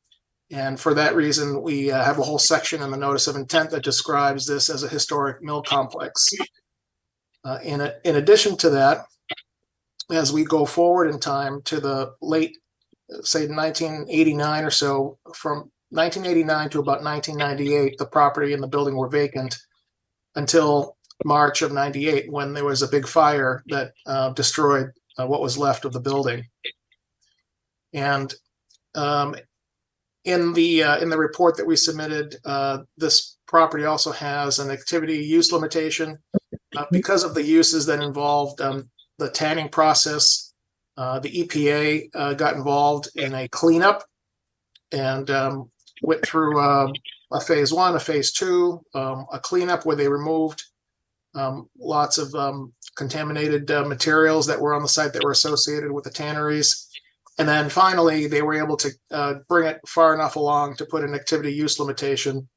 and for that reason we have a whole section in the notice of intent that describes this as a historic mill complex. In addition to that, as we go forward in time to the late, say 1989 or so, from 1989 to about 1998, the property and the building were vacant until March of 98, when there was a big fire that destroyed what was left of the building. And in the report that we submitted, this property also has an activity use limitation because of the uses that involved the tanning process. The EPA got involved in a cleanup and went through a phase 1, a phase 2, a cleanup where they removed lots of contaminated materials that were on the site that were associated with the tanneries. And then finally, they were able to bring it far enough along to put an activity use limitation.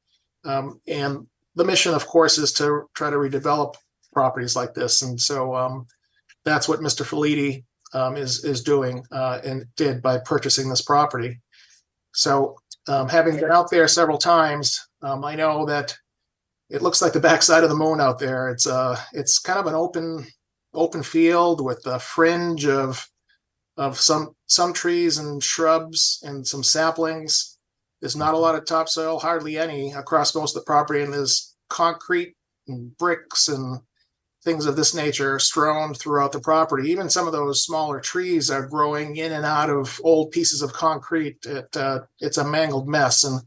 And the mission, of course, is to try to redevelop properties like this. And so that's what Mr. Felitti is doing and did by purchasing this property. So having been out there several times, I know that it looks like the backside of the moon out there. It's kind of an open field with a fringe of some trees and shrubs and some saplings. There's not a lot of topsoil, hardly any, across most of the property, and there's concrete and bricks and things of this nature strewn throughout the property. Even some of those smaller trees are growing in and out of old pieces of concrete. It's a mangled mess, and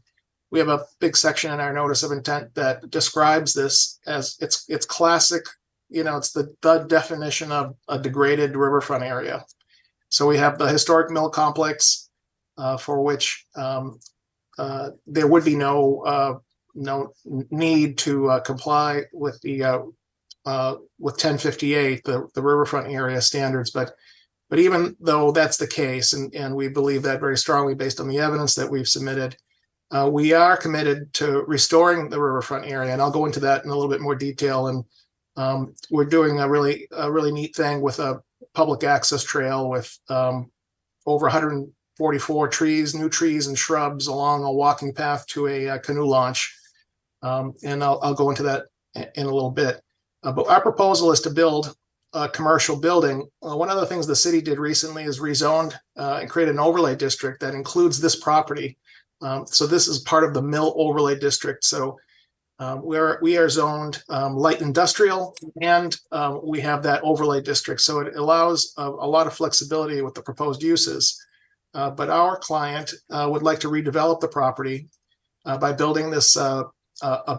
we have a big section in our notice of intent that describes this as it's classic. It's the definition of a degraded riverfront area. So we have the historic mill complex, for which there would be no need to comply with the with 1058, the riverfront area standards. But even though that's the case, and we believe that very strongly based on the evidence that we've submitted, we are committed to restoring the riverfront area, and I'll go into that in a little bit more detail. And we're doing a really neat thing with a public access trail with over 144 trees, new trees and shrubs along a walking path to a canoe launch. And I'll go into that in a little bit. But our proposal is to build a commercial building. One of the things the city did recently is rezoned and created an overlay district that includes this property. So this is part of the mill overlay district. So we are zoned light industrial, and we have that overlay district. So it allows a lot of flexibility with the proposed uses. but our client would like to redevelop the property by building this a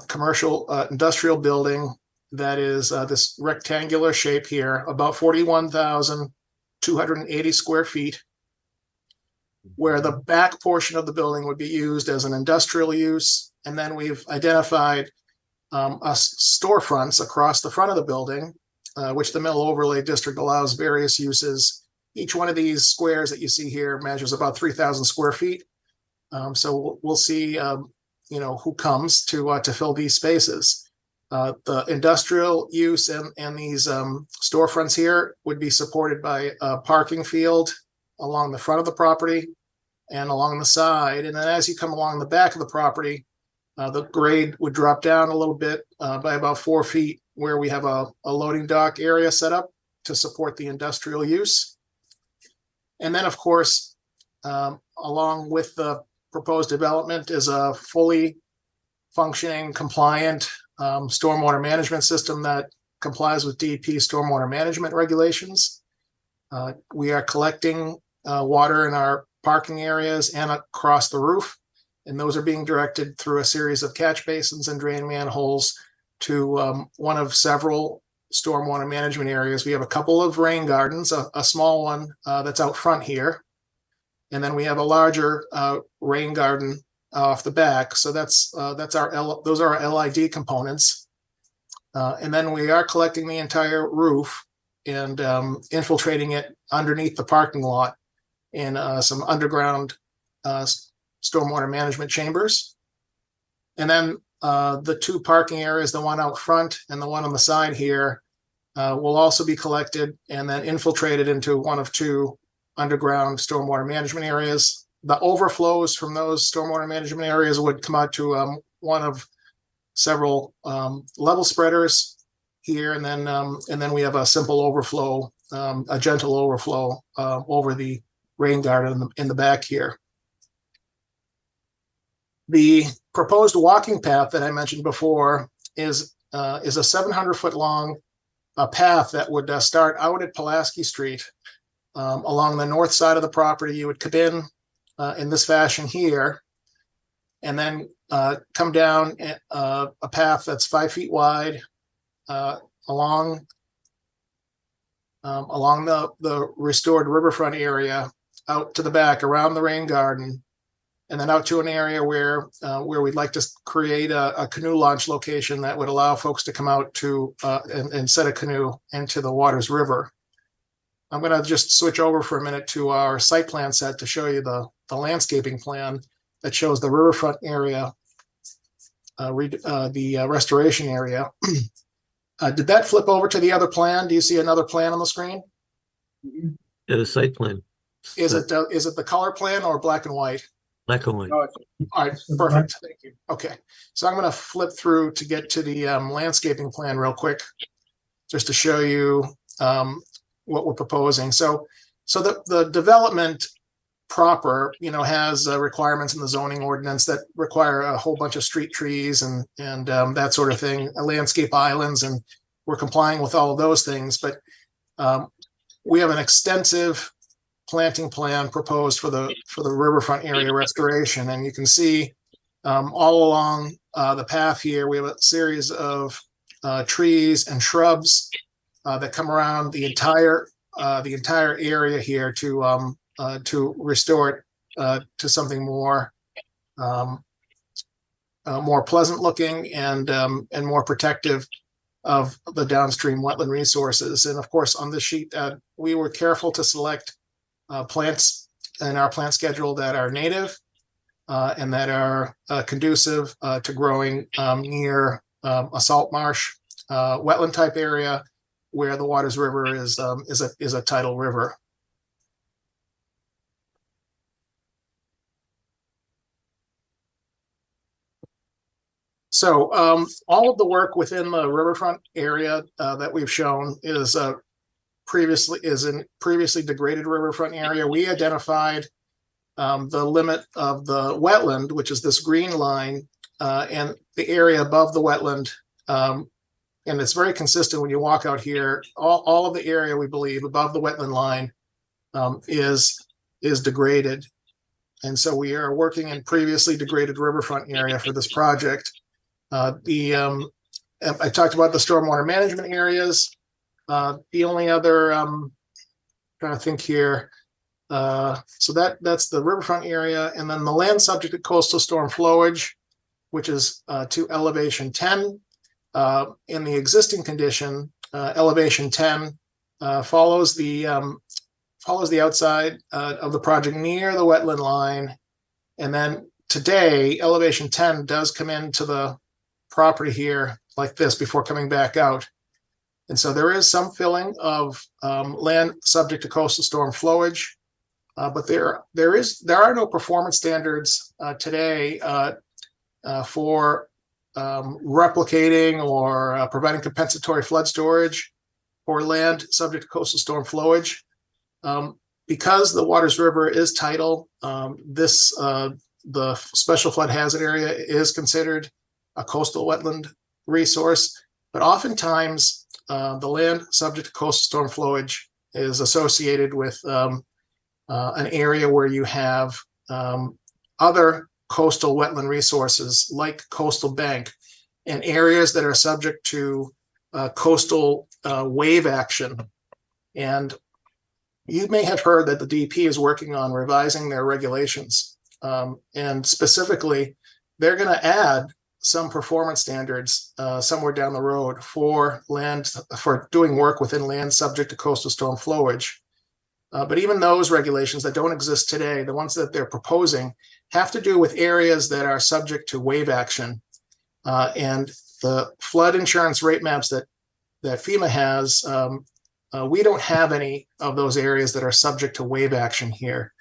commercial industrial building that is this rectangular shape here, about 41,280 square feet, where the back portion of the building would be used as an industrial use. And then we've identified storefronts across the front of the building, which the Mill Overlay District allows various uses. Each one of these squares that you see here measures about 3,000 square feet. So we'll see, who comes to fill these spaces. The industrial use and these storefronts here would be supported by a parking field along the front of the property and along the side. And then as you come along the back of the property, the grade would drop down a little bit by about 4 feet, where we have a loading dock area set up to support the industrial use. And then, of course, along with the proposed development is a fully functioning, compliant stormwater management system that complies with DEP stormwater management regulations. We are collecting water in our parking areas and across the roof, and those are being directed through a series of catch basins and drain manholes to one of several stormwater management areas. We have a couple of rain gardens, a small one that's out front here, and then we have a larger rain garden off the back. So those are our LID components. And then we are collecting the entire roof and infiltrating it underneath the parking lot in some underground stormwater management chambers. And then the two parking areas, the one out front and the one on the side here, will also be collected and then infiltrated into one of two underground stormwater management areas. The overflows from those stormwater management areas would come out to one of several level spreaders here, and then we have a simple overflow, a gentle overflow over the rain garden in the back here. The proposed walking path that I mentioned before is a 700-foot long path that would start out at Pulaski Street. Along the north side of the property, you would come in this fashion here, and then come down a path that's 5 feet wide along the restored riverfront area out to the back around the rain garden, and then out to an area where we'd like to create a canoe launch location that would allow folks to come out to and set a canoe into the Waters River. I'm going to just switch over for a minute to our site plan set to show you the landscaping plan that shows the riverfront area, the restoration area. Did that flip over to the other plan? Do you see another plan on the screen? Yeah, the site plan. Is it the color plan or black and white? Black and white. All right, perfect. Thank you. Okay, so I'm going to flip through to get to the landscaping plan real quick, just to show you what we're proposing. So the development proper, has requirements in the zoning ordinance that require a whole bunch of street trees and that sort of thing, landscape islands, and we're complying with all of those things. But we have an extensive planting plan proposed for the riverfront area restoration, and you can see all along the path here we have a series of trees and shrubs that come around the entire area here to restore it to something more pleasant looking and more protective of the downstream wetland resources. And of course, on this sheet, we were careful to select plants in our plant schedule that are native and that are conducive to growing near a salt marsh wetland type area where the Waters River is a tidal river. So all of the work within the riverfront area that we've shown is in previously degraded riverfront area. We identified the limit of the wetland, which is this green line, and the area above the wetland. And it's very consistent when you walk out here. All of the area, we believe, above the wetland line is is degraded. And so we are working in previously degraded riverfront area for this project. I talked about the stormwater management areas. The only other, trying to think here. So that's the riverfront area, and then the land subject to coastal storm flowage, which is to elevation 10. In the existing condition, elevation 10 follows the outside of the project near the wetland line, and then today elevation 10 does come into the property here like this before coming back out. And so there is some filling of land subject to coastal storm flowage, but there are no performance standards today for replicating or providing compensatory flood storage for land subject to coastal storm flowage. Because the Waters River is tidal, the special flood hazard area is considered a coastal wetland resource, but oftentimes the land subject to coastal storm flowage is associated with an area where you have other coastal wetland resources like coastal bank and areas that are subject to coastal wave action. And you may have heard that the DP is working on revising their regulations. And specifically, they're going to add some performance standards somewhere down the road for doing work within land subject to coastal storm flowage. But even those regulations that don't exist today, the ones that they're proposing, have to do with areas that are subject to wave action. And the flood insurance rate maps that FEMA has, we don't have any of those areas that are subject to wave action here.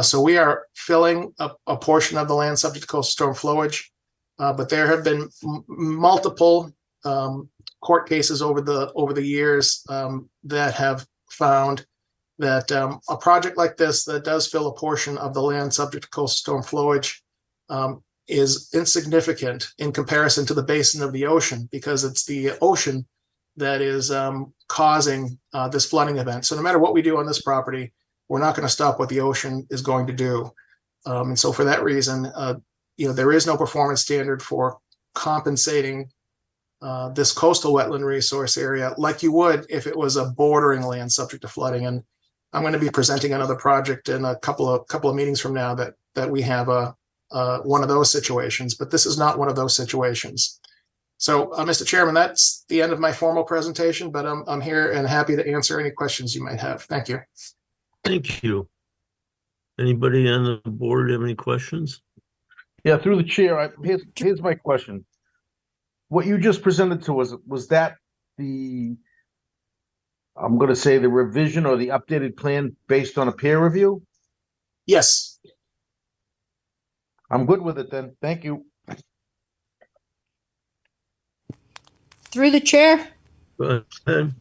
So we are filling a portion of the land subject to coastal storm flowage, but there have been multiple court cases over the years that have found that a project like this that does fill a portion of the land subject to coastal storm flowage is insignificant in comparison to the basin of the ocean, because it's the ocean that is causing this flooding event. So no matter what we do on this property, we're not going to stop what the ocean is going to do. And so for that reason, there is no performance standard for compensating this coastal wetland resource area like you would if it was a bordering land subject to flooding. And I'm going to be presenting another project in a couple of meetings from now that we have one of those situations, but this is not one of those situations. So, Mr. Chairman, that's the end of my formal presentation, but I'm here and happy to answer any questions you might have. Thank you. Thank you. Anybody on the board have any questions? Yeah, through the chair, here's my question. What you just presented to us, was that I'm going to say the revision or the updated plan based on a peer review? Yes. I'm good with it then. Thank you. Through the chair. Go ahead.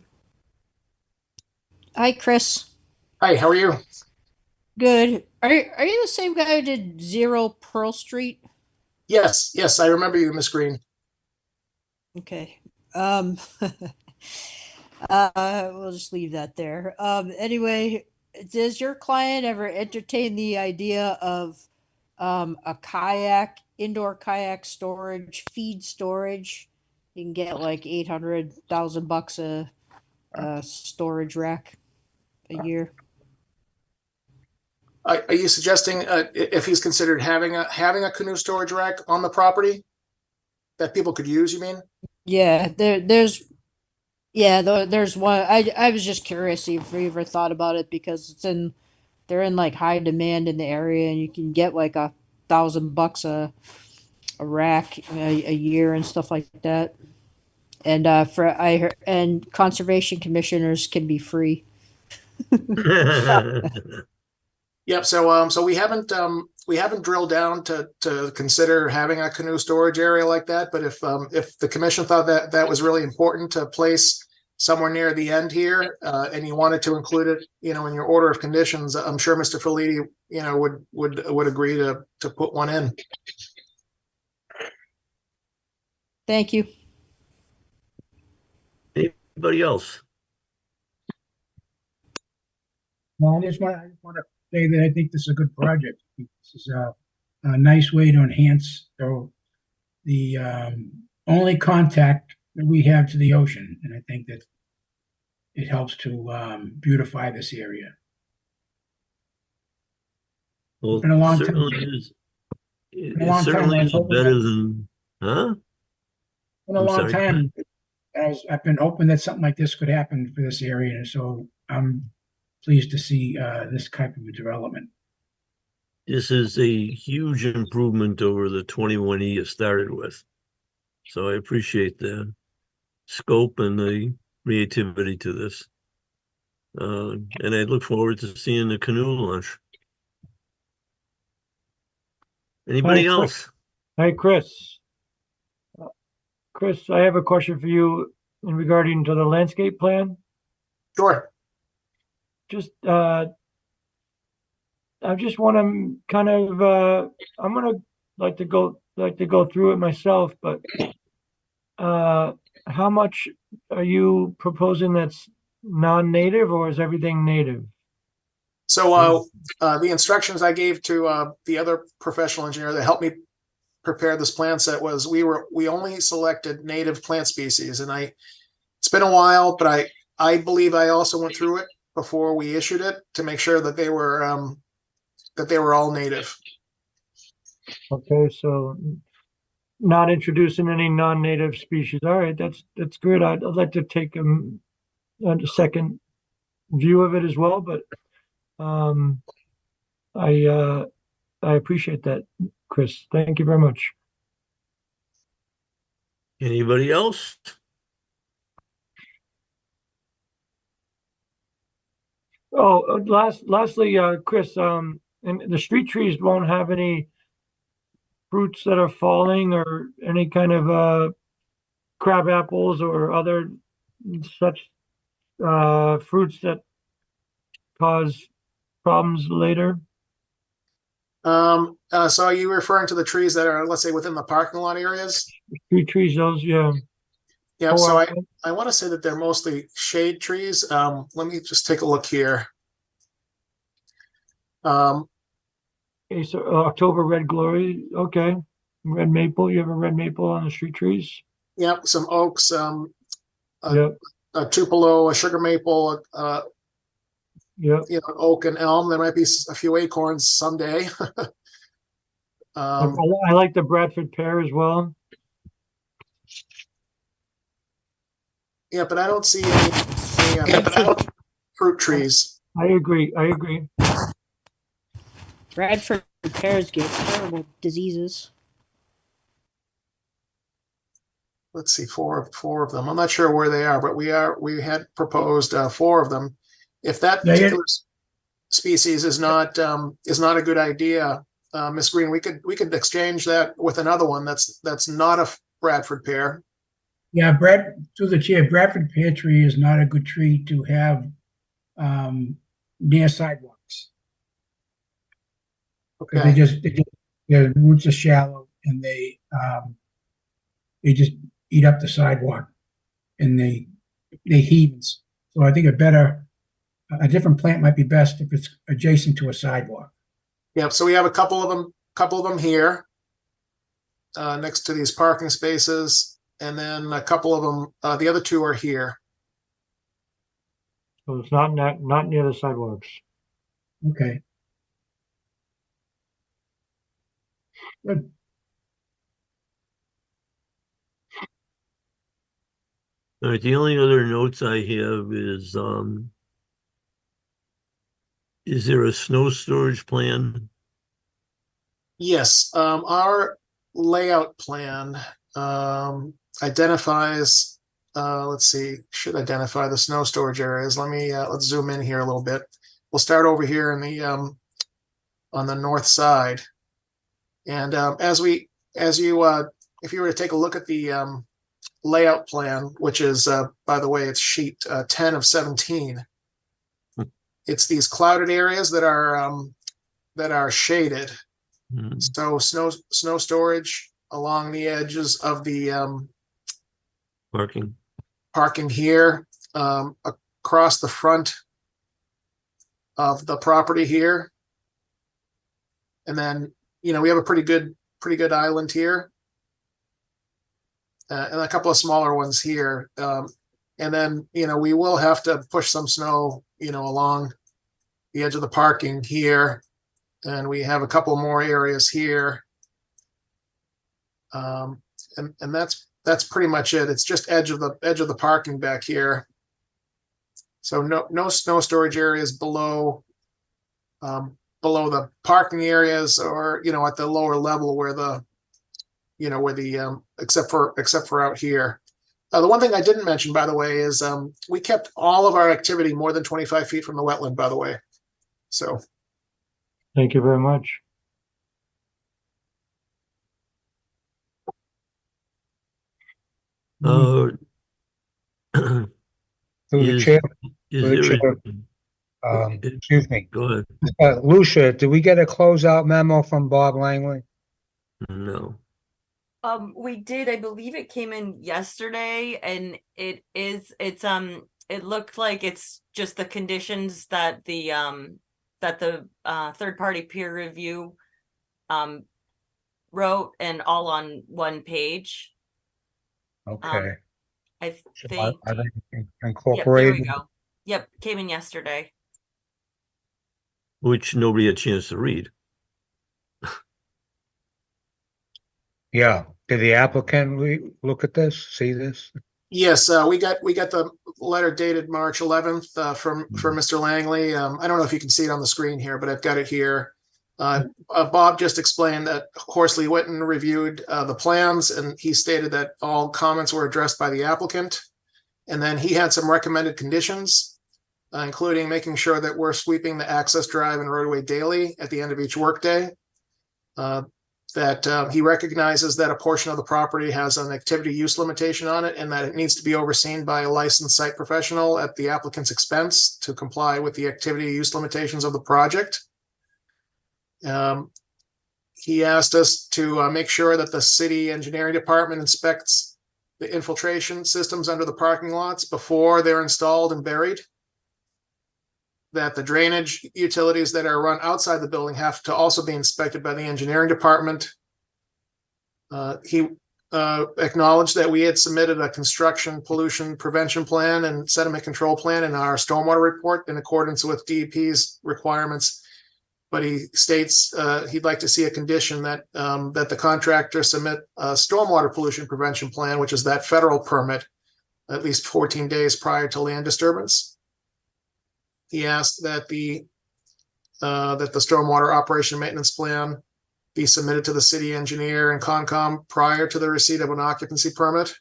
Hi, Chris. Hi, how are you? Good. Are you the same guy who did 0 Pearl Street? Yes, I remember you, Miss Green. Okay. We'll just leave that there. Anyway, does your client ever entertain the idea of a indoor kayak storage, feed storage? You can get like 800,000 bucks a storage rack a year. Are you suggesting if he's considered having a canoe storage rack on the property that people could use? You mean? Yeah, there's one. I was just curious if you ever thought about it, because they're in like high demand in the area, and you can get like $1,000 a rack a year and stuff like that. And and conservation commissioners can be free. Yep. So we haven't drilled down to consider having a canoe storage area like that. But if the commission thought that was really important to place somewhere near the end here, and you wanted to include it, in your order of conditions, I'm sure Mr. Filiti, would agree to put one in. Thank you. Anybody else? No, I just want to say that I think this is a good project. This is a nice way to enhance the only contact that we have to the ocean, and I think that it helps to beautify this area. Well, Been a long time. certainly is. Been a It long time. certainly I was is hoping better that, than, huh? been a I'm long sorry. time. I've been hoping that something like this could happen for this area, and so I'm pleased to see this type of a development. This is a huge improvement over the 21E you started with. So I appreciate the scope and the creativity to this. And I look forward to seeing the canoe launch. Anybody Hi, else? Hi, Chris. Chris, I have a question for you in regarding to the landscape plan. Sure. Just, I just want to kind of, I'm gonna like to go through it myself, but how much are you proposing that's non-native, or is everything native? So the instructions I gave to the other professional engineer that helped me prepare this plan set was we only selected native plant species, and it's been a while, but I believe I also went through it before we issued it to make sure that they were all native. Okay, so not introducing any non-native species. All right, that's good. I'd like to take a second view of it as well, but I appreciate that, Chris. Thank you very much. Anybody else? Oh, lastly, Chris, and the street trees won't have any fruits that are falling or any kind of crab apples or other such fruits that cause problems later. So are you referring to the trees that are, let's say, within the parking lot areas? Street trees, those, yeah. Yeah, Oh, so I want to say that they're mostly shade trees. Let me just take a look here. Okay, so October red glory. Okay, red maple. You have a red maple on the street trees. Yep, some oaks, Yep. a tupelo, a sugar maple, Yep. oak and elm. There might be a few acorns someday. I like the Bradford pear as well. Yeah, but I don't see any fruit trees. I agree. I agree. Bradford pears get terrible diseases. Let's see, four of them. I'm not sure where they are, but we had proposed four of them. If that particular species is not a good idea, Miss Green, we could exchange that with another one that's not a Bradford pear. Yeah, through the chair, Bradford pear tree is not a good tree to have near sidewalks. Okay. Their roots are shallow and they just eat up the sidewalk and they heave. So I think a different plant might be best if it's adjacent to a sidewalk. Yeah, so we have a couple of them here next to these parking spaces, and then a couple of them. The other two are here. So it's not near the sidewalks. Okay. Good. All right, the only other notes I have is there a snow storage plan? Yes, our layout plan identifies. Let's see, should identify the snow storage areas. Let's zoom in here a little bit. We'll start over here in the on the north side, and if you were to take a look at the layout plan, which is by the way, it's sheet 10 of 17. It's these clouded areas that are shaded. So snow storage along the edges of the parking here, across the front of the property here, And then, we have a pretty good island here. And a couple of smaller ones here. And then, we will have to push some snow, along the edge of the parking here. And we have a couple more areas here. And that's pretty much it. It's just edge of the parking back here. So no snow storage areas below the parking areas, or at the lower level where the except for out here. The one thing I didn't mention, by the way, is we kept all of our activity more than 25 feet from the wetland, by the way. So Thank you very much. Through the Is- chair, is through the there chair, excuse me. Go ahead. Lucia, did we get a closeout memo from Bob Langley? No. We did. I believe it came in yesterday, and it looked like it's just the conditions that the third party peer review wrote, and all on one page. Okay. I So think. are they Yep, incorporated? there we go. Yep, came in yesterday. Which nobody had a chance to read. Yeah. Did the applicant look at this, see this? yes, we got the letter dated March 11th from Mr. Langley. I don't know if you can see it on the screen here, but I've got it here. Bob just explained that Horsley Witten reviewed the plans, and he stated that all comments were addressed by the applicant. And then he had some recommended conditions, including making sure that we're sweeping the access drive and roadway daily at the end of each workday. That he recognizes that a portion of the property has an activity use limitation on it, and that it needs to be overseen by a licensed site professional at the applicant's expense to comply with the activity use limitations of the project. He asked us to make sure that the city engineering department inspects the infiltration systems under the parking lots before they're installed and buried. That the drainage utilities that are run outside the building have to also be inspected by the engineering department. He acknowledged that we had submitted a construction pollution prevention plan and sediment control plan in our stormwater report in accordance with DEP's requirements. But he states he'd like to see a condition that the contractor submit a stormwater pollution prevention plan, which is that federal permit, at least 14 days prior to land disturbance. He asked that the stormwater operation maintenance plan be submitted to the city engineer and Concom prior to the receipt of an occupancy permit.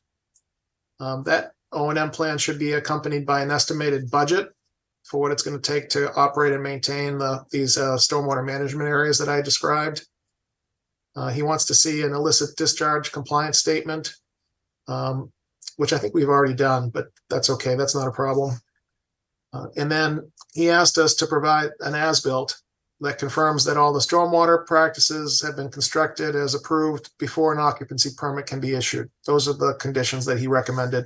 That O&M plan should be accompanied by an estimated budget for what it's going to take to operate and maintain these stormwater management areas that I described. He wants to see an illicit discharge compliance statement, which I think we've already done, but that's okay. That's not a problem. And then he asked us to provide an as-built that confirms that all the stormwater practices have been constructed as approved before an occupancy permit can be issued. Those are the conditions that he recommended.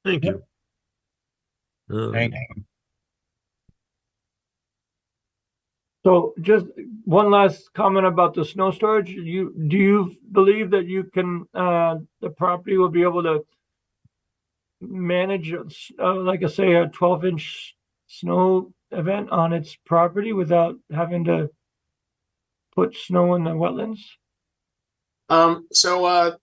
Thank you. Thank you. So just one last comment about the snow storage. Do you believe that you can, the property will be able to manage, like I say, a 12-inch snow event on its property without having to put snow in the wetlands? So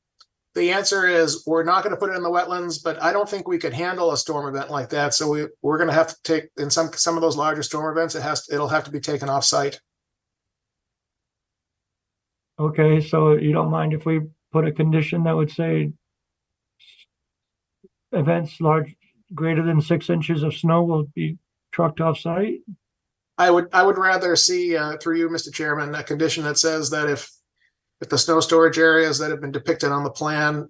the answer is we're not going to put it in the wetlands, but I don't think we could handle a storm event like that. So we're going to have to take, in some of those larger storm events, it'll have to be taken off site. Okay, so you don't mind if we put a condition that would say events greater than 6 inches of snow will be trucked off site? I would rather see, through you, Mr. Chairman, a condition that says that if the snow storage areas that have been depicted on the plan,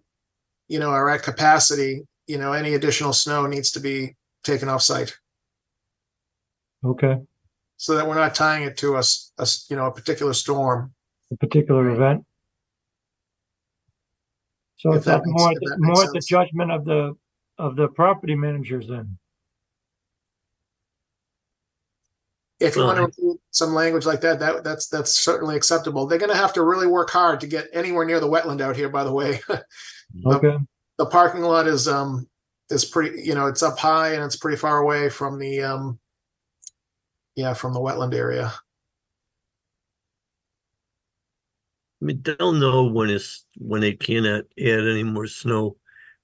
are at capacity, any additional snow needs to be taken off site. Okay. So that we're not tying it to a particular storm. A particular event. So it's more at the judgment of the property managers then. if you want to Well, include some language like that, that's certainly acceptable. They're gonna have to really work hard to get anywhere near the wetland out here, by the way. Okay. The parking lot is pretty, it's up high and it's pretty far away from the from the wetland area. I mean, they'll know when they cannot add any more snow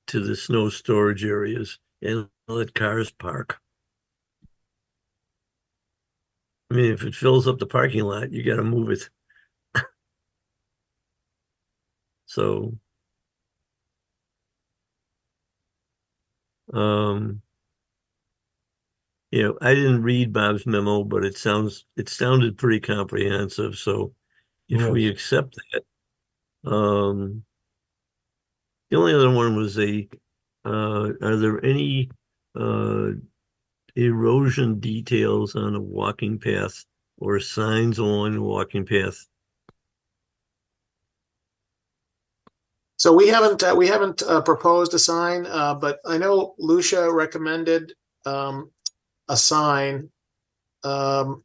to the snow storage areas and let cars park. I mean, if it fills up the parking lot, you got to move it. So, I didn't read Bob's memo, but it sounded pretty comprehensive. So if we Yes. accept that, the only other one was are there any erosion details on a walking path or signs along the walking path? So we haven't proposed a sign, but I know Lucia recommended a sign to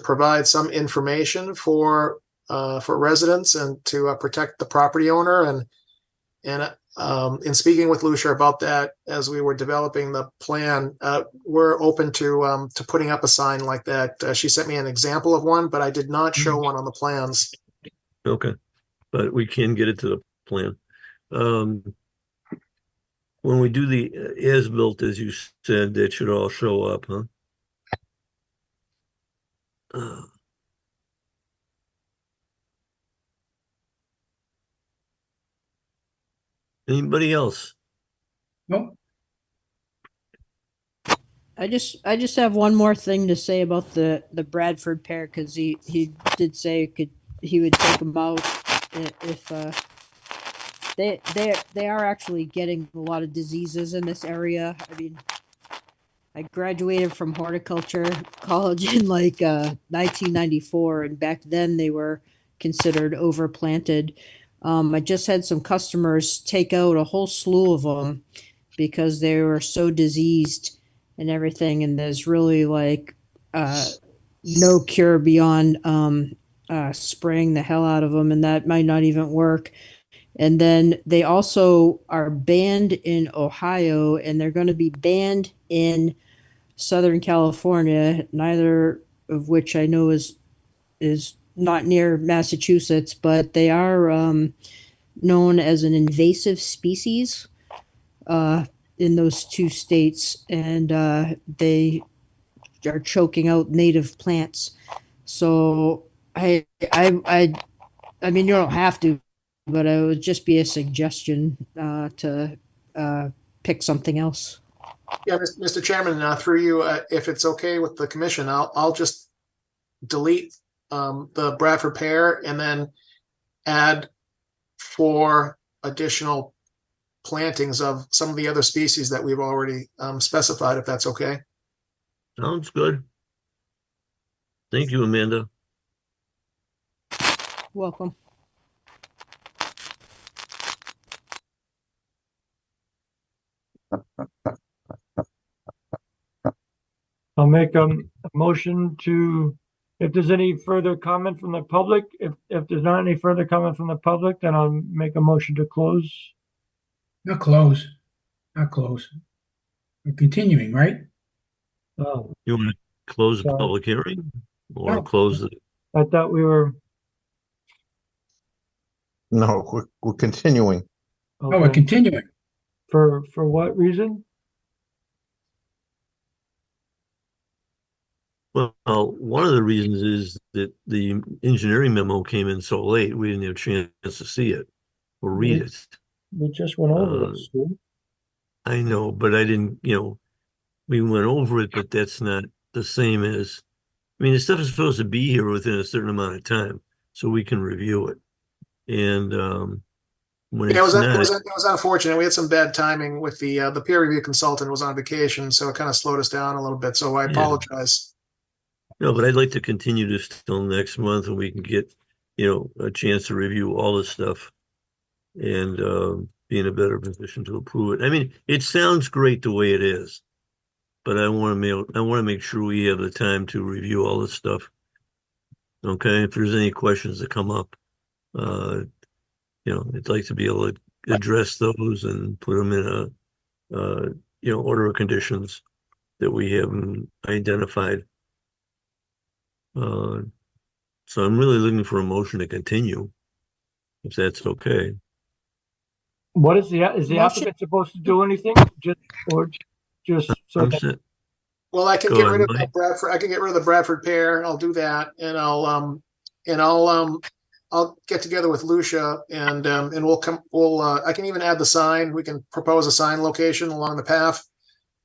provide some information for residents and to protect the property owner. And in speaking with Lucia about that, as we were developing the plan, we're open to putting up a sign like that. She sent me an example of one, but I did not show one on the plans. Okay, but we can get it to the plan. When we do the as-built, as you said, that should all show up, huh? Anybody else? Nope. I just have one more thing to say about the Bradford pear, because he did say he would take them out if they are actually getting a lot of diseases in this area. I mean, I graduated from horticulture college in 1994, and back then they were considered overplanted. I just had some customers take out a whole slew of them because they were so diseased and everything, and there's really no cure beyond spraying the hell out of them, and that might not even work. And then they also are banned in Ohio, and they're going to be banned in Southern California, neither of which I know is not near Massachusetts, but they are known as an invasive species in those two states, and they are choking out native plants. So I mean, you don't have to, but it would just be a suggestion to pick something else. Yeah, Mr. Chairman, through you, if it's okay with the commission, I'll just delete the Bradford pear and then add 4 additional plantings of some of the other species that we've already specified, if that's okay. Sounds good. Thank you, Amanda. Welcome. I'll make a motion to, if there's any further comment from the public, if there's not any further comment from the public, then I'll make a motion to close. Not close. Not close. We're continuing, right? Oh, You want to close the Sorry. public hearing or No. close it? I thought we were, No, we're continuing. Oh, we're okay. continuing. For what reason? Well, one of the reasons is that the engineering memo came in so late, we didn't have a chance to see it or read it. We just went over it, Stu. I know, but I didn't, we went over it, but that's not the same as, I mean, the stuff is supposed to be here within a certain amount of time so we can review it. And when Yeah, it it's not, was unfortunate. We had some bad timing with the peer review consultant was on vacation, so it kind of slowed us down a little bit. So I apologize. no, but I'd like to continue this till next month and we can get, a chance to review all this stuff and be in a better position to approve it. I mean, it sounds great the way it is. but I want to make sure we have the time to review all this stuff. Okay, if there's any questions that come up, I'd like to be able to address those and put them in order of conditions that we haven't identified. So I'm really looking for a motion to continue, if that's okay. What is the Motion- applicant supposed to do anything? Just so I'm that set. Well, I can Go get ahead, rid of Mike. Bradford. I can get rid of the Bradford pair. I'll do that, and I'll get together with Lucia, and we'll come. I can even add the sign. We can propose a sign location along the path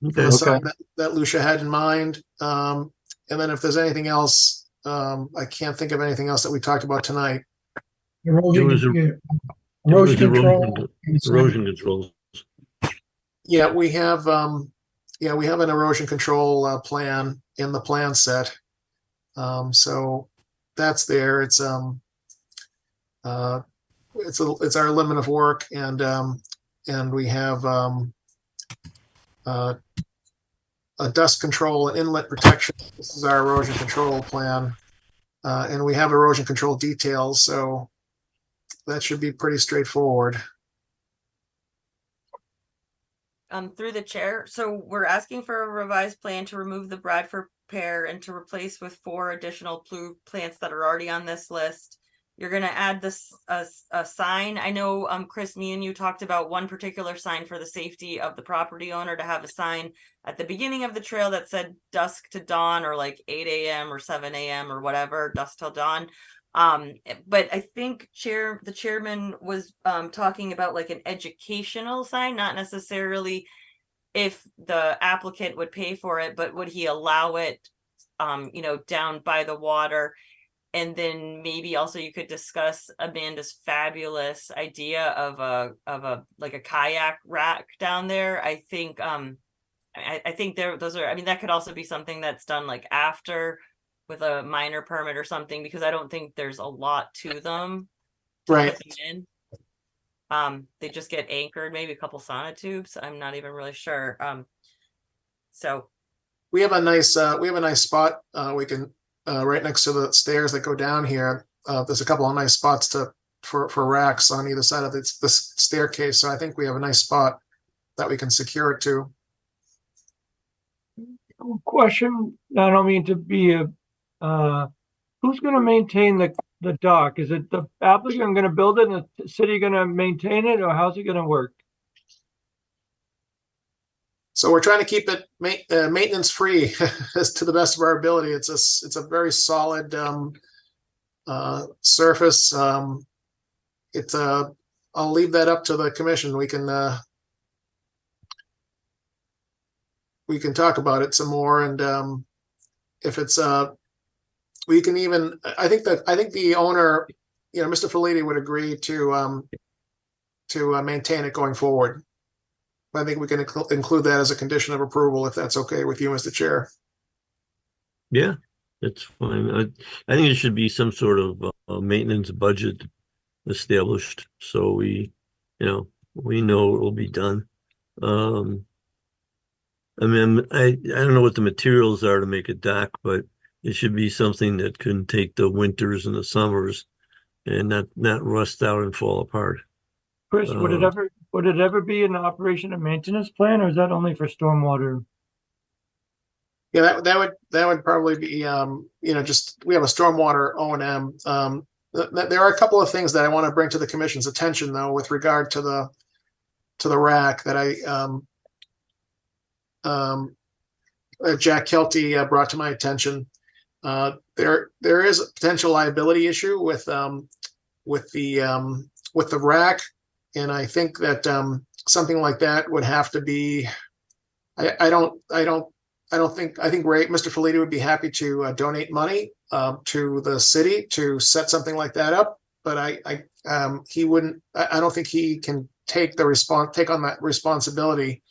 for the Okay. sign that Lucia had in mind. And then if there's anything else, I can't think of anything else that we talked about tonight. Erosion, was a- erosion control. Erosion controls. Yeah, we have an erosion control plan in the plan set. So that's there. It's our limit of work, and we have a dust control and inlet protection. This is our erosion control plan, and we have erosion control details. So that should be pretty straightforward. Through the chair. So we're asking for a revised plan to remove the Bradford pear and to replace with 4 additional plants that are already on this list. You're going to add this a sign. I know, Chris, me and you talked about one particular sign for the safety of the property owner, to have a sign at the beginning of the trail that said dusk to dawn, or like 8 a.m. or 7 a.m. or whatever, dusk till dawn. But I think the chairman was talking about like an educational sign, not necessarily if the applicant would pay for it, but would he allow it down by the water. And then maybe also you could discuss Amanda's fabulous idea of a like a kayak rack down there. I think I think that could also be something that's done like after, with a minor permit or something, because I don't think there's a lot to them to Right. put them in. They just get anchored, maybe a couple sonotubes. I'm not even really sure. So we have a nice spot. We can right next to the stairs that go down here. There's a couple of nice spots for racks on either side of this staircase. So I think we have a nice spot that we can secure it to. question, I don't mean to be who's going to maintain the dock? Is it the applicant going to build it and the city going to maintain it, or how's it going to work? So we're trying to keep it maintenance free as to the best of our ability. It's a very solid surface. I'll leave that up to the commission. We can talk about it some more, and if it's we can even. I think the owner, Mr. Filiti, would agree to maintain it going forward. I think we can include that as a condition of approval, if that's okay with you, Mr. Chair. Yeah, that's fine. I think it should be some sort of maintenance budget established, so we know it will be done. I mean, I don't know what the materials are to make a dock, but it should be something that can take the winters and the summers and not rust out and fall apart. Chris, would it ever be an operation and maintenance plan, or is that only for stormwater? Yeah, that would probably be just, we have a stormwater O&M. There are a couple of things that I want to bring to the commission's attention, though, with regard to the rack that Jack Kelty brought to my attention. There is a potential liability issue with the rack, and I think that something like that would have to be. I think Mr. Filiti would be happy to donate money to the city to set something like that up, but he wouldn't. I don't think he can take on that responsibility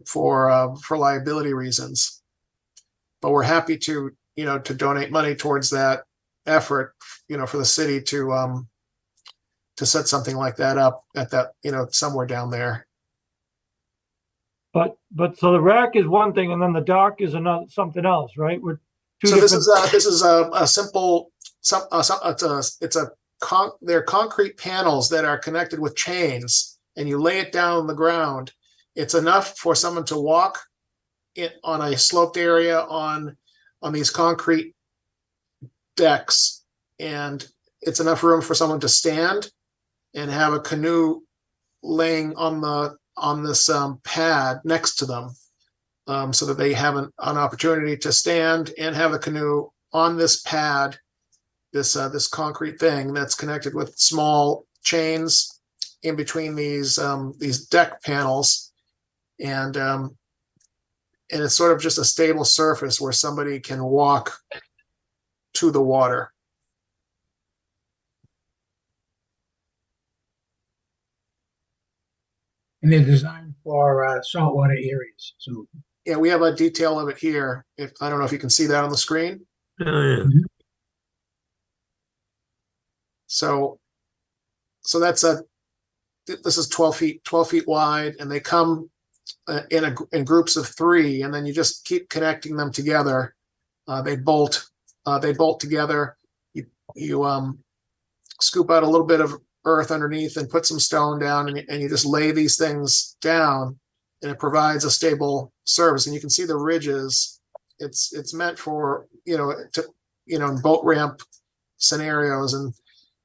for liability reasons. But we're happy to donate money towards that effort, for the city to set something like that up at that, somewhere down there. But so the rack is one thing, and then the dock is another something else, right? We're two So different. this is a simple, they're concrete panels that are connected with chains, and you lay it down on the ground. It's enough for someone to walk it on a sloped area on these concrete decks, and it's enough room for someone to stand and have a canoe laying on this pad next to them, so that they have an opportunity to stand and have a canoe on this pad, this concrete thing that's connected with small chains in between these deck panels, and it's sort of just a stable surface where somebody can walk to the water. And they're designed for saltwater areas. So Yeah, we have a detail of it here. I don't know if you can see that on the screen. Oh, yeah. So this is 12 feet wide, and they come in groups of 3, and then you just keep connecting them together. They bolt together. You scoop out a little bit of earth underneath and put some stone down, and you just lay these things down, and it provides a stable surface. And you can see the ridges. It's meant for boat ramp scenarios, and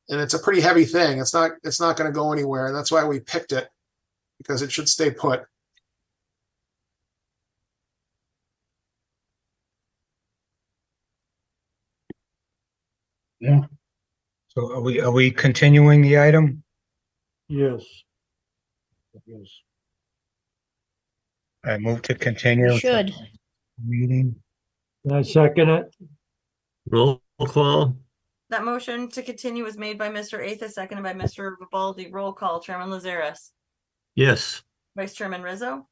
it's a pretty heavy thing. It's not going to go anywhere. That's why we picked it, because it should stay put. yeah, So are we continuing the item? Yes. I move to continue. You should. Meeting. I second it. Roll call. That motion to continue was made by Mr. Athas, seconded by Mr. Vivaldi. Roll call. Chairman Lazares. Yes. Vice Chairman Rizzo.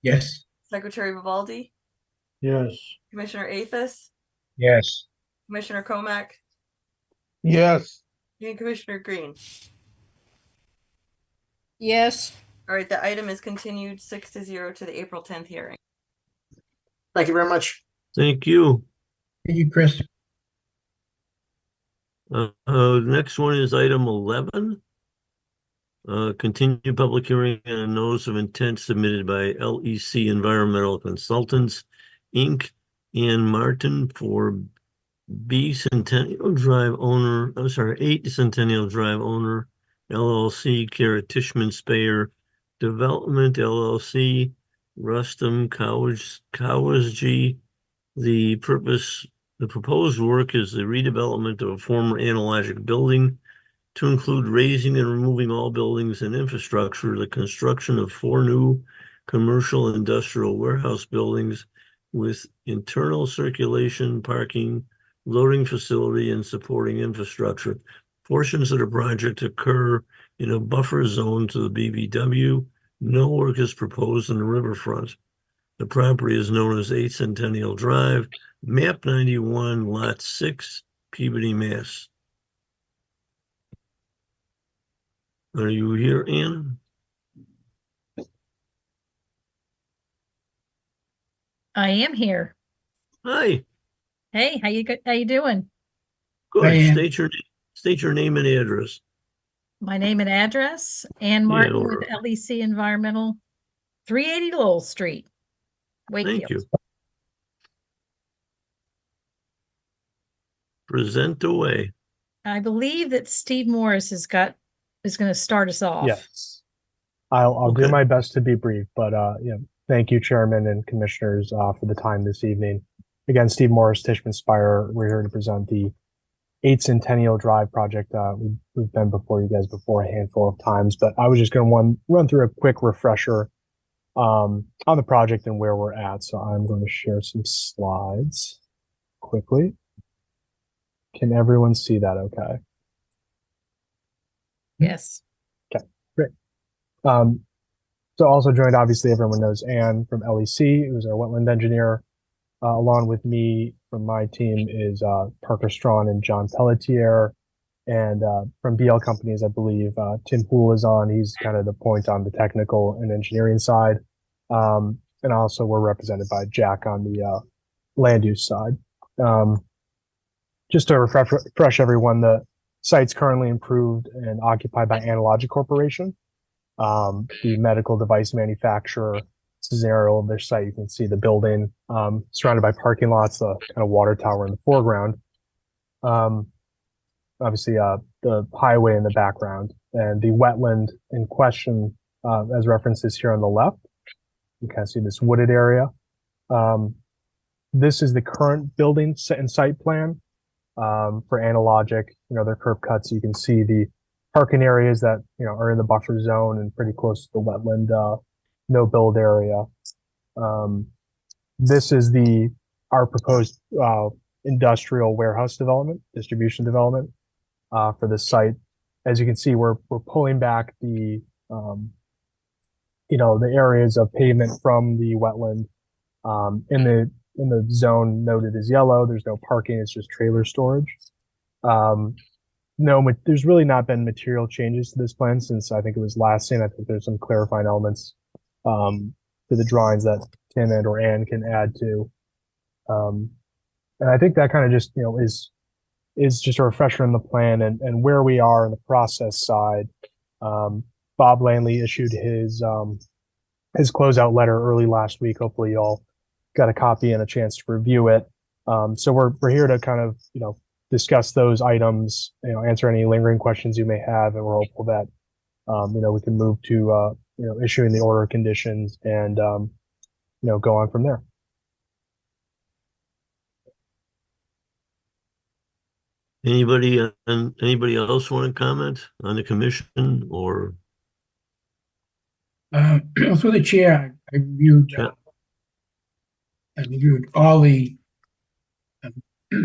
yes, Secretary Vivaldi. Yes. Commissioner Athas. Yes. Commissioner Comack. Yes. And Commissioner Green. Yes. All right, the item is continued 6-0 to the April 10th hearing. Thank you very much. Thank you. thank you, Chris. Next one is item 11. Continued public hearing on a notice of intent submitted by LEC Environmental Consultants, Inc. and Martin for 8 Centennial Drive owner, LLC, Kara Tishman Speyer Development, LLC, Rustum Kawasji. The proposed work is the redevelopment of a former analogic building to include raising and removing all buildings and infrastructure, the construction of 4 new commercial industrial warehouse buildings with internal circulation, parking, loading facility, and supporting infrastructure. Portions of the project occur in a buffer zone to the BVW. No work is proposed in the riverfront. The property is known as 8 Centennial Drive, map 91, lot 6, Peabody, Mass. Are you here, Ann? I am here. Hi. Hey, how you doing? Good. Hi, Ann. State your name and address. My name and address, Ann Martin with LEC Environmental, 380 Lowell Street, Wakefield. Thank you. Present away. I believe that Steve Morris is going to start us off. Yes. I'll do my best to be brief, but thank you, Chairman and Commissioners, for the time this evening. Again, Steve Morris, Tishman Speyer. We're here to present the 8 Centennial Drive project. We've been before you guys before a handful of times, but I was just going to run through a quick refresher on the project and where we're at. So I'm going to share some slides quickly. Can everyone see that okay? Yes. Okay, great. So also joined, obviously, everyone knows Ann from LEC, who's our wetland engineer. Along with me from my team is Parker Strawn and John Pelletier. And from BL Companies, I believe Tim Poole is on. He's kind of the point on the technical and engineering side. And also we're represented by Jack on the land use side. Just to refresh everyone, the site's currently improved and occupied by Analogic Corporation, the medical device manufacturer. This is an aerial of their site. You can see the building surrounded by parking lots, the kind of water tower in the foreground. Obviously, the highway in the background, and the wetland in question, as referenced, is here on the left. You can see this wooded area. This is the current building and site plan for Analogic. Their curb cuts. You can see the parking areas that are in the buffer zone and pretty close to the wetland no build area. This is our proposed industrial warehouse development, distribution development for this site. As you can see, we're pulling back the the areas of pavement from the wetland. In the zone noted as yellow, there's no parking, it's just trailer storage. There's really not been material changes to this plan since I think it was last seen. I think there's some clarifying elements to the drawings that Tim and or Ann can add to. And I think that kind of just, is just a refresher in the plan and where we are in the process side. Bob Langley issued his closeout letter early last week. Hopefully you all got a copy and a chance to review it. So we're here to kind of, discuss those items, answer any lingering questions you may have, and we're hopeful that, we can move to, issuing the order of conditions and, go on from there. Anybody else want to comment on the commission or? Through the chair, I reviewed all the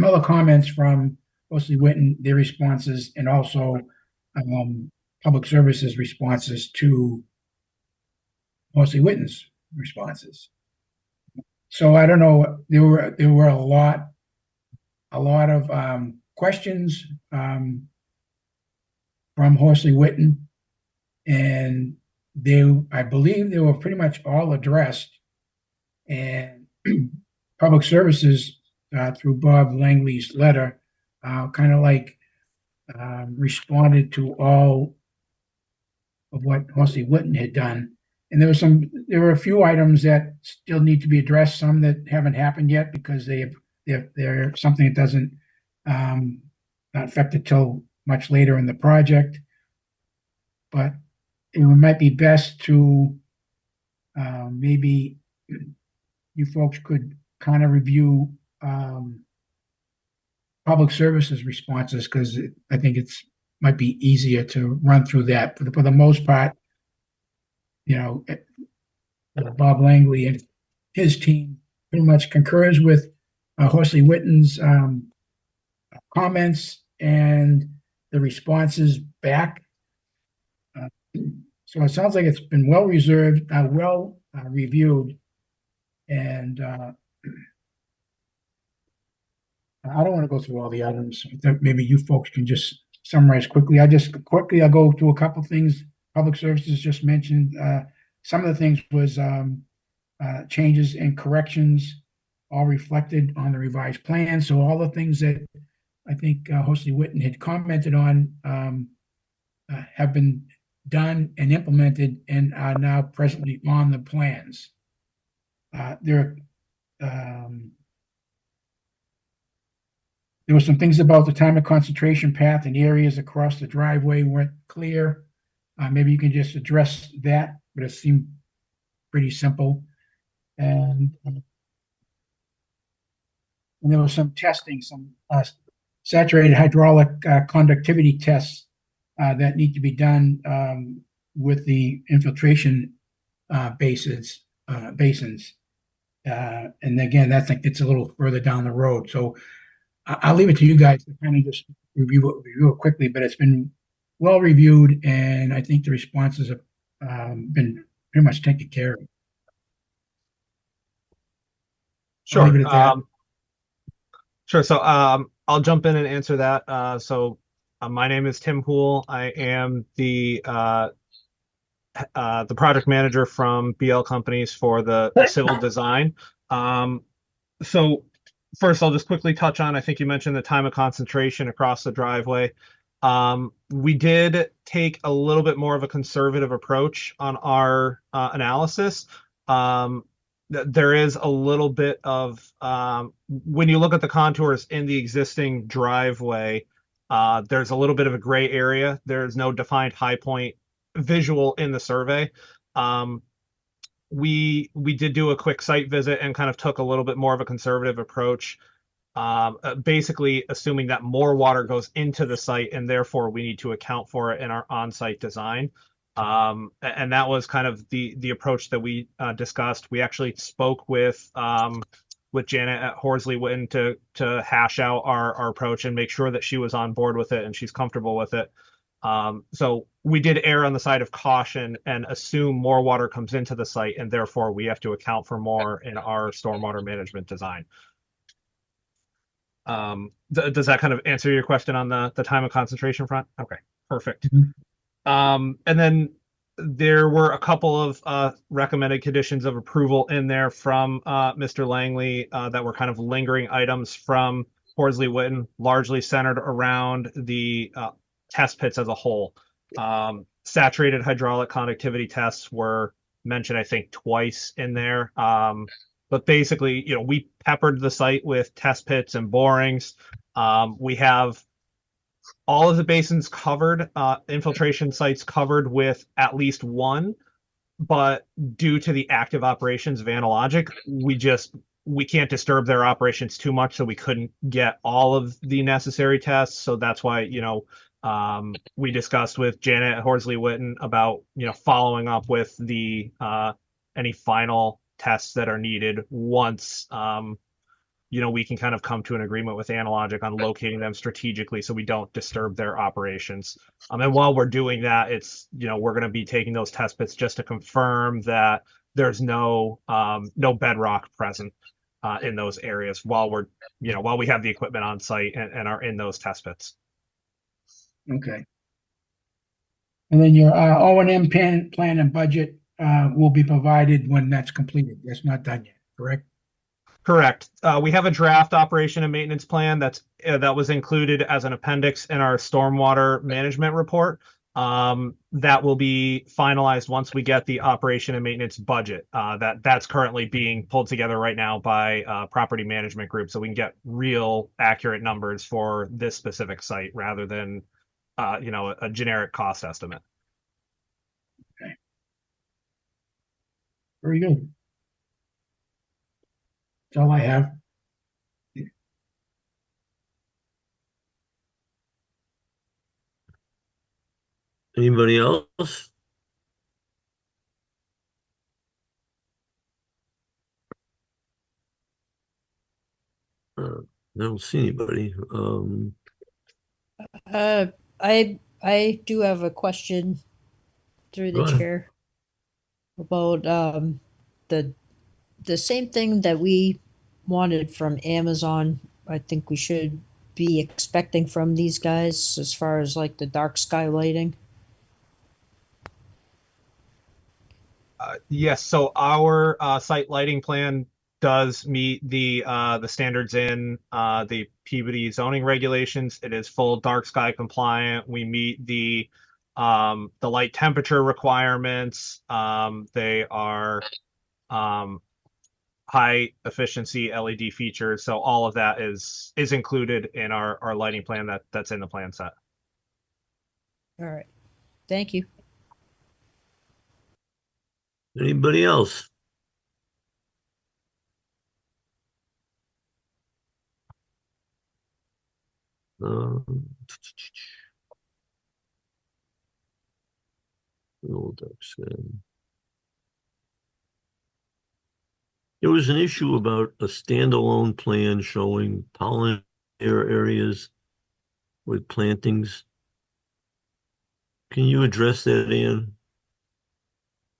other comments from Horsley Witten, their responses, and also public services responses to Horsley Witten's responses. So I don't know. There were a lot of questions from Horsley Witten, and I believe they were pretty much all addressed. And public services, through Bob Langley's letter, kind of like responded to all of what Horsley Witten had done. And there were a few items that still need to be addressed, some that haven't happened yet because they're something that doesn't not affect it till much later in the project. But it might be best to maybe you folks could kind of review public services responses, because I think might be easier to run through that. For the most part, Bob Langley and his team pretty much concurs with Horsley Witten's comments and the responses back. So it sounds like it's been well reviewed, and I don't want to go through all the items. Maybe you folks can just summarize quickly. I'll go to a couple things. Public services just mentioned. Some of the things was changes and corrections, all reflected on the revised plan. So all the things that I think Horsley Witten had commented on have been done and implemented and are now presently on the plans. There were some things about the time of concentration path and areas across the driveway weren't clear. Maybe you can just address that, but it seemed pretty simple. And there was some testing, some saturated hydraulic conductivity tests that need to be done with the infiltration basins. And again, that's like it's a little further down the road. So I'll leave it to you guys to kind of just review it quickly, but it's been well reviewed, and I think the responses have been pretty much taken care of. Sure. I'll leave it at that. Sure. So I'll jump in and answer that. My name is Tim Poole. I am the the project manager from BL Companies for the civil design. So first, I'll just quickly touch on, I think you mentioned the time of concentration across the driveway. We did take a little bit more of a conservative approach on our analysis. There is a little bit of, when you look at the contours in the existing driveway, there's a little bit of a gray area. There's no defined high point visual in the survey. We did do a quick site visit and kind of took a little bit more of a conservative approach, basically assuming that more water goes into the site and therefore we need to account for it in our on-site design. And that was kind of the approach that we discussed. We actually spoke with Janet at Horsley Witten to hash out our approach and make sure that she was on board with it and she's comfortable with it. So we did err on the side of caution and assume more water comes into the site, and therefore we have to account for more in our stormwater management design. Does that kind of answer your question on the time of concentration front? Okay, perfect. And then there were a couple of recommended conditions of approval in there from Mr. Langley that were kind of lingering items from Horsley Witten, largely centered around the test pits as a whole. Saturated hydraulic conductivity tests were mentioned, I think, twice in there. But basically, we peppered the site with test pits and borings. We have all of the basins covered, infiltration sites covered with at least one, but due to the active operations of Analogic, we can't disturb their operations too much, so we couldn't get all of the necessary tests. So that's why, we discussed with Janet at Horsley Witten about, following up with the any final tests that are needed once we can kind of come to an agreement with Analogic on locating them strategically so we don't disturb their operations. And while we're doing that, we're going to be taking those test pits just to confirm that there's no bedrock present in those areas while we have the equipment on site and are in those test pits. Okay. And then your O&M plan and budget will be provided when that's completed. That's not done yet, correct? Correct. We have a draft operation and maintenance plan that was included as an appendix in our stormwater management report. That will be finalized once we get the operation and maintenance budget. That's currently being pulled together right now by property management group, so we can get real accurate numbers for this specific site rather than a generic cost estimate. Okay. Very good. That's all I have. Anybody else? I don't see anybody. I do have a question through the chair about the same thing that we wanted from Amazon. I think we should be expecting from these guys as far as like the dark sky lighting. Yes, so our site lighting plan does meet the standards in the Peabody zoning regulations. It is full dark sky compliant. We meet the light temperature requirements. They are high efficiency LED features. So all of that is included in our lighting plan that's in the plan set. All right. Thank you. Anybody else? There was an issue about a standalone plan showing pollen areas with plantings. Can you address that, Ann?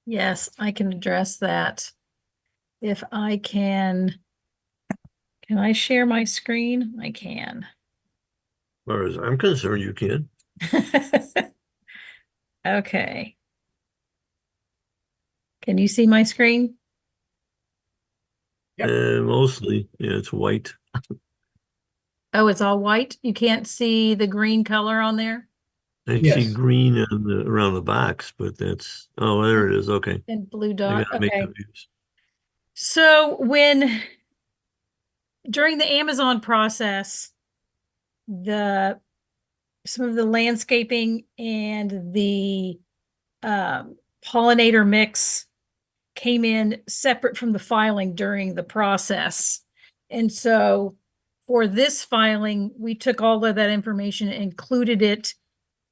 Yes, I can address that. If I can I share my screen? I can. As far as I'm concerned, you can. Okay. Can you see my screen? Mostly, yeah, it's white. Oh, it's all white? You can't see the green color on there? I Yes. see green on around the box, but that's, oh, there it is. Okay. And blue I dot, gotta make okay. confused. So during the Amazon process, some of the landscaping and the pollinator mix came in separate from the filing during the process. And so for this filing, we took all of that information and included it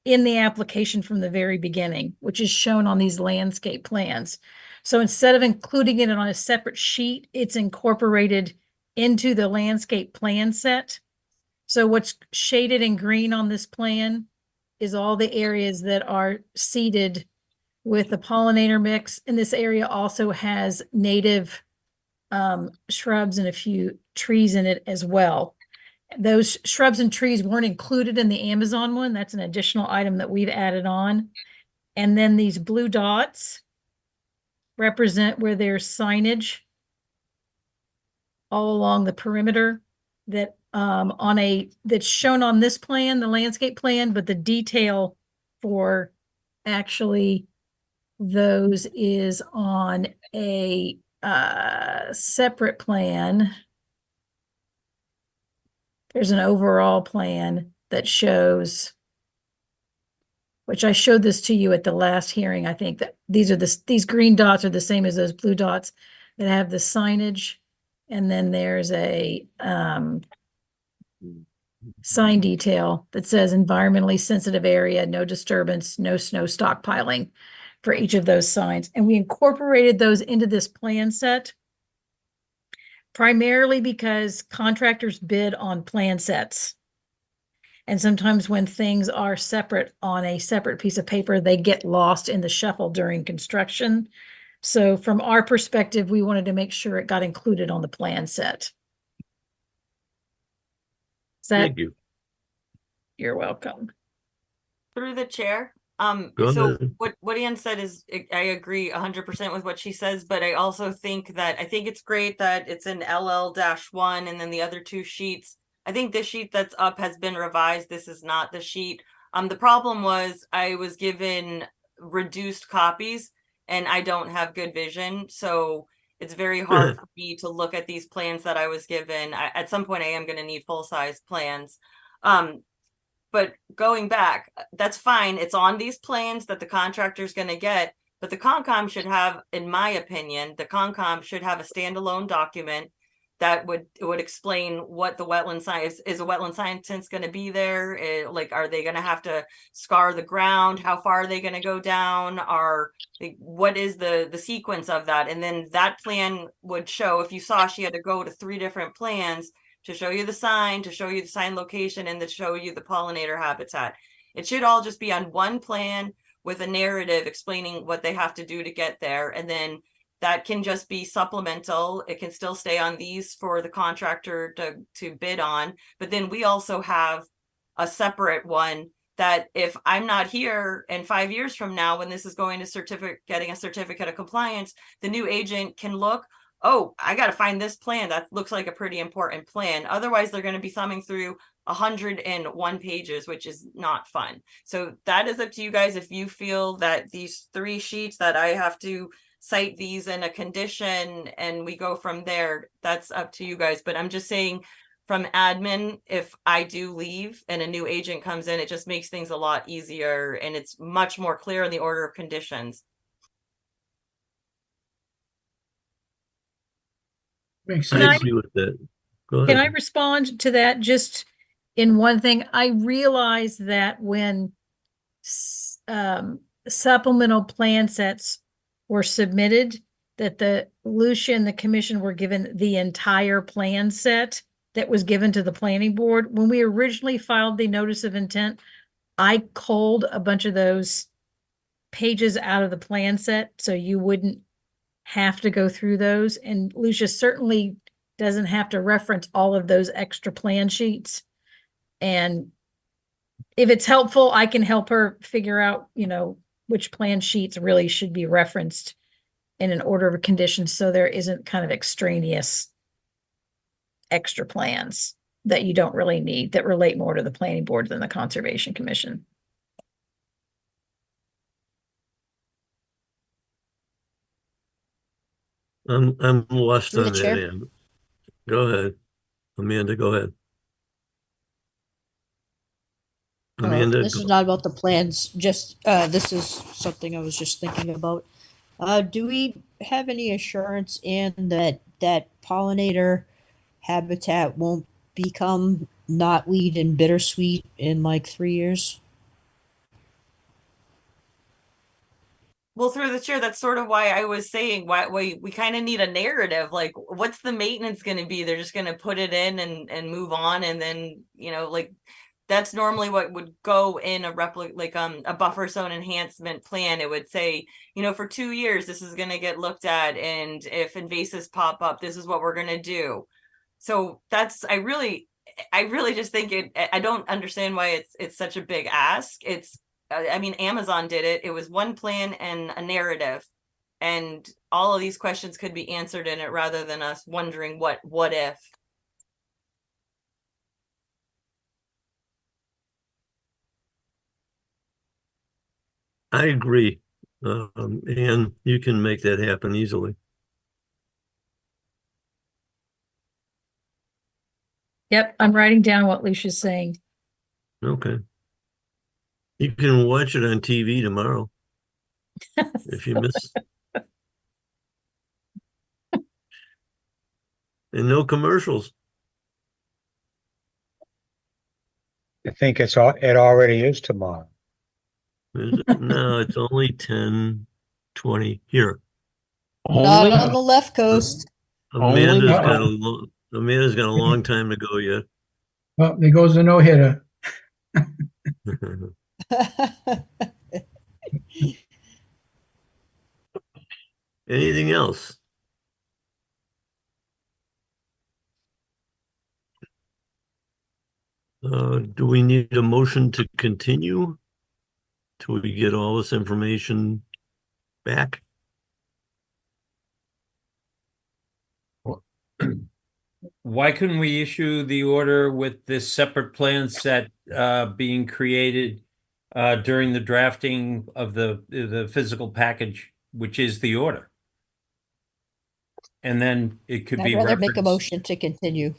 in the application from the very beginning, which is shown on these landscape plans. So instead of including it on a separate sheet, it's incorporated into the landscape plan set. So what's shaded in green on this plan is all the areas that are seeded with the pollinator mix. And this area also has native shrubs and a few trees in it as well. Those shrubs and trees weren't included in the Amazon one. That's an additional item that we've added on. And then these blue dots represent where there's signage all along the perimeter that that's shown on this plan, the landscape plan, but the detail for actually those is on a separate plan. There's an overall plan that shows, which I showed this to you at the last hearing. I think that these green dots are the same as those blue dots that have the signage. And then there's a sign detail that says environmentally sensitive area, no disturbance, no snow stockpiling for each of those signs. And we incorporated those into this plan set primarily because contractors bid on plan sets. And sometimes when things are separate on a separate piece of paper, they get lost in the shuffle during construction. So from our perspective, we wanted to make sure it got included on the plan set. Thank you. You're welcome. Through the chair. Go So ahead. what Ann said is, I agree 100% with what she says, but I also think it's great that it's an LL-1 and then the other two sheets. I think this sheet that's up has been revised. This is not the sheet. The problem was I was given reduced copies and I don't have good vision. So it's very hard for me to look at these plans that I was given. At some point I am going to need full-size plans. But going back, that's fine. It's on these plans that the contractor's going to get, but the Concom should have, in my opinion, the Concom should have a standalone document that would explain what the wetland science is. A wetland scientist going to be there? Like, are they going to have to scar the ground? How far are they going to go down? What is the sequence of that? And then that plan would show, if you saw, she had to go to 3 different plans to show you the sign, to show you the sign location, and to show you the pollinator habitat. It should all just be on one plan with a narrative explaining what they have to do to get there. And then that can just be supplemental. It can still stay on these for the contractor to bid on. But then we also have a separate one that if I'm not here and 5 years from now, when this is going to getting a certificate of compliance, the new agent can look, oh, I got to find this plan. That looks like a pretty important plan. Otherwise, they're going to be thumbing through 101 pages, which is not fun. So that is up to you guys. If you feel that these 3 sheets that I have to cite these in a condition and we go from there, that's up to you guys. But I'm just saying, from admin, if I do leave and a new agent comes in, it just makes things a lot easier and it's much more clear in the order of conditions. Makes I sense. agree with that. Go Can I ahead. respond to that just in one thing? I realize that when supplemental plan sets were submitted, that the Lucia and the commission were given the entire plan set that was given to the planning board. When we originally filed the notice of intent, I culled a bunch of those pages out of the plan set so you wouldn't have to go through those. And Lucia certainly doesn't have to reference all of those extra plan sheets. And if it's helpful, I can help her figure out, which plan sheets really should be referenced in an order of conditions, so there isn't kind of extraneous extra plans that you don't really need, that relate more to the planning board than the Conservation Commission. I'm lost Through the on that chair. end. Go ahead. Amanda, go ahead. Amanda, This is not about the plans, just this is something I was just thinking about. Do we have any assurance in that pollinator habitat won't become knotweed and bittersweet in like 3 years? Well, through the chair, that's sort of why I was saying why we kind of need a narrative. Like, what's the maintenance going to be? They're just going to put it in and move on, and then like that's normally what would go in a a buffer zone enhancement plan. It would say, for 2 years this is going to get looked at, and if invasives pop up, this is what we're going to do. So that's I really just think I don't understand why it's such a big ask. I mean, Amazon did it. It was one plan and a narrative, and all of these questions could be answered in it rather than us wondering what if. I agree. And you can make that happen easily. Yep, I'm writing down what Lucia's saying. Okay. You can watch it on TV tomorrow if you miss. And no commercials. I think it already is tomorrow. Is it? No, it's only 10:20 here. Not on the left coast. Amanda's Uh-oh. got a long time to go yet. Well, there goes the no-hitter. Anything else? Do we need a motion to continue till we get all this information back? Why couldn't we issue the order with this separate plan set being created during the drafting of the physical package, which is the order? And then it could I'd be rather make a referenced. motion to continue.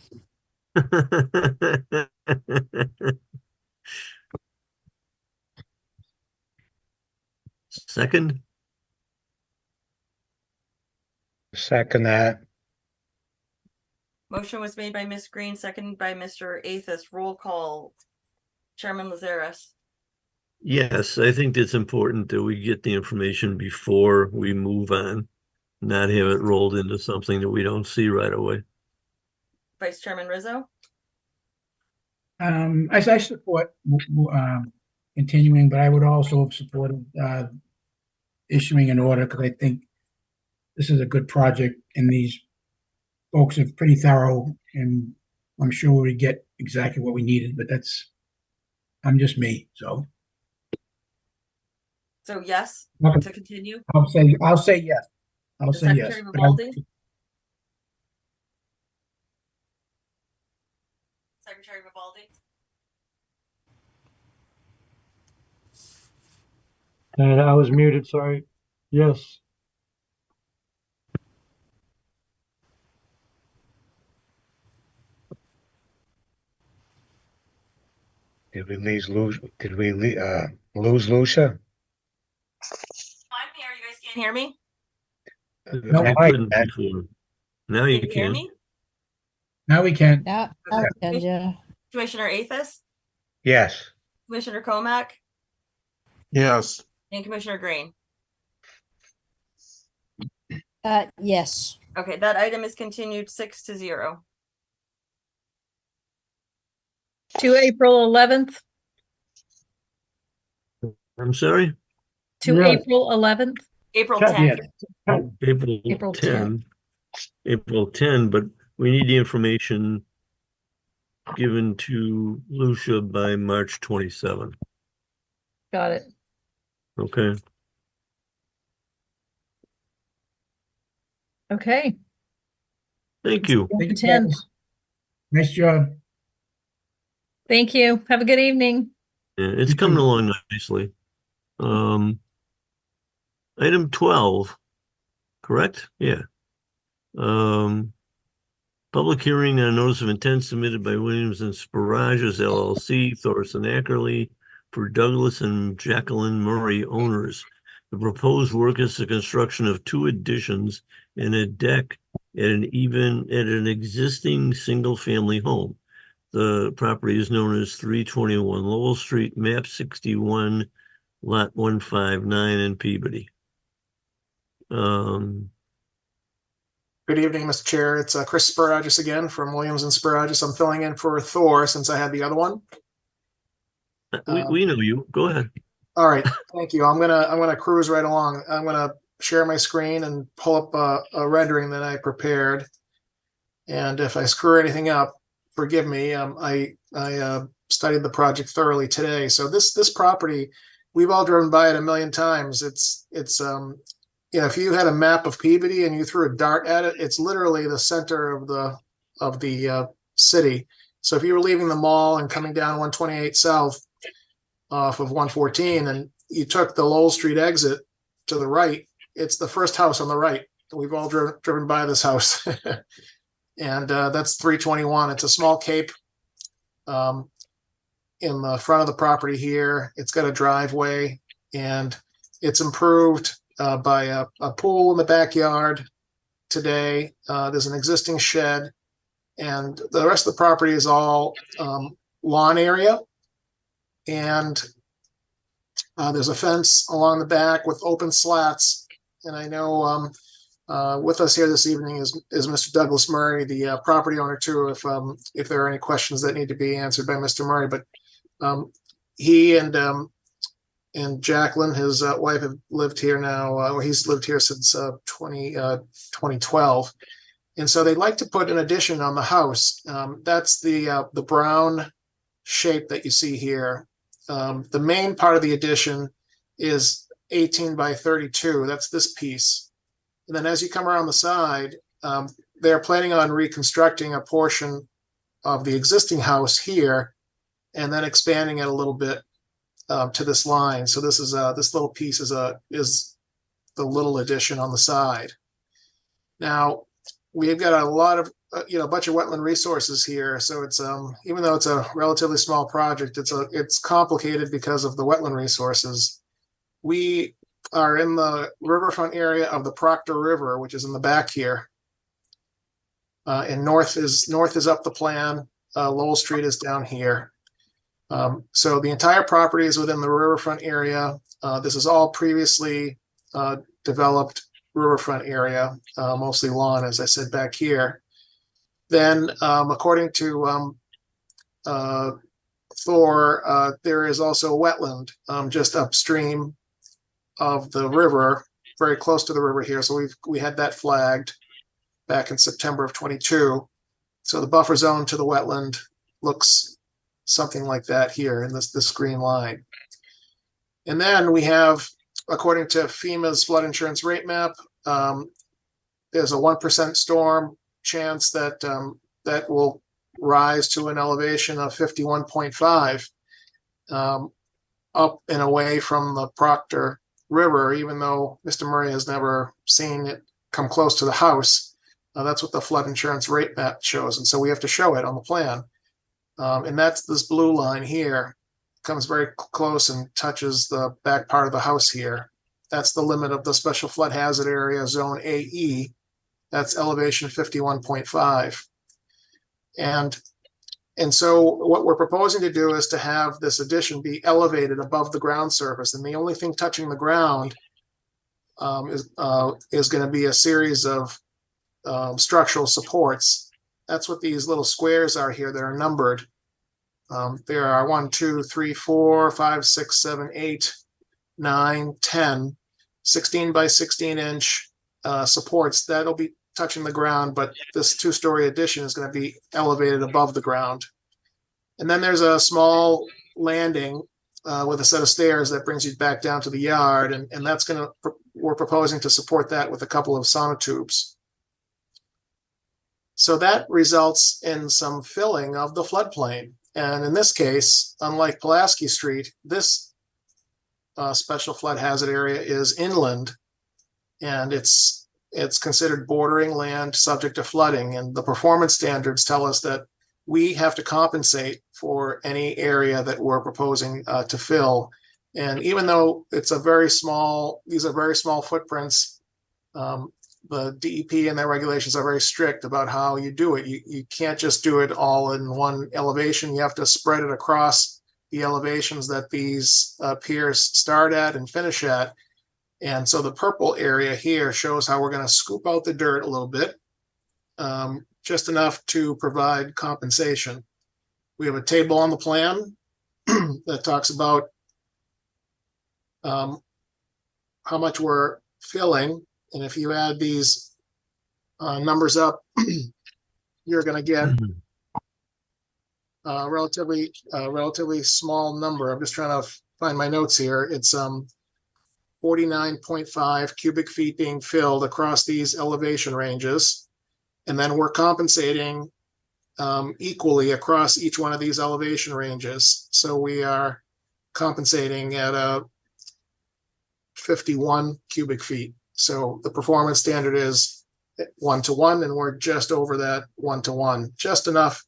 Second? Second that. Motion was made by Ms. Green, seconded by Mr. Athos. Roll call. Chairman Lazaris. Yes, I think it's important that we get the information before we move on, not have it rolled into something that we don't see right away. Vice Chairman Rizzo. I support continuing, but I would also have supported issuing an order because I think this is a good project and these folks are pretty thorough, and I'm sure we get exactly what we needed, but I'm just me, so. So yes, Okay. to continue. I'll say yes. I'll say yes. Secretary but Vivaldi. Secretary Vivaldi. And I was muted, sorry. Yes. Did we lose Lucia? I'm here. You guys can't hear me? No, You I couldn't can. before. Now you Can you hear can. me? Now we can. Now we can, yeah. Commissioner Athos, Yes. Commissioner Comack, Yes. and Commissioner Green. Yes. Okay, that item is continued 6-0. To April 11th, I'm sorry? to Yes. April 11th. April Check, 10th. yeah. April 10. 10. April 10, but we need the information given to Lucia by March 27. Got it. Okay. Okay. Thank you. Thank you, 10th. guys. Nice job. Thank you. Have a good evening. Yeah, it's You coming too. along nicely. Item 12, correct? Yeah. Public hearing on a notice of intent submitted by Williams and Sparages LLC, Thorson Ackerley, for Douglas and Jacqueline Murray owners. The proposed work is the construction of 2 additions and a deck at an existing single-family home. The property is known as 321 Lowell Street, map 61, lot 159 in Peabody. Good evening, Mr. Chair. It's Chris Sparagus again from Williams and Sparagus. I'm filling in for Thor since I had the other one. We know you. Go ahead. All right, thank you. I'm gonna cruise right along. I'm gonna share my screen and pull up a rendering that I prepared. And if I screw anything up, forgive me. I studied the project thoroughly today. So this property, we've all driven by it a million times. It's if you had a map of Peabody and you threw a dart at it, it's literally the center of the city. So if you were leaving the mall and coming down 128 South off of 114 and you took the Lowell Street exit to the right, it's the first house on the right. We've all driven by this house. And that's 321. It's a small cape in the front of the property here. It's got a driveway and it's improved by a pool in the backyard today. There's an existing shed and the rest of the property is all lawn area. And there's a fence along the back with open slats. And I know with us here this evening is Mr. Douglas Murray, the property owner too, if there are any questions that need to be answered by Mr. Murray. But he and Jacqueline, his wife, have lived here now, or he's lived here since 2012. And so they'd like to put an addition on the house. That's the brown shape that you see here. The main part of the addition is 18 by 32. That's this piece. And then as you come around the side, they're planning on reconstructing a portion of the existing house here and then expanding it a little bit to this line. So this is this little piece is the little addition on the side. Now we've got a lot of a bunch of wetland resources here. So it's even though it's a relatively small project, it's complicated because of the wetland resources. We are in the riverfront area of the Proctor River, which is in the back here. And north is up the plan. Lowell Street is down here. So the entire property is within the riverfront area. This is all previously developed riverfront area, mostly lawn, as I said back here. Then, according to Thor, there is also a wetland just upstream of the river, very close to the river here. So we had that flagged back in September of 22. So the buffer zone to the wetland looks something like that here in this green line. And then we have, according to FEMA's flood insurance rate map, there's a 1% storm chance that that will rise to an elevation of 51.5 up and away from the Proctor River, even though Mr. Murray has never seen it come close to the house. That's what the flood insurance rate map shows. And so we have to show it on the plan. And that's this blue line here, comes very close and touches the back part of the house here. That's the limit of the special flood hazard area, zone AE. That's elevation 51.5. And so what we're proposing to do is to have this addition be elevated above the ground surface. And the only thing touching the ground is going to be a series of structural supports. That's what these little squares are here that are numbered. There are 1, 2, 3, 4, 5, 6, 7, 8, 9, 10, 16 by 16 inch supports that'll be touching the ground, but this 2-story addition is going to be elevated above the ground. And then there's a small landing with a set of stairs that brings you back down to the yard, and that's we're proposing to support that with a couple of sonotubes. So that results in some filling of the floodplain. And in this case, unlike Pulaski Street, this special flood hazard area is inland, and it's considered bordering land subject to flooding. And the performance standards tell us that we have to compensate for any area that we're proposing to fill. And even though it's a very small, these are very small footprints, the DEP and their regulations are very strict about how you do it. You can't just do it all in one elevation. You have to spread it across the elevations that these piers start at and finish at. And so the purple area here shows how we're going to scoop out the dirt a little bit, just enough to provide compensation. We have a table on the plan that talks about how much we're filling. And if you add these numbers up, you're going to get a relatively small number. I'm just trying to find my notes here. It's 49.5 cubic feet being filled across these elevation ranges. And then we're compensating equally across each one of these elevation ranges. So we are compensating at a 51 cubic feet. So the performance standard is 1-to-1, and we're just over that 1-to-1, just enough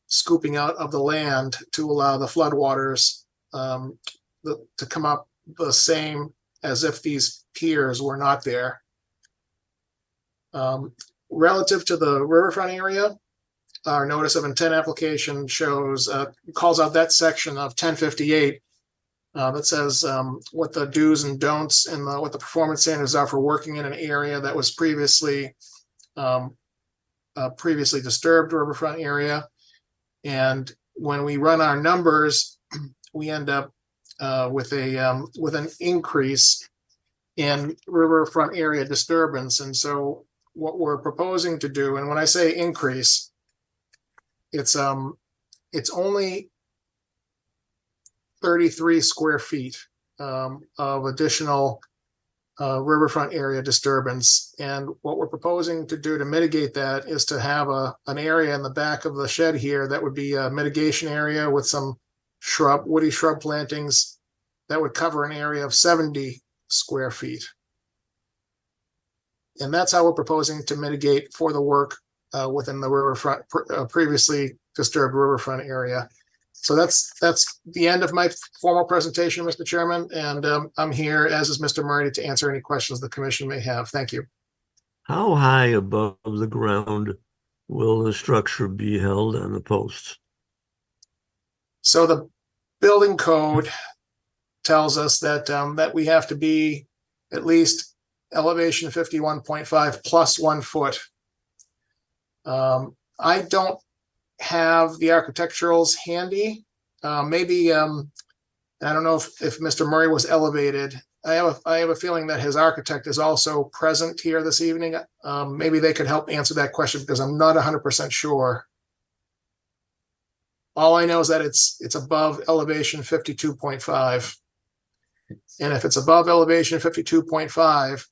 scooping out of the land to allow the floodwaters to come up the same as if these piers were not there. Relative to the riverfront area, our notice of intent application shows, calls out that section of 1058 that says what the do's and don'ts and what the performance standards are for working in an area that was previously disturbed riverfront area. And when we run our numbers, we end up with an increase in riverfront area disturbance. And so what we're proposing to do, and when I say increase, it's only 33 square feet of additional riverfront area disturbance. And what we're proposing to do to mitigate that is to have an area in the back of the shed here that would be a mitigation area with some woody shrub plantings that would cover an area of 70 square feet. And that's how we're proposing to mitigate for the work within the riverfront, previously disturbed riverfront area. So that's the end of my formal presentation, Mr. Chairman, and I'm here, as is Mr. Murray, to answer any questions the commission may have. Thank you. How high above the ground will the structure be held on the posts? So the building code tells us that that we have to be at least elevation 51.5 plus 1 foot. I don't have the architecturals handy. Maybe I don't know if Mr. Murray was elevated. I have a feeling that his architect is also present here this evening. Maybe they could help answer that question because I'm not 100% sure. All I know is that it's above elevation 52.5. And if it's above elevation 52.5,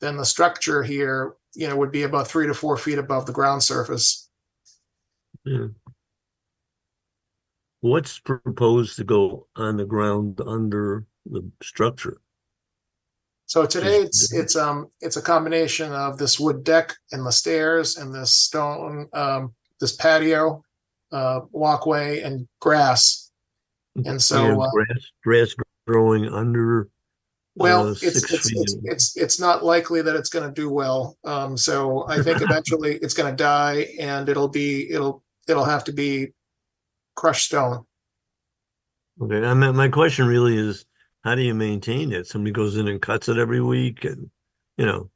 then the structure here, would be about 3 to 4 feet above the ground surface. Yeah. What's proposed to go on the ground under the structure? So today it's a combination of this wood deck and the stairs and this stone, this patio, walkway and grass. And so grass growing under. Well, 6 feet. it's not likely that it's going to do well. So I think eventually it's going to die, and it'll have to be crushed stone. Okay, my question really is, how do you maintain it? Somebody goes in and cuts it every week, and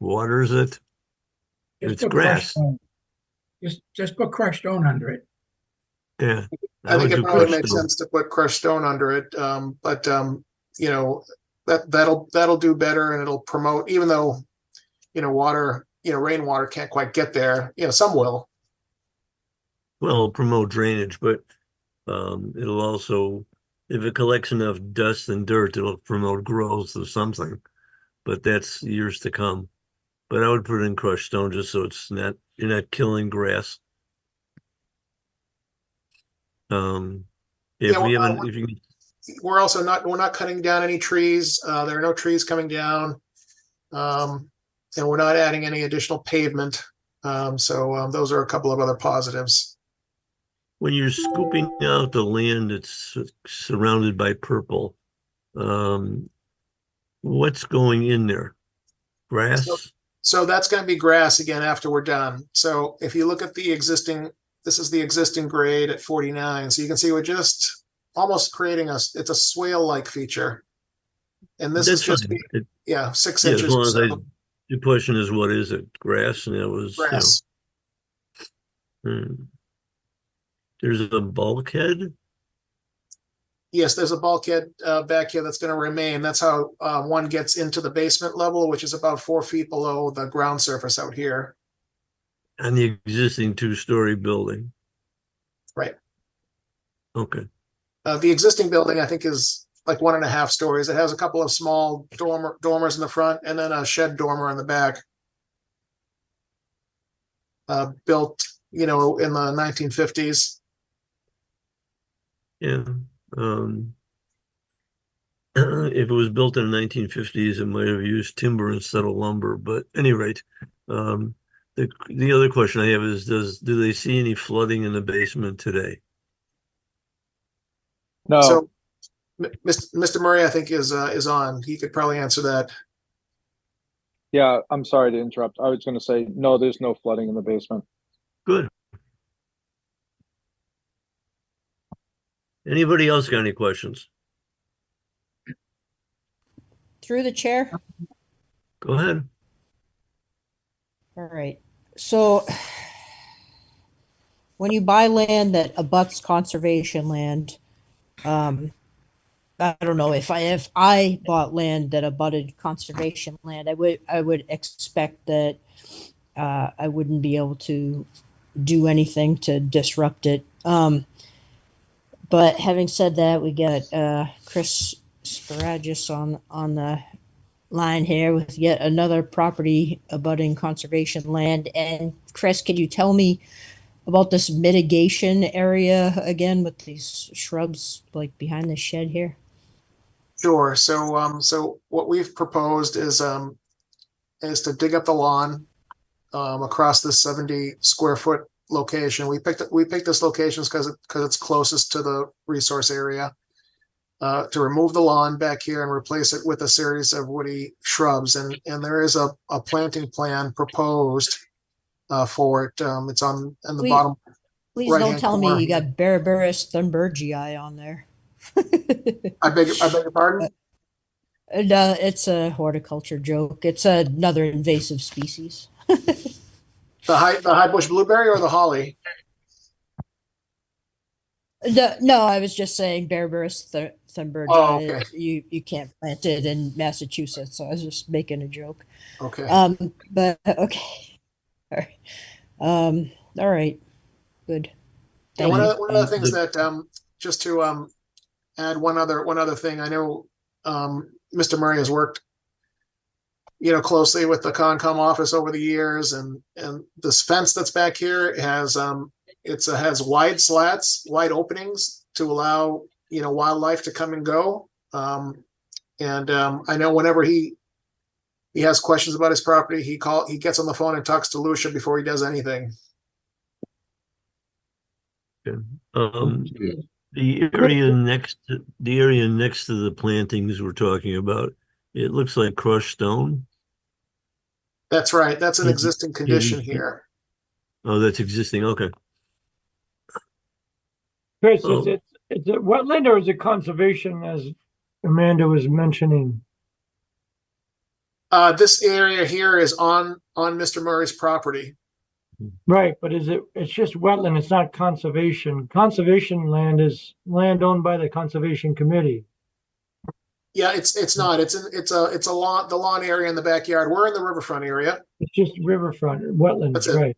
waters it. It's grass. Just put crushed stone under it. Yeah, I think it probably makes sense to put crushed stone under it. But that'll do better, and it'll promote, even though water, rainwater can't quite get there. Some will. Well, it'll promote drainage, but it'll also, if it collects enough dust and dirt, it'll promote growth of something. But that's years to come. but I would put it in crushed stone just so it's not, you're not killing grass. If Yeah, we haven't, if you, we're also we're not cutting down any trees. There are no trees coming down. And we're not adding any additional pavement. Those are a couple of other positives. when you're scooping out the land that's surrounded by purple, what's going in there? Grass? So that's going to be grass again after we're done. So if you look at the existing, this is the existing grade at 49. So you can see we're just almost creating it's a swale-like feature. And this That's is just, fine. 6 Yeah, inches as long or as so. the question is, what is it? Grass? And it was, Grass. There's a bulkhead. Yes, there's a bulkhead back here that's going to remain. That's how one gets into the basement level, which is about 4 feet below the ground surface out here. On the existing 2-story building. Right. Okay. The existing building, I think, is like 1.5 stories. It has a couple of small dormers in the front and then a shed dormer in the back. Built, in the 1950s. Yeah. If it was built in the 1950s, it might have used timber instead of lumber. But at any rate, the other question I have is, do they see any flooding in the basement today? No. So, Mr. Murray, I think is on. He could probably answer that. Yeah, I'm sorry to interrupt. I was going to say, no, there's no flooding in the basement. Good. Anybody else got any questions? Through the chair. Go ahead. All right. So when you buy land that abuts conservation land, I don't know if I bought land that abutted conservation land, I would expect that I wouldn't be able to do anything to disrupt it. But having said that, we got Chris Sparagis on the line here with yet another property abutting conservation land. And Chris, could you tell me about this mitigation area again with these shrubs like behind the shed here? Sure. So what we've proposed is to dig up the lawn across this 70 square foot location. We picked this location because it's closest to the resource area. To remove the lawn back here and replace it with a series of woody shrubs, and there is a planting plan proposed for it. It's in the bottom. Please don't tell me you got Berberis thunbergii on there. I beg your pardon? It's a horticulture joke. It's another invasive species. The high bush blueberry or the holly? No, I was just saying Berberis thunbergii. Oh, okay. You can't plant it in Massachusetts, so I was just making a joke. Okay. But okay. All right. All right. Good. Yeah, one of the things that just to add one other thing, I know Mr. Murray has worked closely with the Concom office over the years, and this fence that's back here has has wide slats, wide openings to allow wildlife to come and go. I know whenever he has questions about his property, he gets on the phone and talks to Lucia before he does anything. Okay. The area next to the plantings we're talking about, it looks like crushed stone. That's right. That's an existing condition here. Oh, that's existing. Okay. Chris, is it wetland or is it conservation, as Amanda was mentioning? This area here is on Mr. Murray's property. Right, but it's just wetland, it's not conservation. Conservation land is land owned by the Conservation Committee. Yeah, it's not. It's a lawn, the lawn area in the backyard. We're in the riverfront area. It's just riverfront, wetlands, right?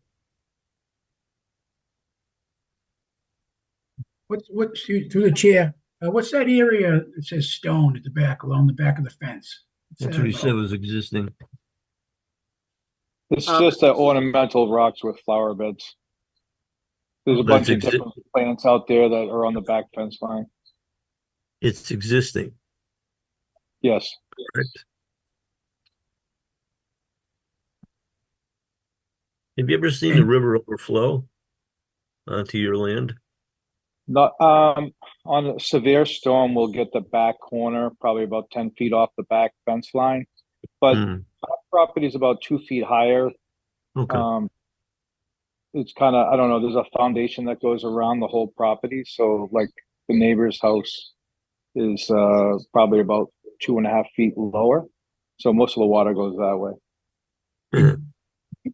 Through the chair, what's that area that says stone at the back, along the back of the fence? That's what he said was existing. It's just ornamental rocks with flower beds. There's a But bunch of different plants out there that are on the back fence line. It's existing. Yes. Correct. Have you ever seen the river overflow onto your land? Not on a severe storm, we'll get the back corner, probably about 10 feet off the back fence line. But our property is about 2 feet higher. Okay. It's kind of, I don't know, there's a foundation that goes around the whole property. So like the neighbor's house is probably about 2.5 feet lower. So most of the water goes that way.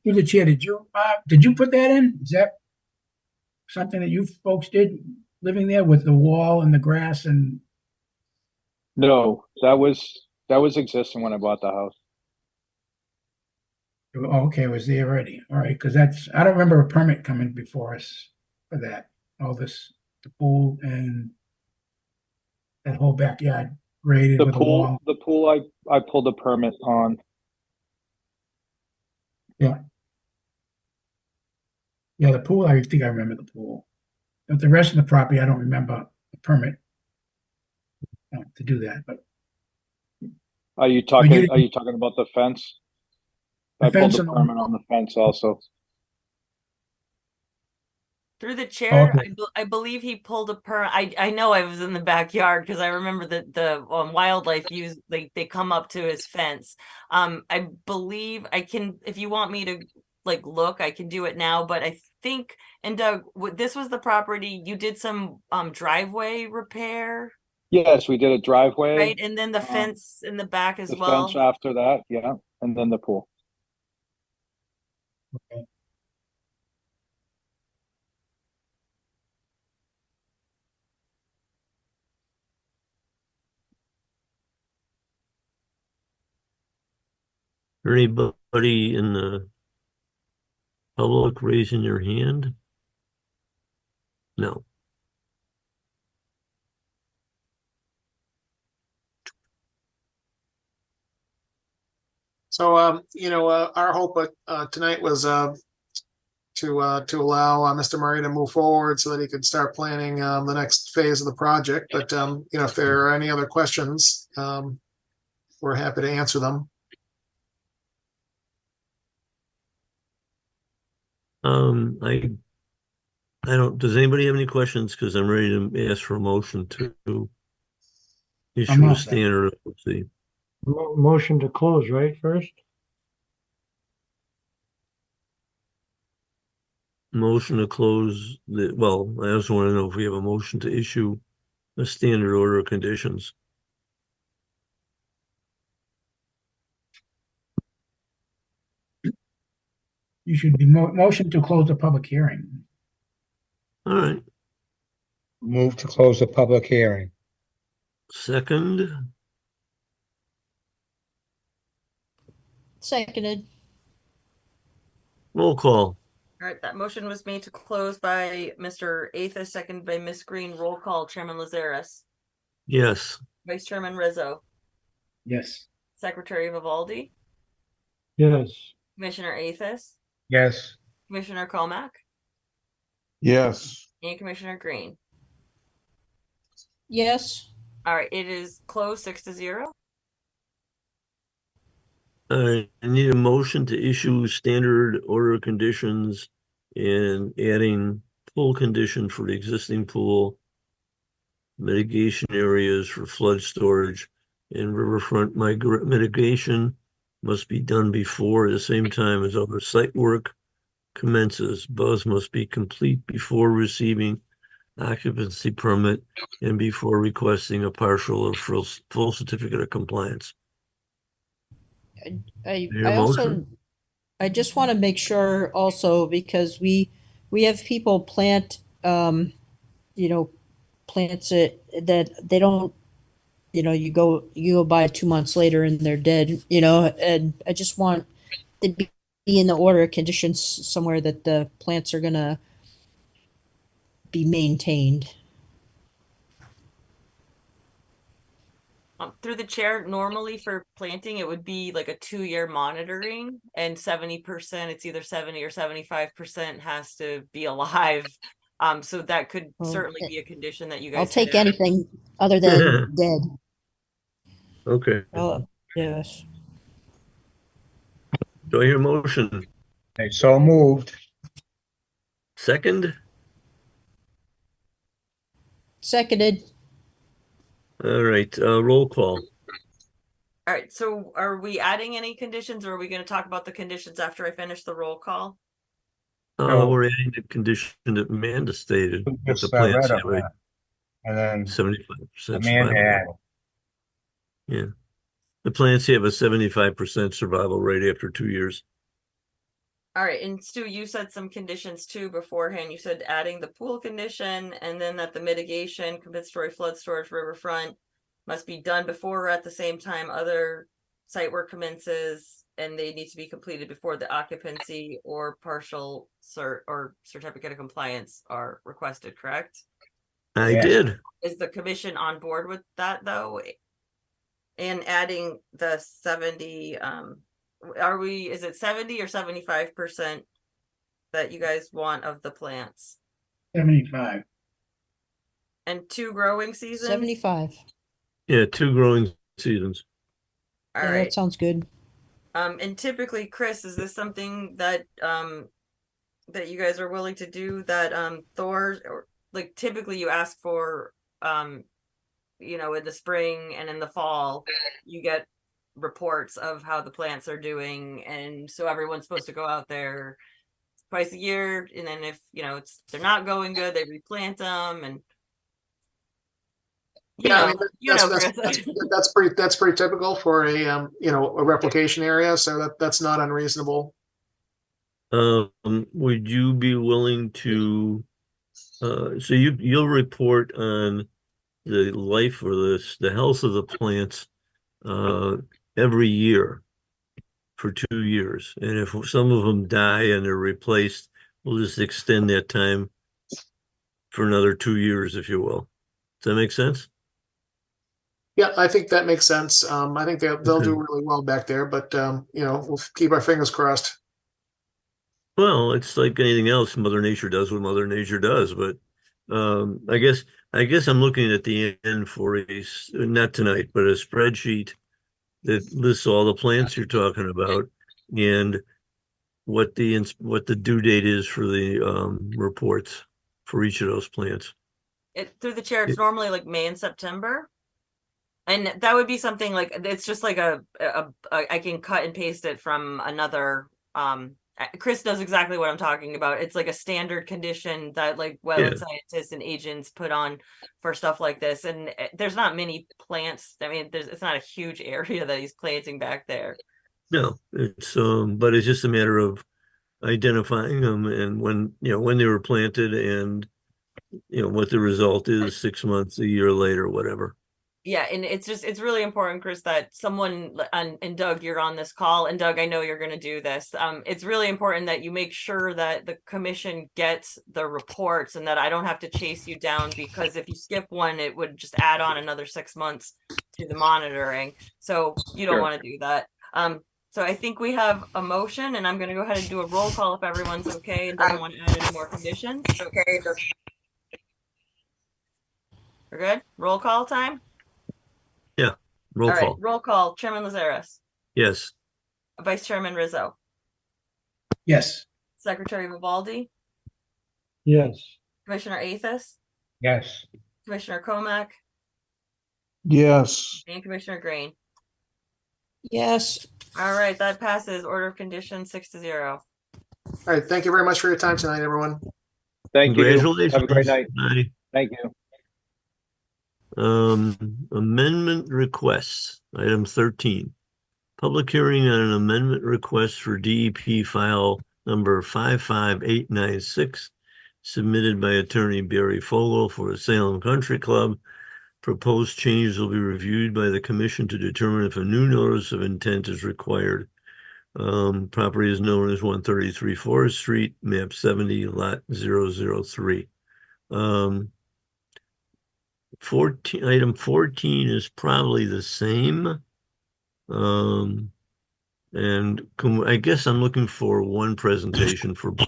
Through the chair, did you put that in? Is that something that you folks did living there with the wall and the grass and? No, that was existing when I bought the house. Oh, okay, it was there already. All right, because I don't remember a permit coming before us for that. All this, the pool and that whole backyard graded The with a wall. pool, I pulled a permit on. Yeah. Yeah, the pool, I think I remember the pool. But the rest of the property, I don't remember a permit to do that, but. Are you talking about the fence? The I pulled fence the and the- permit on the fence also. Through the chair, Okay. I believe he pulled a I know I was in the backyard because I remember that the wildlife use they come up to his fence. I believe I can, if you want me to like look, I can do it now. But I think, and Doug, this was the property you did some driveway repair, Yes, we did a driveway. right? And then the fence in the back as The well. fence after that, yeah, and then the pool. Okay. Anybody in the public raising their hand? No. So, our hope tonight was to allow Mr. Murray to move forward so that he could start planning the next phase of the project. But if there are any other questions, we're happy to answer them. I don't, does anybody have any questions? Because I'm ready to ask for a motion to issue a standard. Let's see. Motion to close, right, first? Motion to close well, I also want to know if we have a motion to issue a standard order of conditions. You should be motion to close the public hearing. All right. Move to close the public hearing. Second. Seconded. Roll call. All right, that motion was made to close by Mr. Athos, second by Miss Green. Roll call, Chairman Lazaris, Yes. Vice Chairman Rizzo, Yes. Secretary Vivaldi, Yes. Commissioner Athos, Yes. Commissioner Comack, Yes. and Commissioner Green. Yes. All right, it is closed 6-0. I need a motion to issue standard order of conditions and adding pool condition for the existing pool, mitigation areas for flood storage, and riverfront mitigation must be done before, at the same time as other site work commences. Both must be complete before receiving occupancy permit and before requesting a partial or full certificate of compliance. I also just want to make sure also, because we have people plant plants that they don't, you go by 2 months later and they're dead, and I just want to be in the order of conditions somewhere that the plants are gonna be maintained. Through the chair, normally for planting, it would be like a 2-year monitoring, and 70%, it's either 70 or 75% has to be alive. So that could Well, certainly be a condition that you I'll guys could take add. anything other than dead. Okay. Oh, yes. Do I hear a motion? Okay, so moved. Second? Seconded. All right, roll call. All right, so are we adding any conditions, or are we going to talk about the conditions after I finish the roll call? No. We're adding the condition that Amanda stated, that the Just plants read have them, a and then 75% Amanda survival rate. added. Yeah. The plants have a 75% survival rate after 2 years. All right, and Stu, you said some conditions too beforehand. You said adding the pool condition, and then that the mitigation, compensatory flood storage, riverfront must be done before or at the same time other site work commences, and they need to be completed before the occupancy or partial cert or certificate of compliance are requested, correct? I did. Is the commission on board with that though? And adding the 70, is it 70 or 75% that you guys want of the plants? 75. And 2 growing seasons? 75. Yeah, 2 growing seasons. All Yeah, right. that sounds good. And typically, Chris, is this something that that you guys are willing to do, that Thor, or like typically you ask for you know, in the spring and in the fall, you get reports of how the plants are doing, and so everyone's supposed to go out there twice a year, and then if you know they're not going good, they replant them, and Yeah, I mean, Chris. that's pretty typical for a a replication area, so that's not unreasonable. Would you be willing to, so you'll report on the life or the health of the plants every year for 2 years, and if some of them die and they're replaced, we'll just extend that time for another 2 years, if you will. Does that make sense? Yeah, I think that makes sense. I think they'll Okay. do really well back there, but we'll keep our fingers crossed. Well, it's like anything else. Mother Nature does what Mother Nature does, but I guess I'm looking at the end for not tonight, but a spreadsheet that lists all the plants you're talking about and what the due date is for the reports for each of those plants. Through the chair, it's normally like May and September. And that would be something like, it's just like I can cut and paste it from another, Chris knows exactly what I'm talking about. It's like a standard condition that like wetland scientists and agents put on for stuff like this. And there's not many plants. I mean, it's not a huge area that he's planting back there. No, it's but it's just a matter of identifying them and when they were planted and what the result is 6 months, a year later, whatever. Yeah, and it's really important, Chris, that someone, and Doug, you're on this call, and Doug, I know you're going to do this. It's really important that you make sure that the commission gets the reports and that I don't have to chase you down, because if you skip one, it would just add on another 6 months to the monitoring. So you don't want to do that. So I think we have a motion, and I'm going to go ahead and do a roll call if everyone's okay and doesn't want to add any more conditions. Okay. We're good? Roll call time? Yeah, roll All right, call. roll call. Chairman Lazares. Yes. Vice Chairman Rizzo. Yes. Secretary Vivaldi. Yes. Commissioner Athos. Yes. Commissioner Comack. Yes. And Commissioner Green. Yes. All right, that passes. Order of conditions 6-0. All right, thank you very much for your time tonight, everyone. Thank you. Congratulations. Have a great night. Bye. Thank you. Amendment requests, item 13. Public hearing on an amendment request for DEP file number 55896, submitted by attorney Barry Fogel for the Salem Country Club. Proposed changes will be reviewed by the commission to determine if a new notice of intent is required. Property is known as 133 Forest Street, map 70, lot 003. item 14 is probably the same. I guess I'm looking for one presentation for both.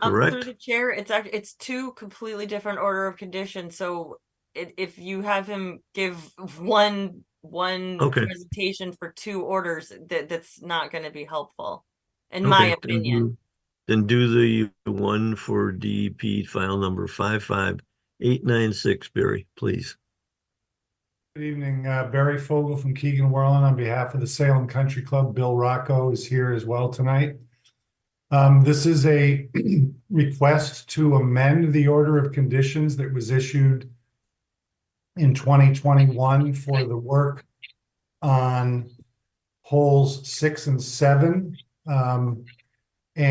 Through Correct? the chair, it's two completely different order of conditions. So if you have him give one Okay. presentation for two orders, that's not going to be helpful, in Okay, my opinion. Then do the one for DEP file number 55896, Barry, please. Good evening, Barry Fogel from Keegan Worland on behalf of the Salem Country Club. Bill Rocco is here as well tonight. This is a request to amend the order of conditions that was issued in 2021 for the work on holes 6 and 7. If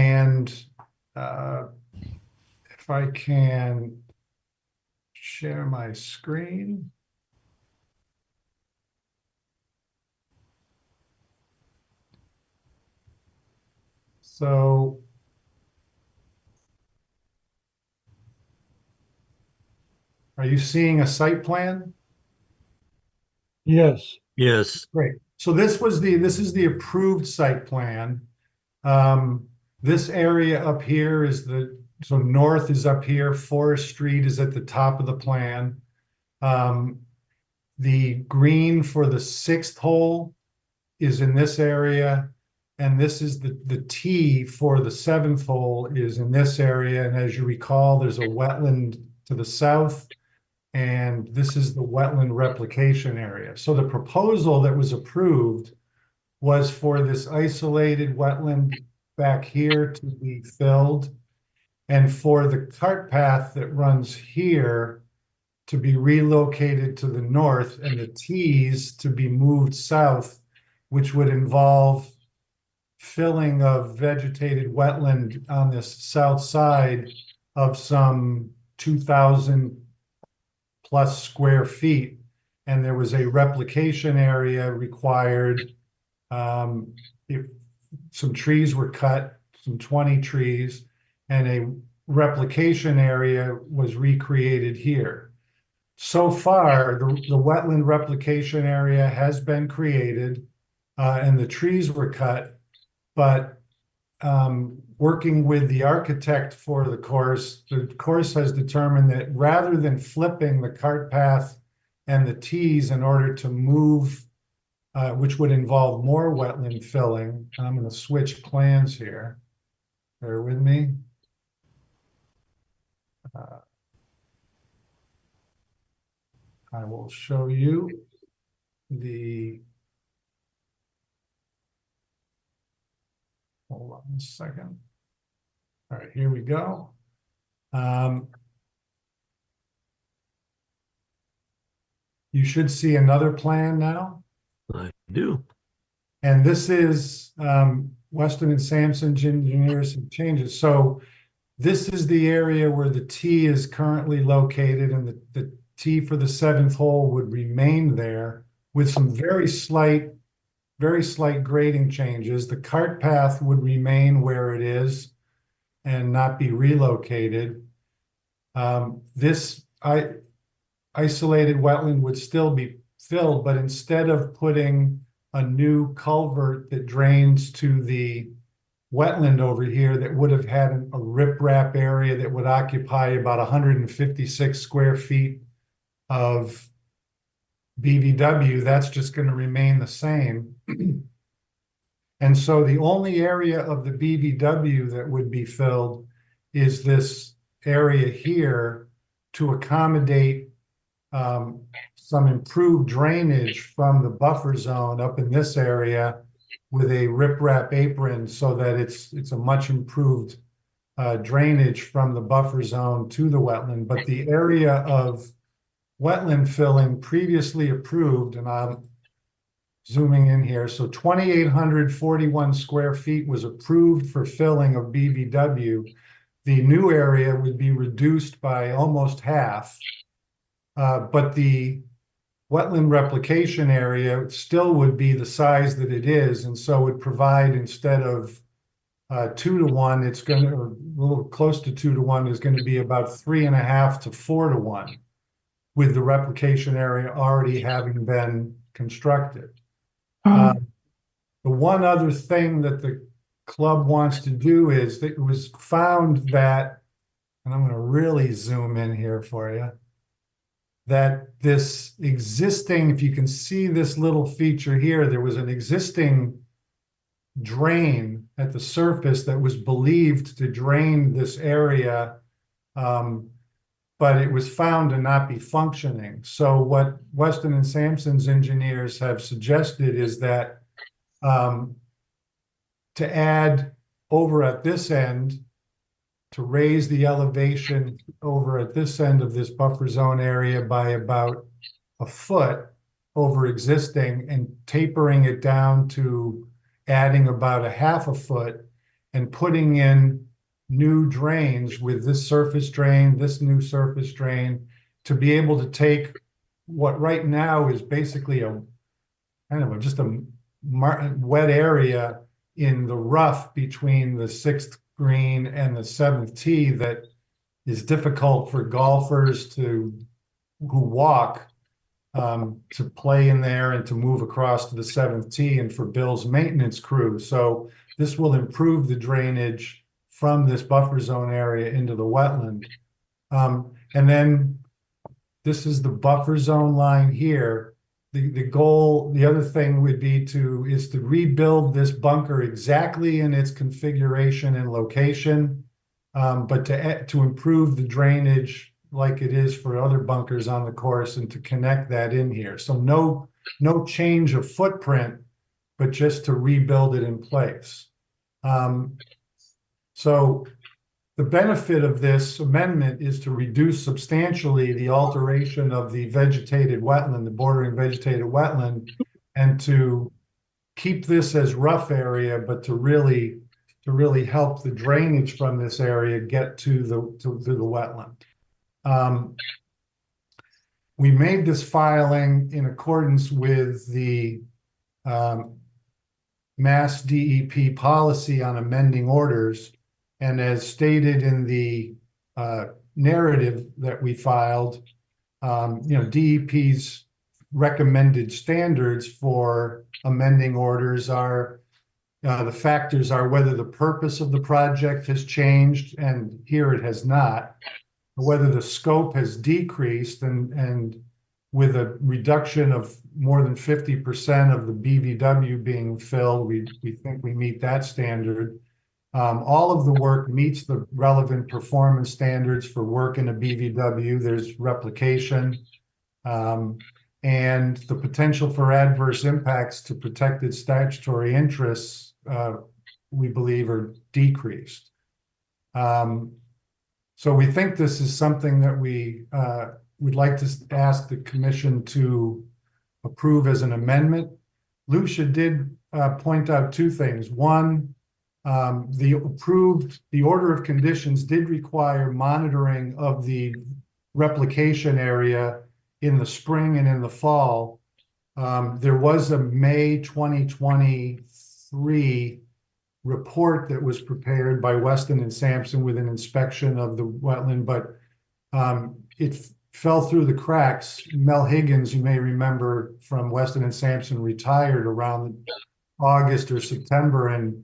I can share my screen. So are you seeing a site plan? Yes. Yes. Great. So this is the approved site plan. This area up here is so north is up here, Forest Street is at the top of the plan. The green for the 6th hole is in this area, and this is the T for the 7th hole is in this area. And as you recall, there's a wetland to the south, and this is the wetland replication area. So the proposal that was approved was for this isolated wetland back here to be filled, and for the cart path that runs here to be relocated to the north, and the T's to be moved south, which would involve filling of vegetated wetland on this south side of some 2,000 plus square feet. And there was a replication area required. If some trees were cut, some 20 trees, and a replication area was recreated here. So far, the wetland replication area has been created, and the trees were cut, but working with the architect for the course has determined that rather than flipping the cart path and the T's in order to move, which would involve more wetland filling, I'm going to switch plans here. Bear with me. I will show you hold on a second. All right, here we go. You should see another plan now. I do. And this is Weston and Sampson engineers have changes. So this is the area where the T is currently located, and the T for the 7th hole would remain there with some very slight grading changes. The cart path would remain where it is and not be relocated. This isolated wetland would still be filled, but instead of putting a new culvert that drains to the wetland over here that would have had a riprap area that would occupy about 156 square feet of BVW, that's just going to remain the same. And so the only area of the BVW that would be filled is this area here to accommodate some improved drainage from the buffer zone up in this area with a riprap apron, so that it's a much improved drainage from the buffer zone to the wetland. But the area of wetland filling previously approved, and I'm zooming in here, so 2,841 square feet was approved for filling of BVW. The new area would be reduced by almost half, but the wetland replication area still would be the size that it is, and so would provide, instead of 2 to 1, it's going to, or a little close to 2 to 1, is going to be about 3.5 to 4 to 1. with the replication area already having been constructed. The one other thing that the club wants to do is that it was found that, and I'm going to really zoom in here for you, that this existing, if you can see this little feature here, there was an existing drain at the surface that was believed to drain this area, but it was found to not be functioning. So what Weston and Sampson's engineers have suggested is that to add over at this end, to raise the elevation over at this end of this buffer zone area by about a foot over existing and tapering it down to adding about a half a foot and putting in new drains with this surface drain, this new surface drain, to be able to take what right now is basically a kind of just a wet area in the rough between the 6th green and the 7th tee that is difficult for golfers who walk to play in there and to move across to the 7th tee and for Bill's maintenance crew. So this will improve the drainage from this buffer zone area into the wetland. And then this is the buffer zone line here. The goal, the other thing would be to rebuild this bunker exactly in its configuration and location, but to improve the drainage like it is for other bunkers on the course and to connect that in here. So no change of footprint, but just to rebuild it in place. So the benefit of this amendment is to reduce substantially the alteration of the vegetated wetland, the bordering vegetated wetland, and to keep this as rough area, but to really help the drainage from this area get to the wetland. We made this filing in accordance with the Mass DEP policy on amending orders. And as stated in the narrative that we filed, DEP's recommended standards for amending orders are, the factors are whether the purpose of the project has changed, and here it has not, whether the scope has decreased, and with a reduction of more than 50% of the BVW being filled, we think we meet that standard. All of the work meets the relevant performance standards for work in a BVW. There's replication, and the potential for adverse impacts to protected statutory interests, we believe, are decreased. So we think this is something that we would like to ask the commission to approve as an amendment. Lucia did point out two things. One, the order of conditions did require monitoring of the replication area in the spring and in the fall. There was a May 2023 report that was prepared by Weston and Sampson with an inspection of the wetland, but it fell through the cracks. Mel Higgins, you may remember from Weston and Sampson, retired around August or September, and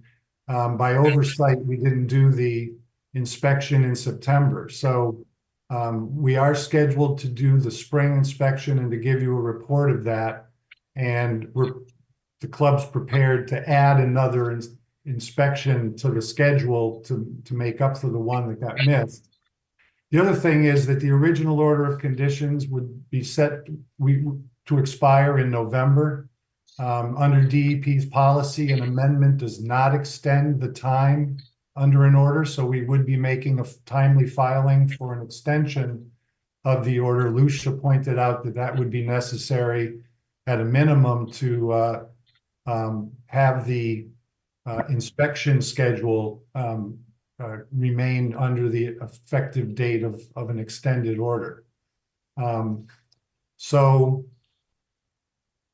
by oversight, we didn't do the inspection in September. So we are scheduled to do the spring inspection and to give you a report of that. And the club's prepared to add another inspection to the schedule to make up for the one that got missed. The other thing is that the original order of conditions would be set to expire in November. Under DEP's policy, an amendment does not extend the time under an order, so we would be making a timely filing for an extension of the order. Lucia pointed out that that would be necessary at a minimum to have the inspection schedule remain under the effective date of an extended order. So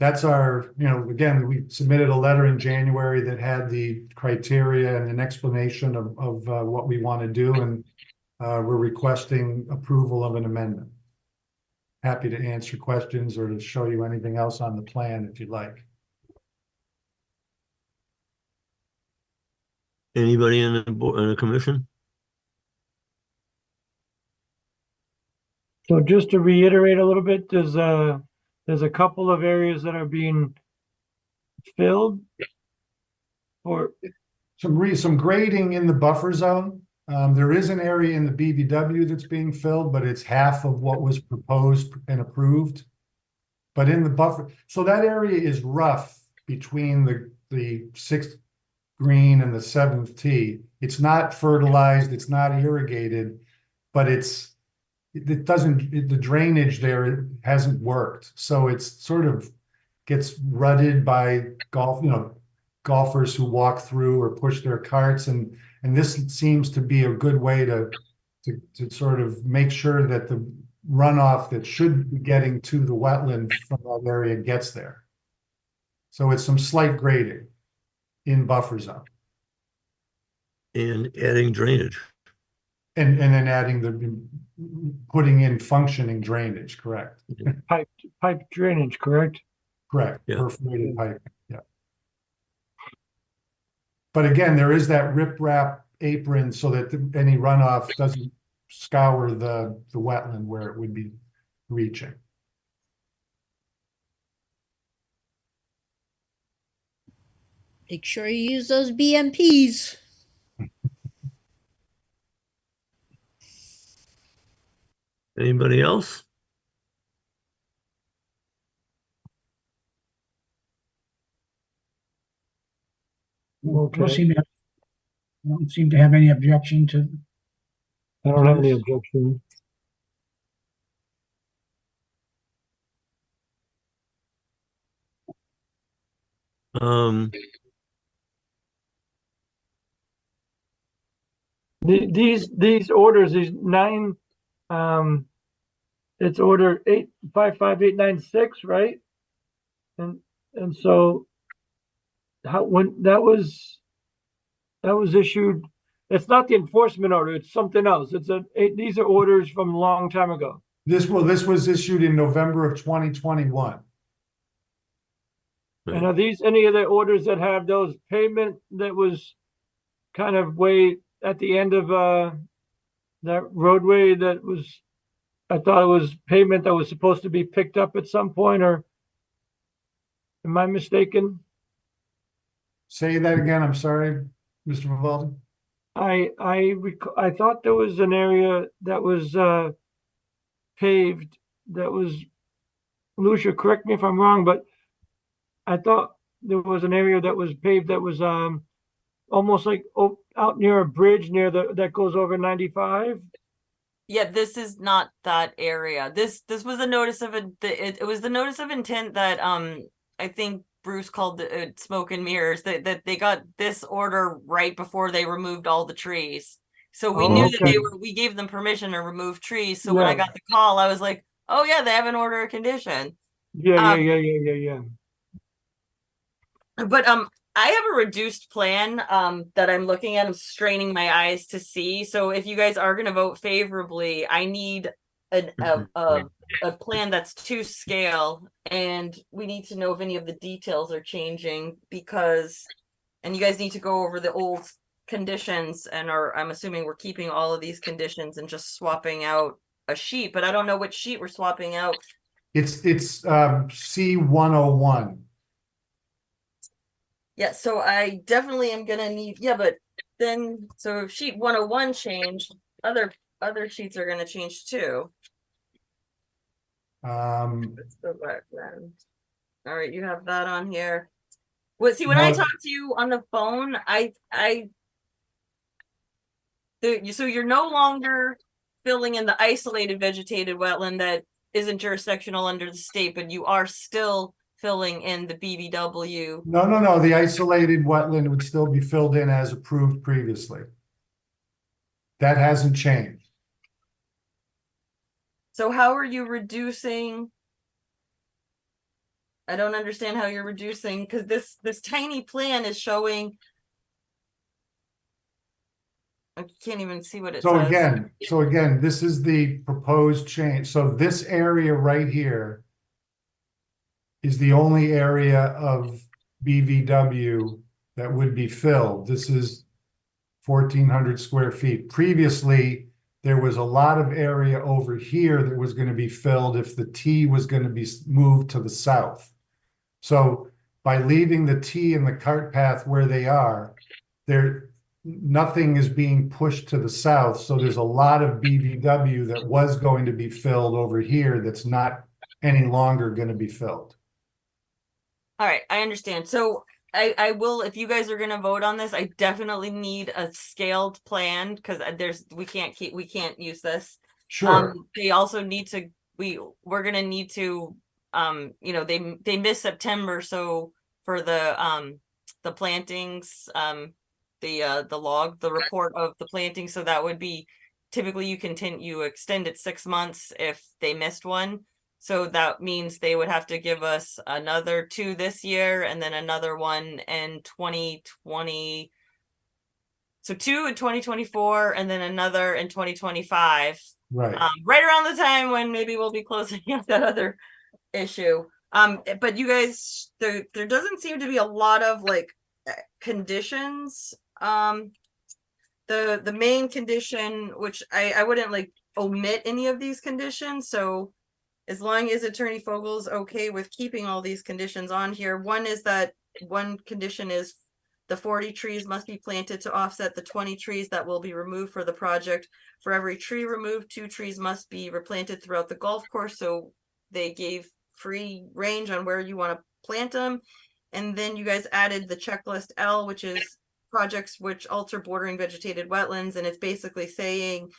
that's our, again, we submitted a letter in January that had the criteria and an explanation of what we want to do, and we're requesting approval of an amendment. happy to answer questions or to show you anything else on the plan if you'd like. Anybody in the board, in the commission? So just to reiterate a little bit, there's a couple of areas that are being filled or Some grading in the buffer zone. There is an area in the BVW that's being filled, but it's half of what was proposed and approved. But in the buffer, so that area is rough between the sixth green and the seventh tee. It's not fertilized, it's not irrigated, but it doesn't, the drainage there hasn't worked. So it's sort of gets rutted by golfers who walk through or push their carts. And this seems to be a good way to sort of make sure that the runoff that should be getting to the wetland from that area gets there. So it's some slight grading in buffer zone. And adding drainage. And then putting in functioning drainage, correct? pipe drainage, correct? Correct, Yeah. perforated pipe, yeah. But again, there is that riprap apron so that any runoff doesn't scour the wetland where it would be reaching. Make sure you use those BMPs. Anybody else? Okay. Don't seem to have any objection to. I don't have any objection. These orders, these 9, it's order 855896, right? And so when that was issued, it's not the enforcement order, it's something else. These are orders from a long time ago. This was issued in November of 2021. And are these any of the orders that have those payment that was kind of way at the end of that roadway that was, I thought it was pavement that was supposed to be picked up at some point, or am I mistaken? Say that again, I'm sorry, Mr. Vivaldi. I thought there was an area that was paved that was, Lucia, correct me if I'm wrong, but I thought there was an area that was paved that was almost like out near a bridge that goes over 95. Yeah, this is not that area. This was a notice of it was the notice of intent that I think Bruce called the smoke and mirrors, that they got this order right before they removed all the trees. So we knew that we gave them permission to remove trees. So when I got the call, I was like, oh yeah, they have an order of condition. Yeah. But I have a reduced plan that I'm looking at. I'm straining my eyes to see. So if you guys are going to vote favorably, I need a plan that's to scale, and we need to know if any of the details are changing, because, and you guys need to go over the old conditions, and I'm assuming we're keeping all of these conditions and just swapping out a sheet, but I don't know which sheet we're swapping out. It's C101. Yeah, so I definitely am gonna need, but then, so if sheet 101 changed, other sheets are gonna change too. Let's go back then. All right, you have that on here. Well, see, when I talk to you on the phone, so you're no longer filling in the isolated vegetated wetland that isn't jurisdictional under the state, but you are still filling in the BVW. No. The isolated wetland would still be filled in as approved previously. That hasn't changed. So how are you reducing? I don't understand how you're reducing, because this tiny plan is showing I can't even see what it So says. again, this is the proposed change. So this area right here is the only area of BVW that would be filled. This is 1,400 square feet. Previously, there was a lot of area over here that was going to be filled if the T was going to be moved to the south. So by leaving the T and the cart path where they are, nothing is being pushed to the south. So there's a lot of BVW that was going to be filled over here that's not any longer going to be filled. All right, I understand. So I will, if you guys are gonna vote on this, I definitely need a scaled plan because we can't use this. Sure. They also need to, we're gonna need to, you know, they missed September, so for the plantings, the report of the planting, so that would be typically you extend it 6 months if they missed one. So that means they would have to give us another 2 this year and then another one in 2020. So 2 in 2024 and then another in 2025. Right. Right around the time when maybe we'll be closing up that other issue. But you guys, there doesn't seem to be a lot of like conditions. The main condition, which I wouldn't like omit any of these conditions. So as long as Attorney Fogel's okay with keeping all these conditions on here, one condition is the 40 trees must be planted to offset the 20 trees that will be removed for the project. For every tree removed, 2 trees must be replanted throughout the golf course. So they gave free range on where you want to plant them. And then you guys added the checklist L, which is projects which alter bordering vegetated wetlands. And it's basically saying,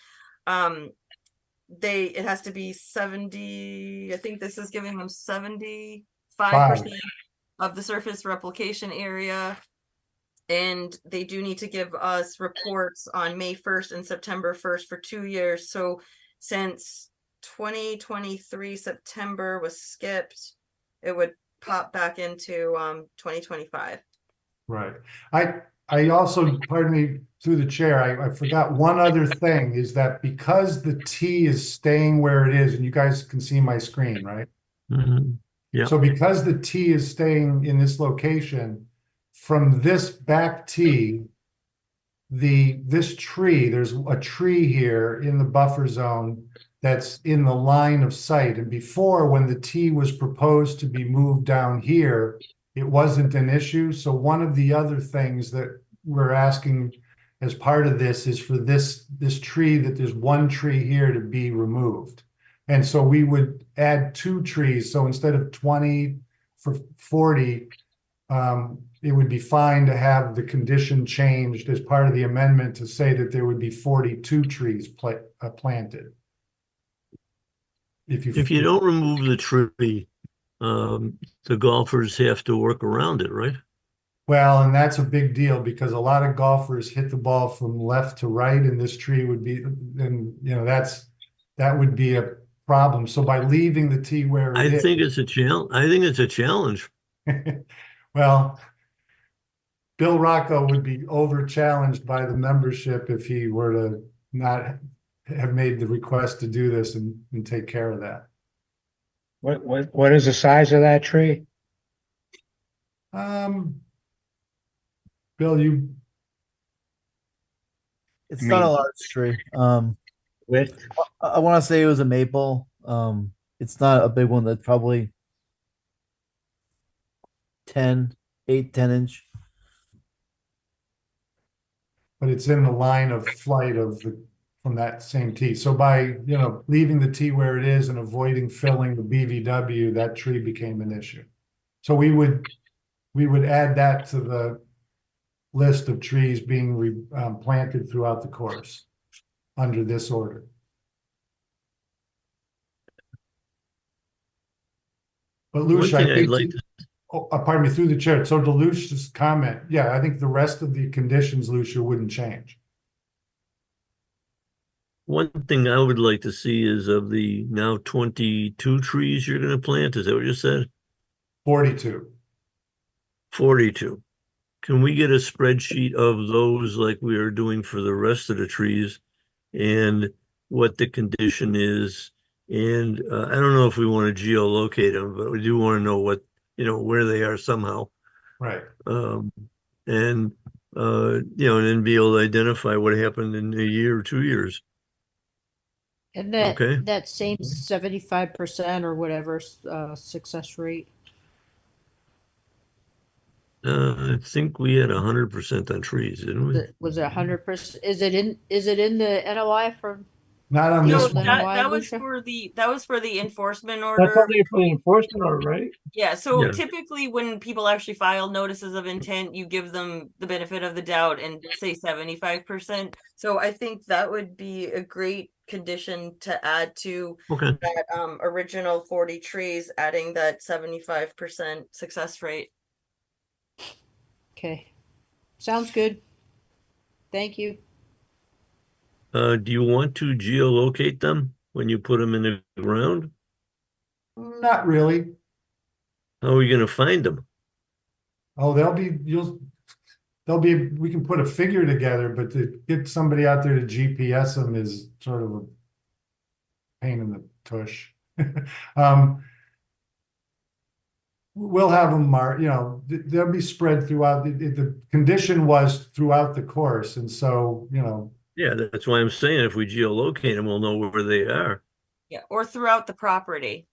it has to be 70, I think this is giving them 75% of the surface replication area. And they do need to give us reports on May 1st and September 1st for 2 years. So since 2023 September was skipped, it would pop back into 2025. Right. I also, pardon me, through the chair, I forgot one other thing is that because the T is staying where it is, and you guys can see my screen, right? Yeah. So because the T is staying in this location, from this back T, this tree, there's a tree here in the buffer zone that's in the line of sight. And before, when the T was proposed to be moved down here, it wasn't an issue. So one of the other things that we're asking as part of this is for this tree, that there's one tree here to be removed. And so we would add 2 trees. So instead of 20 for 40, it would be fine to have the condition changed as part of the amendment to say that there would be 42 trees planted. If you don't remove the tree, the golfers have to work around it, right? Well, and that's a big deal because a lot of golfers hit the ball from left to right, and this tree would be, and you know, that would be a problem. So by leaving the tee where it is, I think it's a challenge. Well, Bill Rocco would be over challenged by the membership if he were to not have made the request to do this and take care of that. What is the size of that tree? Bill, It's not a large tree. Width? I want to say it was a maple. It's not a big one. That's probably 10 inch. But it's in the line of flight from that same tee. So by, leaving the tee where it is and avoiding filling the BVW, that tree became an issue. So we would add that to the list of trees being planted throughout the course under this order. But Lucia, I think, pardon me, through the chair. So to Lucia's comment, yeah, I think the rest of the conditions, Lucia, wouldn't change. One thing I would like to see is of the now 22 trees you're going to plant. Is that what you said? 42. 42. can we get a spreadsheet of those like we are doing for the rest of the trees? And what the condition is? And I don't know if we want to geolocate them, but we do want to know what, where they are somehow. Right. And and then be able to identify what happened in a year or 2 years. And that Okay. that same 75% or whatever success rate. I think we had 100% on trees, didn't we? Was it 100%? Is it in the NOI for Not on the this old one. NOI, That was Lucia? for the enforcement That's order. only for the enforcement order, right? Yeah, so Yeah. typically when people actually file notices of intent, you give them the benefit of the doubt and say 75%. So I think that would be a great condition to add to Okay. that original 40 trees, adding that 75% success rate. Okay. Sounds good. Thank you. Do you want to geolocate them when you put them in the ground? Not really. How are we going to find them? Oh, we can put a figure together, but to get somebody out there to GPS them is sort of a pain in the tush. We'll have them marked, they'll be spread throughout. The condition was throughout the course. And so, Yeah, that's why I'm saying if we geolocate them, we'll know where they are. Yeah, or throughout the property.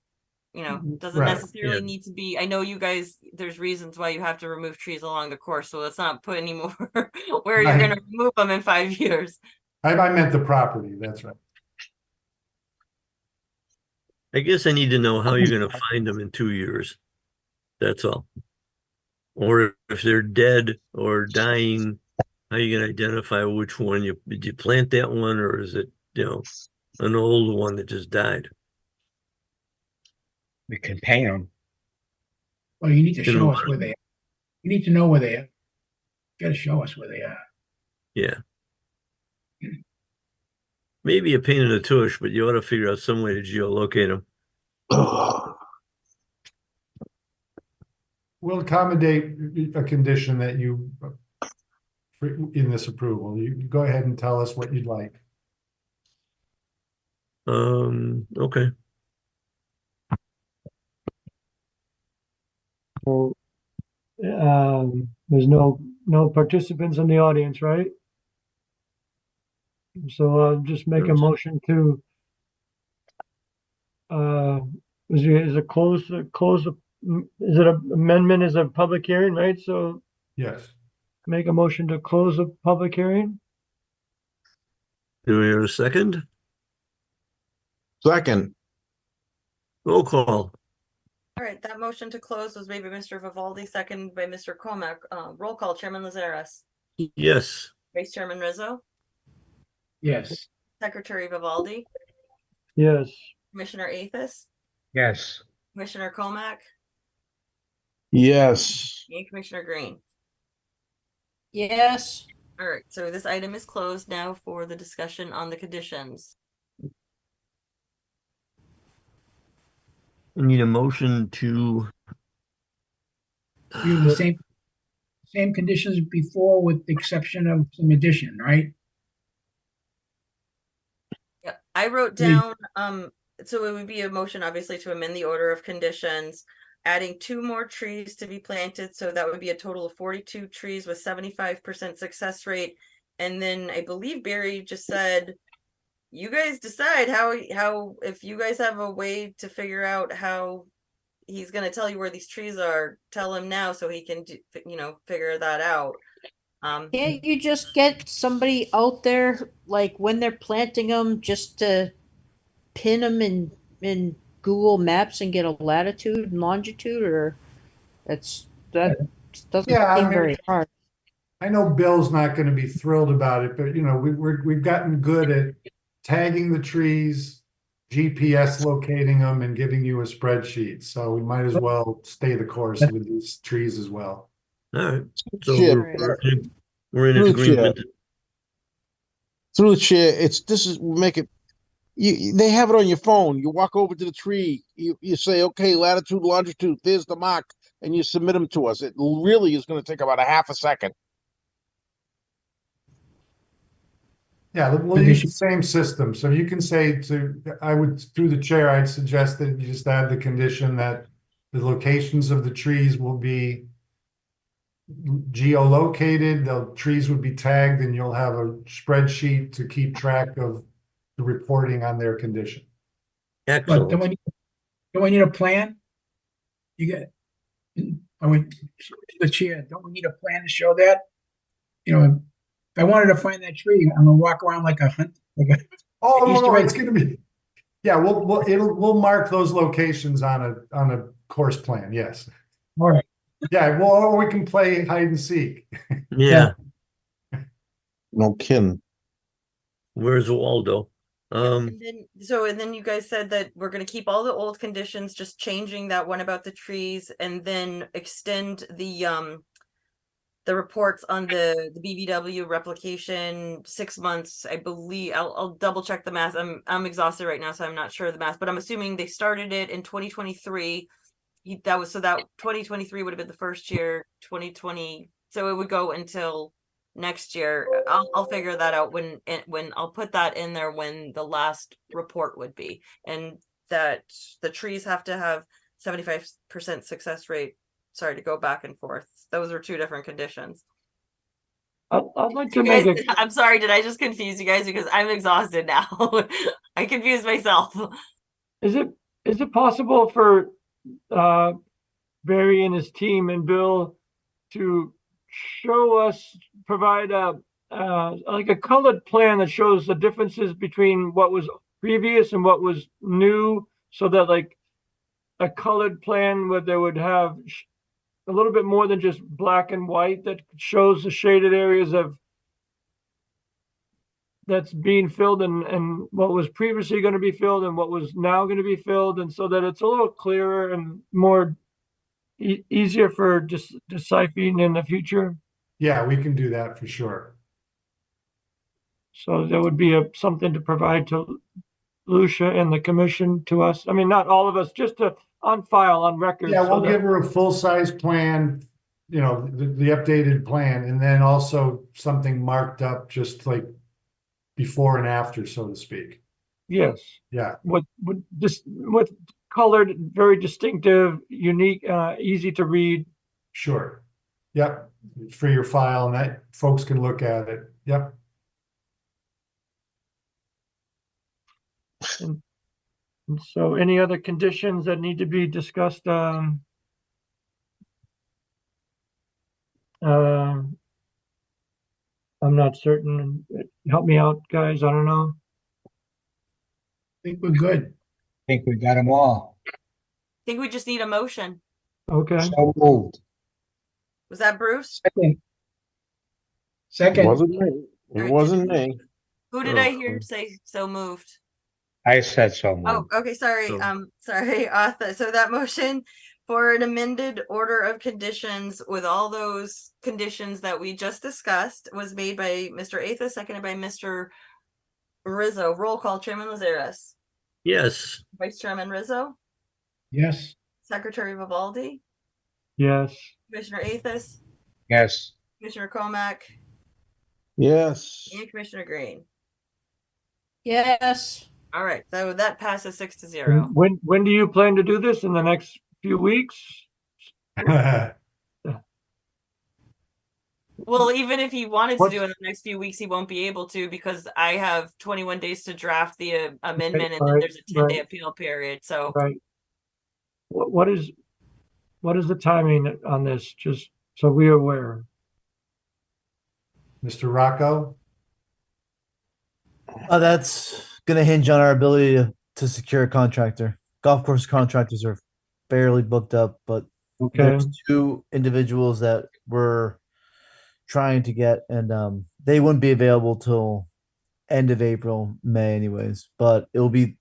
Doesn't Right. necessarily Yeah. need to be. I know you guys, there's reasons why you have to remove trees along the course, so let's not put any more where you're Right. going to remove them in 5 years. I meant the property, that's right. I guess I need to know how you're going to find them in 2 years. That's all. Or if they're dead or dying, how you going to identify which one did you plant that one, or is it, an old one that just died? We can paint them. Well, you need to You know show us what? where they are. You need to know where they are. You gotta show us where they are. Yeah. Maybe a pain in the tush, but you ought to figure out some way to geolocate them. We'll accommodate a condition that you, in this approval, you go ahead and tell us what you'd like. Okay. So, there's no participants in the audience, right? So I'll just make a motion to, is it is it an amendment, is a public hearing, right? So Yes. make a motion to close the public hearing? Do we hear a second? Second. Roll call. All right, that motion to close was made by Mr. Vivaldi, second by Mr. Comack. Roll call, Chairman Lazares, Yes. Vice Chairman Rizzo, Yes. Secretary Vivaldi, Yes. Commissioner Athos, Yes. Commissioner Comack, Yes. and Commissioner Green. Yes. All right, so this item is closed now for the discussion on the conditions. We need a motion to, You have the same conditions before with the exception of some addition, right? Yeah, I wrote down, so it would be a motion obviously to amend the order of conditions, adding 2 more trees to be planted. So that would be a total of 42 trees with 75% success rate. And then I believe Barry just said, you guys decide how, if you guys have a way to figure out how he's going to tell you where these trees are, tell him now so he can, figure that out. Can't you just get somebody out there, like when they're planting them, just to pin them in Google Maps and get a latitude and longitude, or that doesn't Yeah, seem very hard. I know Bill's not going to be thrilled about it, but we've gotten good at tagging the trees, GPS locating them, and giving you a spreadsheet. So we might as well stay the course with these trees as well. all right. So Chair, we're in through the chair. agreement. Through the chair, they have it on your phone. You walk over to the tree, you say, okay, latitude, longitude, there's the mark. and you submit them to us. It really is going to take about a half a second. Yeah, we'll But they use should- the same system. So you can say I would, through the chair, I'd suggest that you just add the condition that the locations of the trees will be geolocated, the trees would be tagged, and you'll have a spreadsheet to keep track of the reporting on their condition. But Excellent. don't we need a plan? You get, the chair, don't we need a plan to show that? You know, if I wanted to find that tree, I'm gonna walk around like a hunt, like a Oh, no, Easter no, egg. it's gonna be, yeah, we'll mark those locations on a course plan, yes. All right. Yeah, well, or we can play hide and seek. Yeah. No kidding. Where's Waldo? And then you guys said that we're going to keep all the old conditions, just changing that one about the trees, and then extend the reports on the BBW replication 6 months. I believe I'll double check the math. I'm exhausted right now, so I'm not sure of the math, but I'm assuming they started it in 2023. That 2023 would have been the first year. 2020, so it would go until next year. I'll figure that out when I'll put that in there when the last report would be, and that the trees have to have 75% success rate. Sorry to go back and forth. Those are two different conditions. I'd like to You make guys, a, I'm sorry, did I just confuse you guys because I'm exhausted now? I confused myself. is it possible for Barry and his team and Bill to provide like a colored plan that shows the differences between what was previous and what was new, so that like a colored plan where they would have a little bit more than just black and white, that shows the shaded areas that's being filled and what was previously going to be filled and what was now going to be filled, and so that it's a little clearer and more easier for deciphering in the future. Yeah, we can do that for sure. So there would be something to provide to Lucia and the commission, to us. I mean, not all of us, just on file, on record. Yeah, so we'll give her a full-size plan, the updated plan, and then also something marked up just like before and after, so to speak. Yes. Yeah. With colored, very distinctive, unique, easy to read. Sure. Yep. For your file, and that folks can look at it. Yep. And so any other conditions that need to be discussed? I'm not certain. Help me out, guys. I don't know. I think we're good. I think we got them all. I think we just need a motion. Okay. So moved. Was that Bruce? Second. It wasn't me. It wasn't me. Who did I hear say so moved? I said so Oh, moved. okay, sorry. So- Sorry, Arthur. So that motion for an amended order of conditions with all those conditions that we just discussed was made by Mr. Atha, seconded by Mr. Rizzo. Roll call, Chairman Lazares. Yes. Vice Chairman Rizzo. Yes. Secretary Vivaldi. Yes. Commissioner Athas. Yes. Commissioner Comack. Yes. And Commissioner Green. Yes. All right, so that passes 6-0. When do you plan to do this? In the next few weeks? Well, even if he wanted to What's- do it in the next few weeks, he won't be able to because I have 21 days to draft the amendment, and then right, there's a 10-day right. appeal period. So Right. What is the timing on this? Just so we're aware. Mr. Rocco? That's gonna hinge on our ability to secure a contractor. Golf course contractors are fairly booked up, but Okay. there's two individuals that we're trying to get, and they wouldn't be available till end of April, May, anyways. But it'll be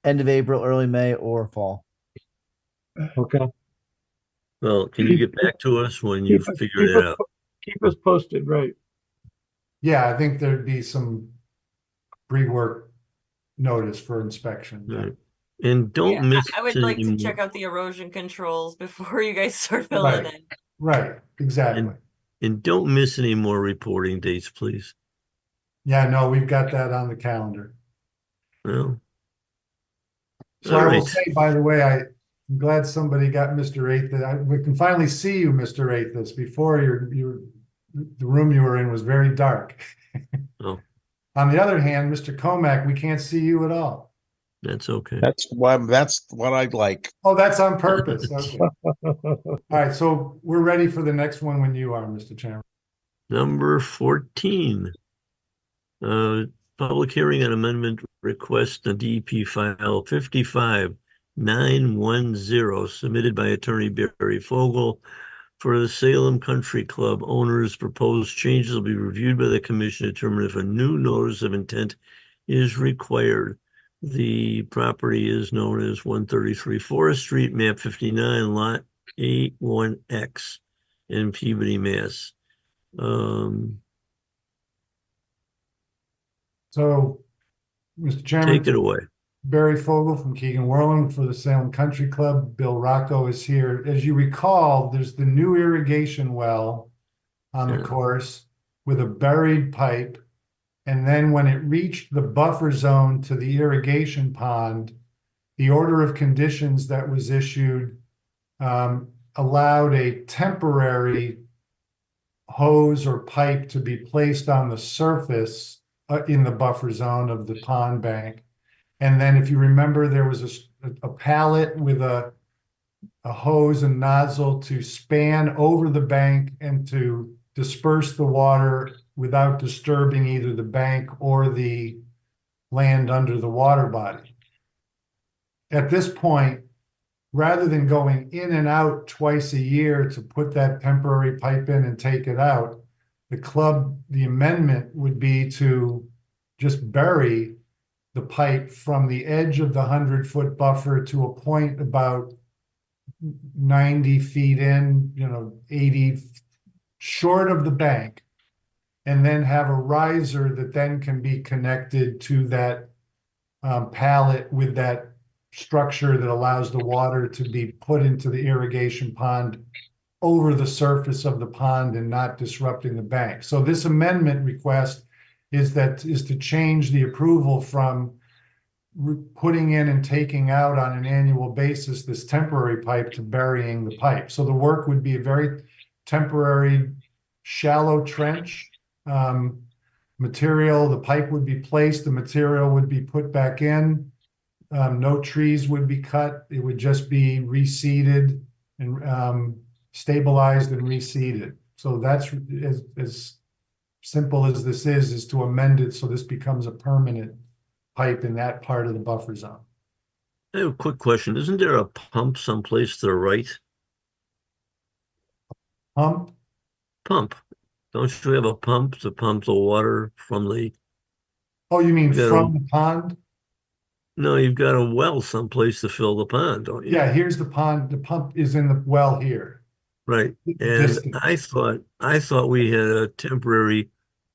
end of April, early May, or fall. Okay. Well, can you get back to us when you figure it out? Keep us posted, right? Yeah, I think there'd be some pre-work notice for inspection. Yeah. Right. And don't Yeah, miss I would like to any check more. out the erosion controls before you guys start filling Right. in. Right, exactly. And don't miss any more reporting dates, please. Yeah, no, we've got that on the calendar. Well, So all I will right. say, by the way, I'm glad somebody got Mr. Athos. We can finally see you, Mr. Athos. Before the room you were in was very dark. Oh, On the other hand, Mr. Comack, we can't see you at all. that's okay. That's what I like. Oh, that's on purpose. Okay. All right, so we're ready for the next one when you are, Mr. Chairman. Number 14. Public hearing on amendment request to DEP file 55910 submitted by attorney Barry Fogel for the Salem Country Club owners. Proposed changes will be reviewed by the commission to determine if a new notice of intent is required. The property is known as 133 Forest Street, map 59, lot 81X in Peabody, Mass. So, Mr. Chairman. Take it away. Barry Fogel from Keegan Whirling for the Salem Country Club. Bill Rocco is here. As you recall, there's the new irrigation well on the course with a buried pipe. And then when it reached the buffer zone to the irrigation pond, the order of conditions that was issued allowed a temporary hose or pipe to be placed on the surface in the buffer zone of the pond bank. And then if you remember, there was a pallet with a hose and nozzle to span over the bank and to disperse the water without disturbing either the bank or the land under the water body. At this point, rather than going in and out twice a year to put that temporary pipe in and take it out, the amendment would be to just bury the pipe from the edge of the 100-foot buffer to a point about 90 feet in, 80 short of the bank, and then have a riser that then can be connected to that pallet with that structure that allows the water to be put into the irrigation pond over the surface of the pond and not disrupting the bank. So this amendment request is to change the approval from putting in and taking out on an annual basis this temporary pipe to burying the pipe. So the work would be a very temporary, shallow trench. Material, the pipe would be placed, the material would be put back in. No trees would be cut. It would just be reseeded and stabilized and reseeded. So that's as simple as this is to amend it so this becomes a permanent pipe in that part of the buffer zone. I have a quick question. Isn't there a pump someplace to the right? Pump? Pump. Don't you have a pump to pump the water from the... Oh, you mean from the pond? No, you've got a well someplace to fill the pond, don't you? Yeah, here's the pond. The pump is in the well here. Right. And I thought we had a temporary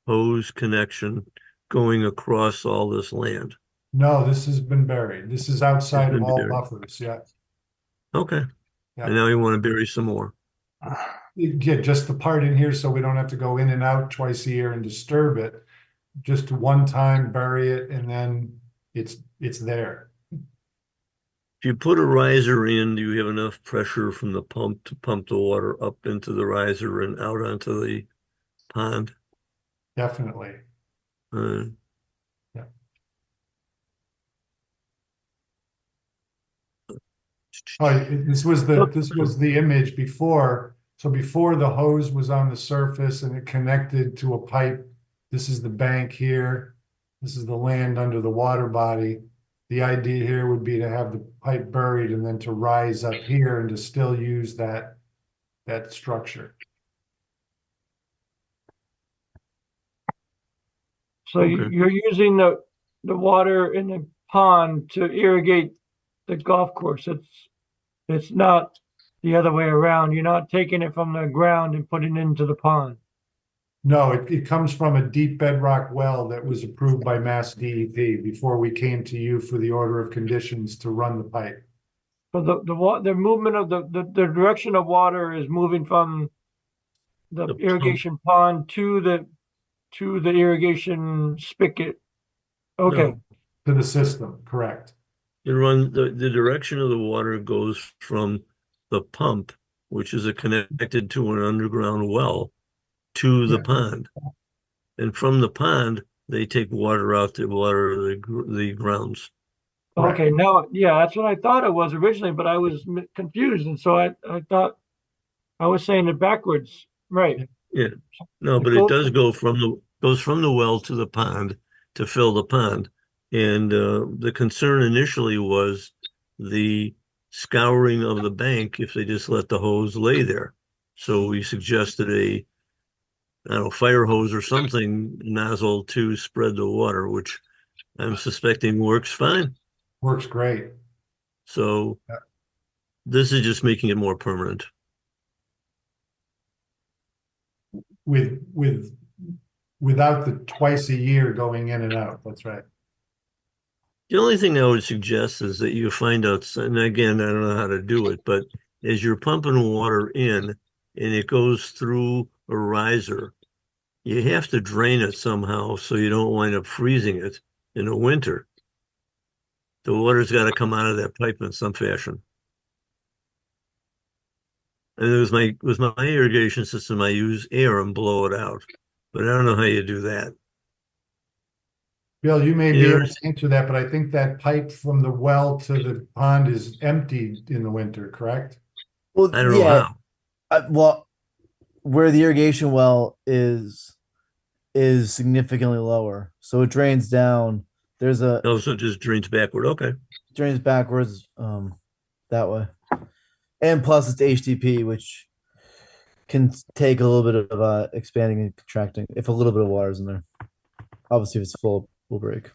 hose connection going across all this land. No, this has been buried. This is outside of all buffers. Yeah. Okay. Yeah. And now you want to bury some more. Yeah, just the part in here so we don't have to go in and out twice a year and disturb it. Just one time bury it and then it's there. If you put a riser in, do you have enough pressure from the pump to pump the water up into the riser and out onto the pond? Definitely. Yeah. Oh, this was the image before. So before the hose was on the surface and it connected to a pipe. This is the bank here. This is the land under the water body. The idea here would be to have the pipe buried and then to rise up here and to still use that structure. So you're using the water in the pond to irrigate the golf course. It's not the other way around. You're not taking it from the ground and putting it into the pond. No, it comes from a deep bedrock well that was approved by Mass DEP before we came to you for the order of conditions to run the pipe. So the movement of the direction of water is moving from the irrigation pond to the irrigation spigot. Okay. No. To the system, correct. The direction of the water goes from the pump, which is connected to an underground well, to the pond. And from the pond, they take water out to water the grounds. Okay, now, yeah, that's what I thought it was originally, but I was confused, and so I thought I was saying it backwards. Right. Yeah. No, but it does go from the well to the pond to fill the pond. And the concern initially was the scouring of the bank if they just let the hose lay there. So we suggested I don't know, fire hose or something nozzle to spread the water, which I'm suspecting works fine. Works great. So this is just making it more permanent. Without the twice a year going in and out. That's right. The only thing I would suggest is that you find out, and again, I don't know how to do it, but as you're pumping water in and it goes through a riser, you have to drain it somehow so you don't wind up freezing it in the winter. The water's got to come out of that pipe in some fashion. And with my irrigation system, I use air and blow it out, but I don't know how you do that. Bill, you may be able to answer that, but I think that pipe from the well to the pond is emptied in the winter, correct? Well, I don't know how. Well, where the irrigation well is significantly lower, so it drains down. There's a Oh, so it just drains backward. Okay. drains backwards, that way, and plus it's HDP, which can take a little bit of expanding and contracting if a little bit of water's in there. Obviously, if it's full, will break.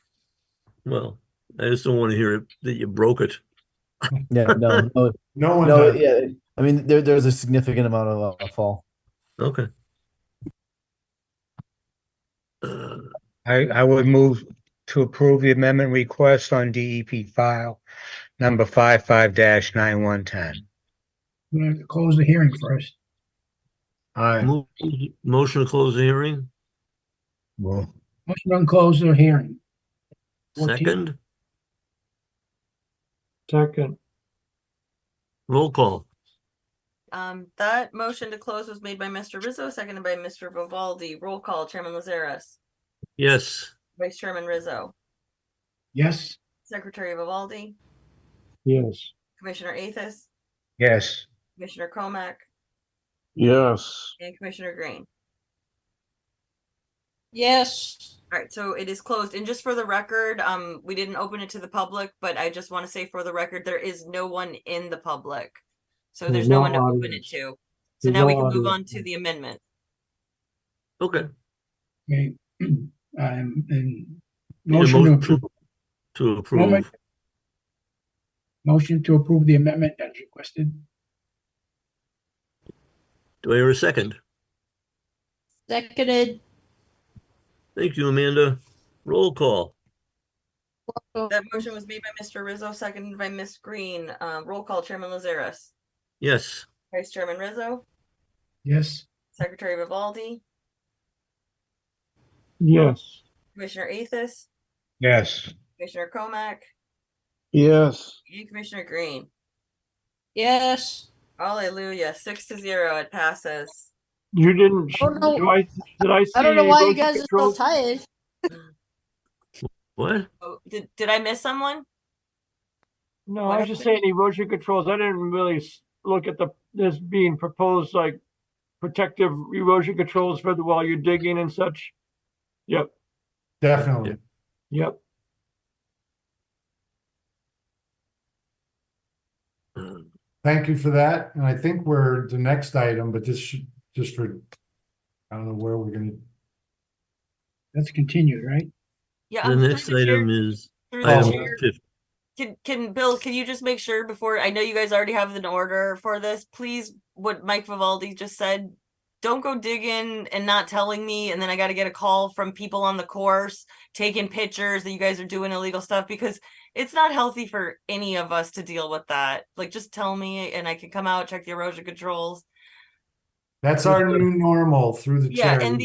Well, I just don't want to hear that you broke it. Yeah, no, No one does. yeah. I mean, there's a significant amount of fall. Okay. I would move to approve the amendment request on DEP file number 55-9110. We're going to close the hearing first. Motion to close the hearing. Well, Motion to close the hearing. 14. Second. Roll call. That motion to close was made by Mr. Rizzo, seconded by Mr. Vivaldi. Roll call, Chairman Lazares. Yes. Vice Chairman Rizzo. Yes. Secretary Vivaldi. Yes. Commissioner Athos. Yes. Commissioner Comack. Yes. And Commissioner Green. Yes. All right, so it is closed. And just for the record, we didn't open it to the public, but I just want to say for the record, there is no one in the public. So there's no one to open it to. So now we can move on to the amendment. Okay. Okay. And motion to approve. Motion to approve the amendment as requested. Do I hear a second? Seconded. Thank you, Amanda. Roll call. That motion was made by Mr. Rizzo, seconded by Ms. Green. Roll call, Chairman Lazares. Yes. Vice Chairman Rizzo. Yes. Secretary Vivaldi. Yes. Commissioner Athos. Yes. Commissioner Comack. Yes. And Commissioner Green. Yes. Hallelujah. 6-0, it passes. You didn't. Oh, no. Did I see? I don't know why you erosion guys are so control? tired. What? Oh, did I miss someone? No, What I was just happened? saying erosion controls. I didn't really look at this being proposed, like protective erosion controls for while you're digging and such. Yep. Definitely. Yep. Thank you for that. And I think we're the next item, but just for, I don't know where we're gonna. That's continued, right? Yeah. The through next the chair- item is through the item chair. 50. Can Bill, can you just make sure before, I know you guys already have an order for this, please, what Mike Vivaldi just said, don't go digging and not telling me, and then I got to get a call from people on the course taking pictures that you guys are doing illegal stuff, because it's not healthy for any of us to deal with that. Like, just tell me and I can come out, check the erosion controls. That's our new normal through the Yeah, chair. and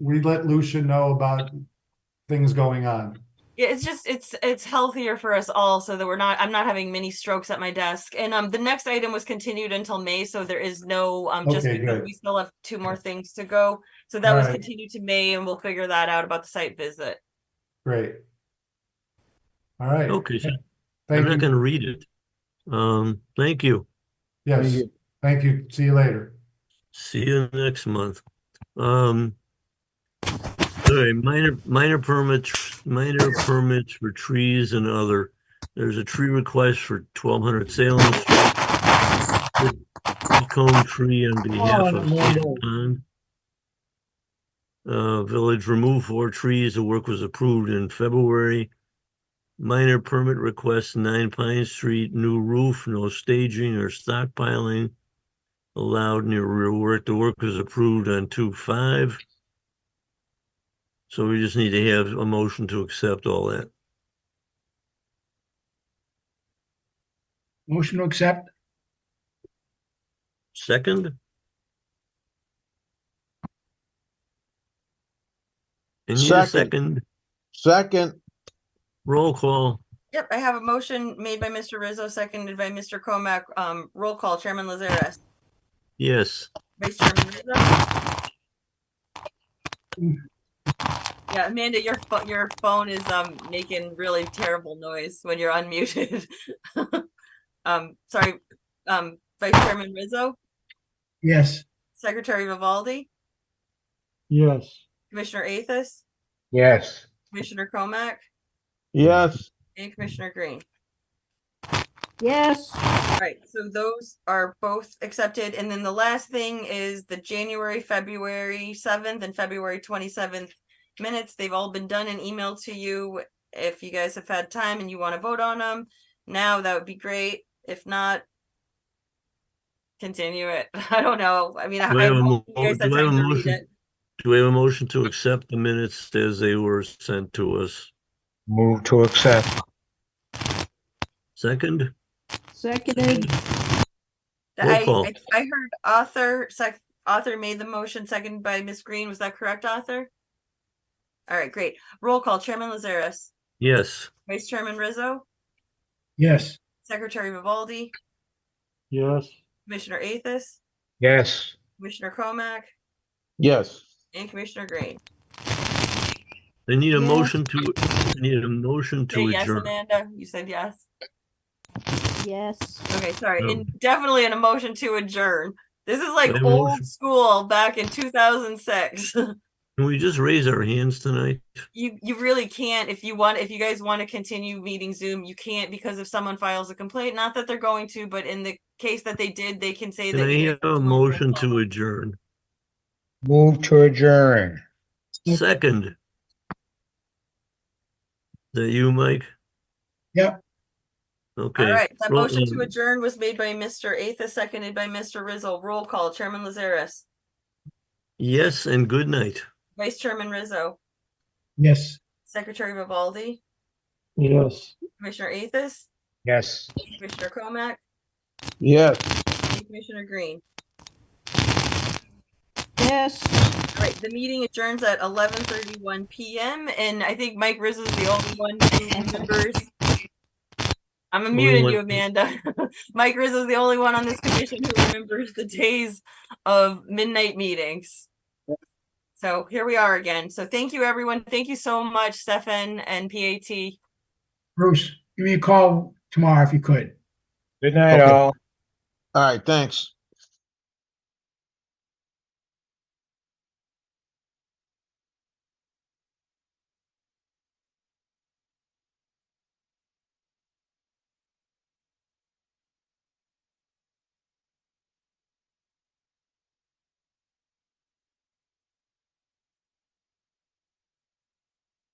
We let Lucia know about things going on. yeah, it's just it's healthier for us all, so that I'm not having mini strokes at my desk. And the next item was continued until May, so there is no just Okay, because good. we still have 2 more things to go. So that All was right. continued to May, and we'll figure that out about the site visit. Great. All right. Okay, so I'm Thank not you. gonna read it. Thank you. Yes. Thank you. See you later. See you next month. All right, minor permits for trees and other. There's a tree request for 1200 Salem Street. Cone tree on behalf of Sand Pond. Village removed 4 trees. The work was approved in February. Minor permit request 9 Pine Street, new roof, no staging or stockpiling allowed near rear work. The work was approved on 2/5. So we just need to have a motion to accept all that. Motion to accept? Second? I need a second. Second. Roll call. Yep, I have a motion made by Mr. Rizzo, seconded by Mr. Comack. Roll call, Chairman Lazares. Yes. Vice Chairman Rizzo. Yeah, Amanda, your phone is making really terrible noise when you're unmuted. Sorry, Vice Chairman Rizzo, Yes. Secretary Vivaldi, Yes. Commissioner Athos, Yes. Commissioner Comack, Yes. and Commissioner Green. Yes. All right, so those are both accepted. And then the last thing is the January, February 7th and February 27th minutes. They've all been done and emailed to you. If you guys have had time and you want to vote on them now, that would be great. If not, continue it. I don't know. I mean, Do I have a hope you guys had do I have a time to read motion? it. Do we have a motion to accept the minutes as they were sent to us? Move to accept. Second? Seconded. Roll call. I heard Author made the motion, seconded by Ms. Green. Was that correct, Author? All right, great. Roll call, Chairman Lazares, Yes. Vice Chairman Rizzo, Yes. Secretary Vivaldi, Yes. Commissioner Athos, Yes. Commissioner Comack, Yes. and Commissioner Green. I need a Yes. motion to Say yes, adjourn. Amanda. You said yes. Yes. Okay, sorry. No. And definitely an motion to adjourn. This is I like have a old motion. school back in 2006. Can we just raise our hands tonight? You really can't. If you guys want to continue meeting Zoom, you can't, because if someone files a complaint, not that they're going to, but in the case that they did, they can say Can that I you have a motion to adjourn? Move to adjourn. Second. Is that you, Mike? Yep. Okay. All right, that Roll- motion to adjourn was made by Mr. Athos, seconded by Mr. Rizzo. Roll call, Chairman Lazares, Yes, and good night. Vice Chairman Rizzo, Yes. Secretary Vivaldi, Yes. Commissioner Athos, Yes. Commissioner Comack, Yes. and Commissioner Green. Yes. All right, the meeting adjourns at 11:31 p.m. and I think Mike Rizzo is the only one who remembers. I'm unmuting you, Amanda. Mike Rizzo is the only one on this commission who remembers the days of midnight meetings. So here we are again. So thank you, everyone. Thank you so much, Stefan and PAT. Bruce, give me a call tomorrow if you could. Good night, Okay. all. All right, thanks.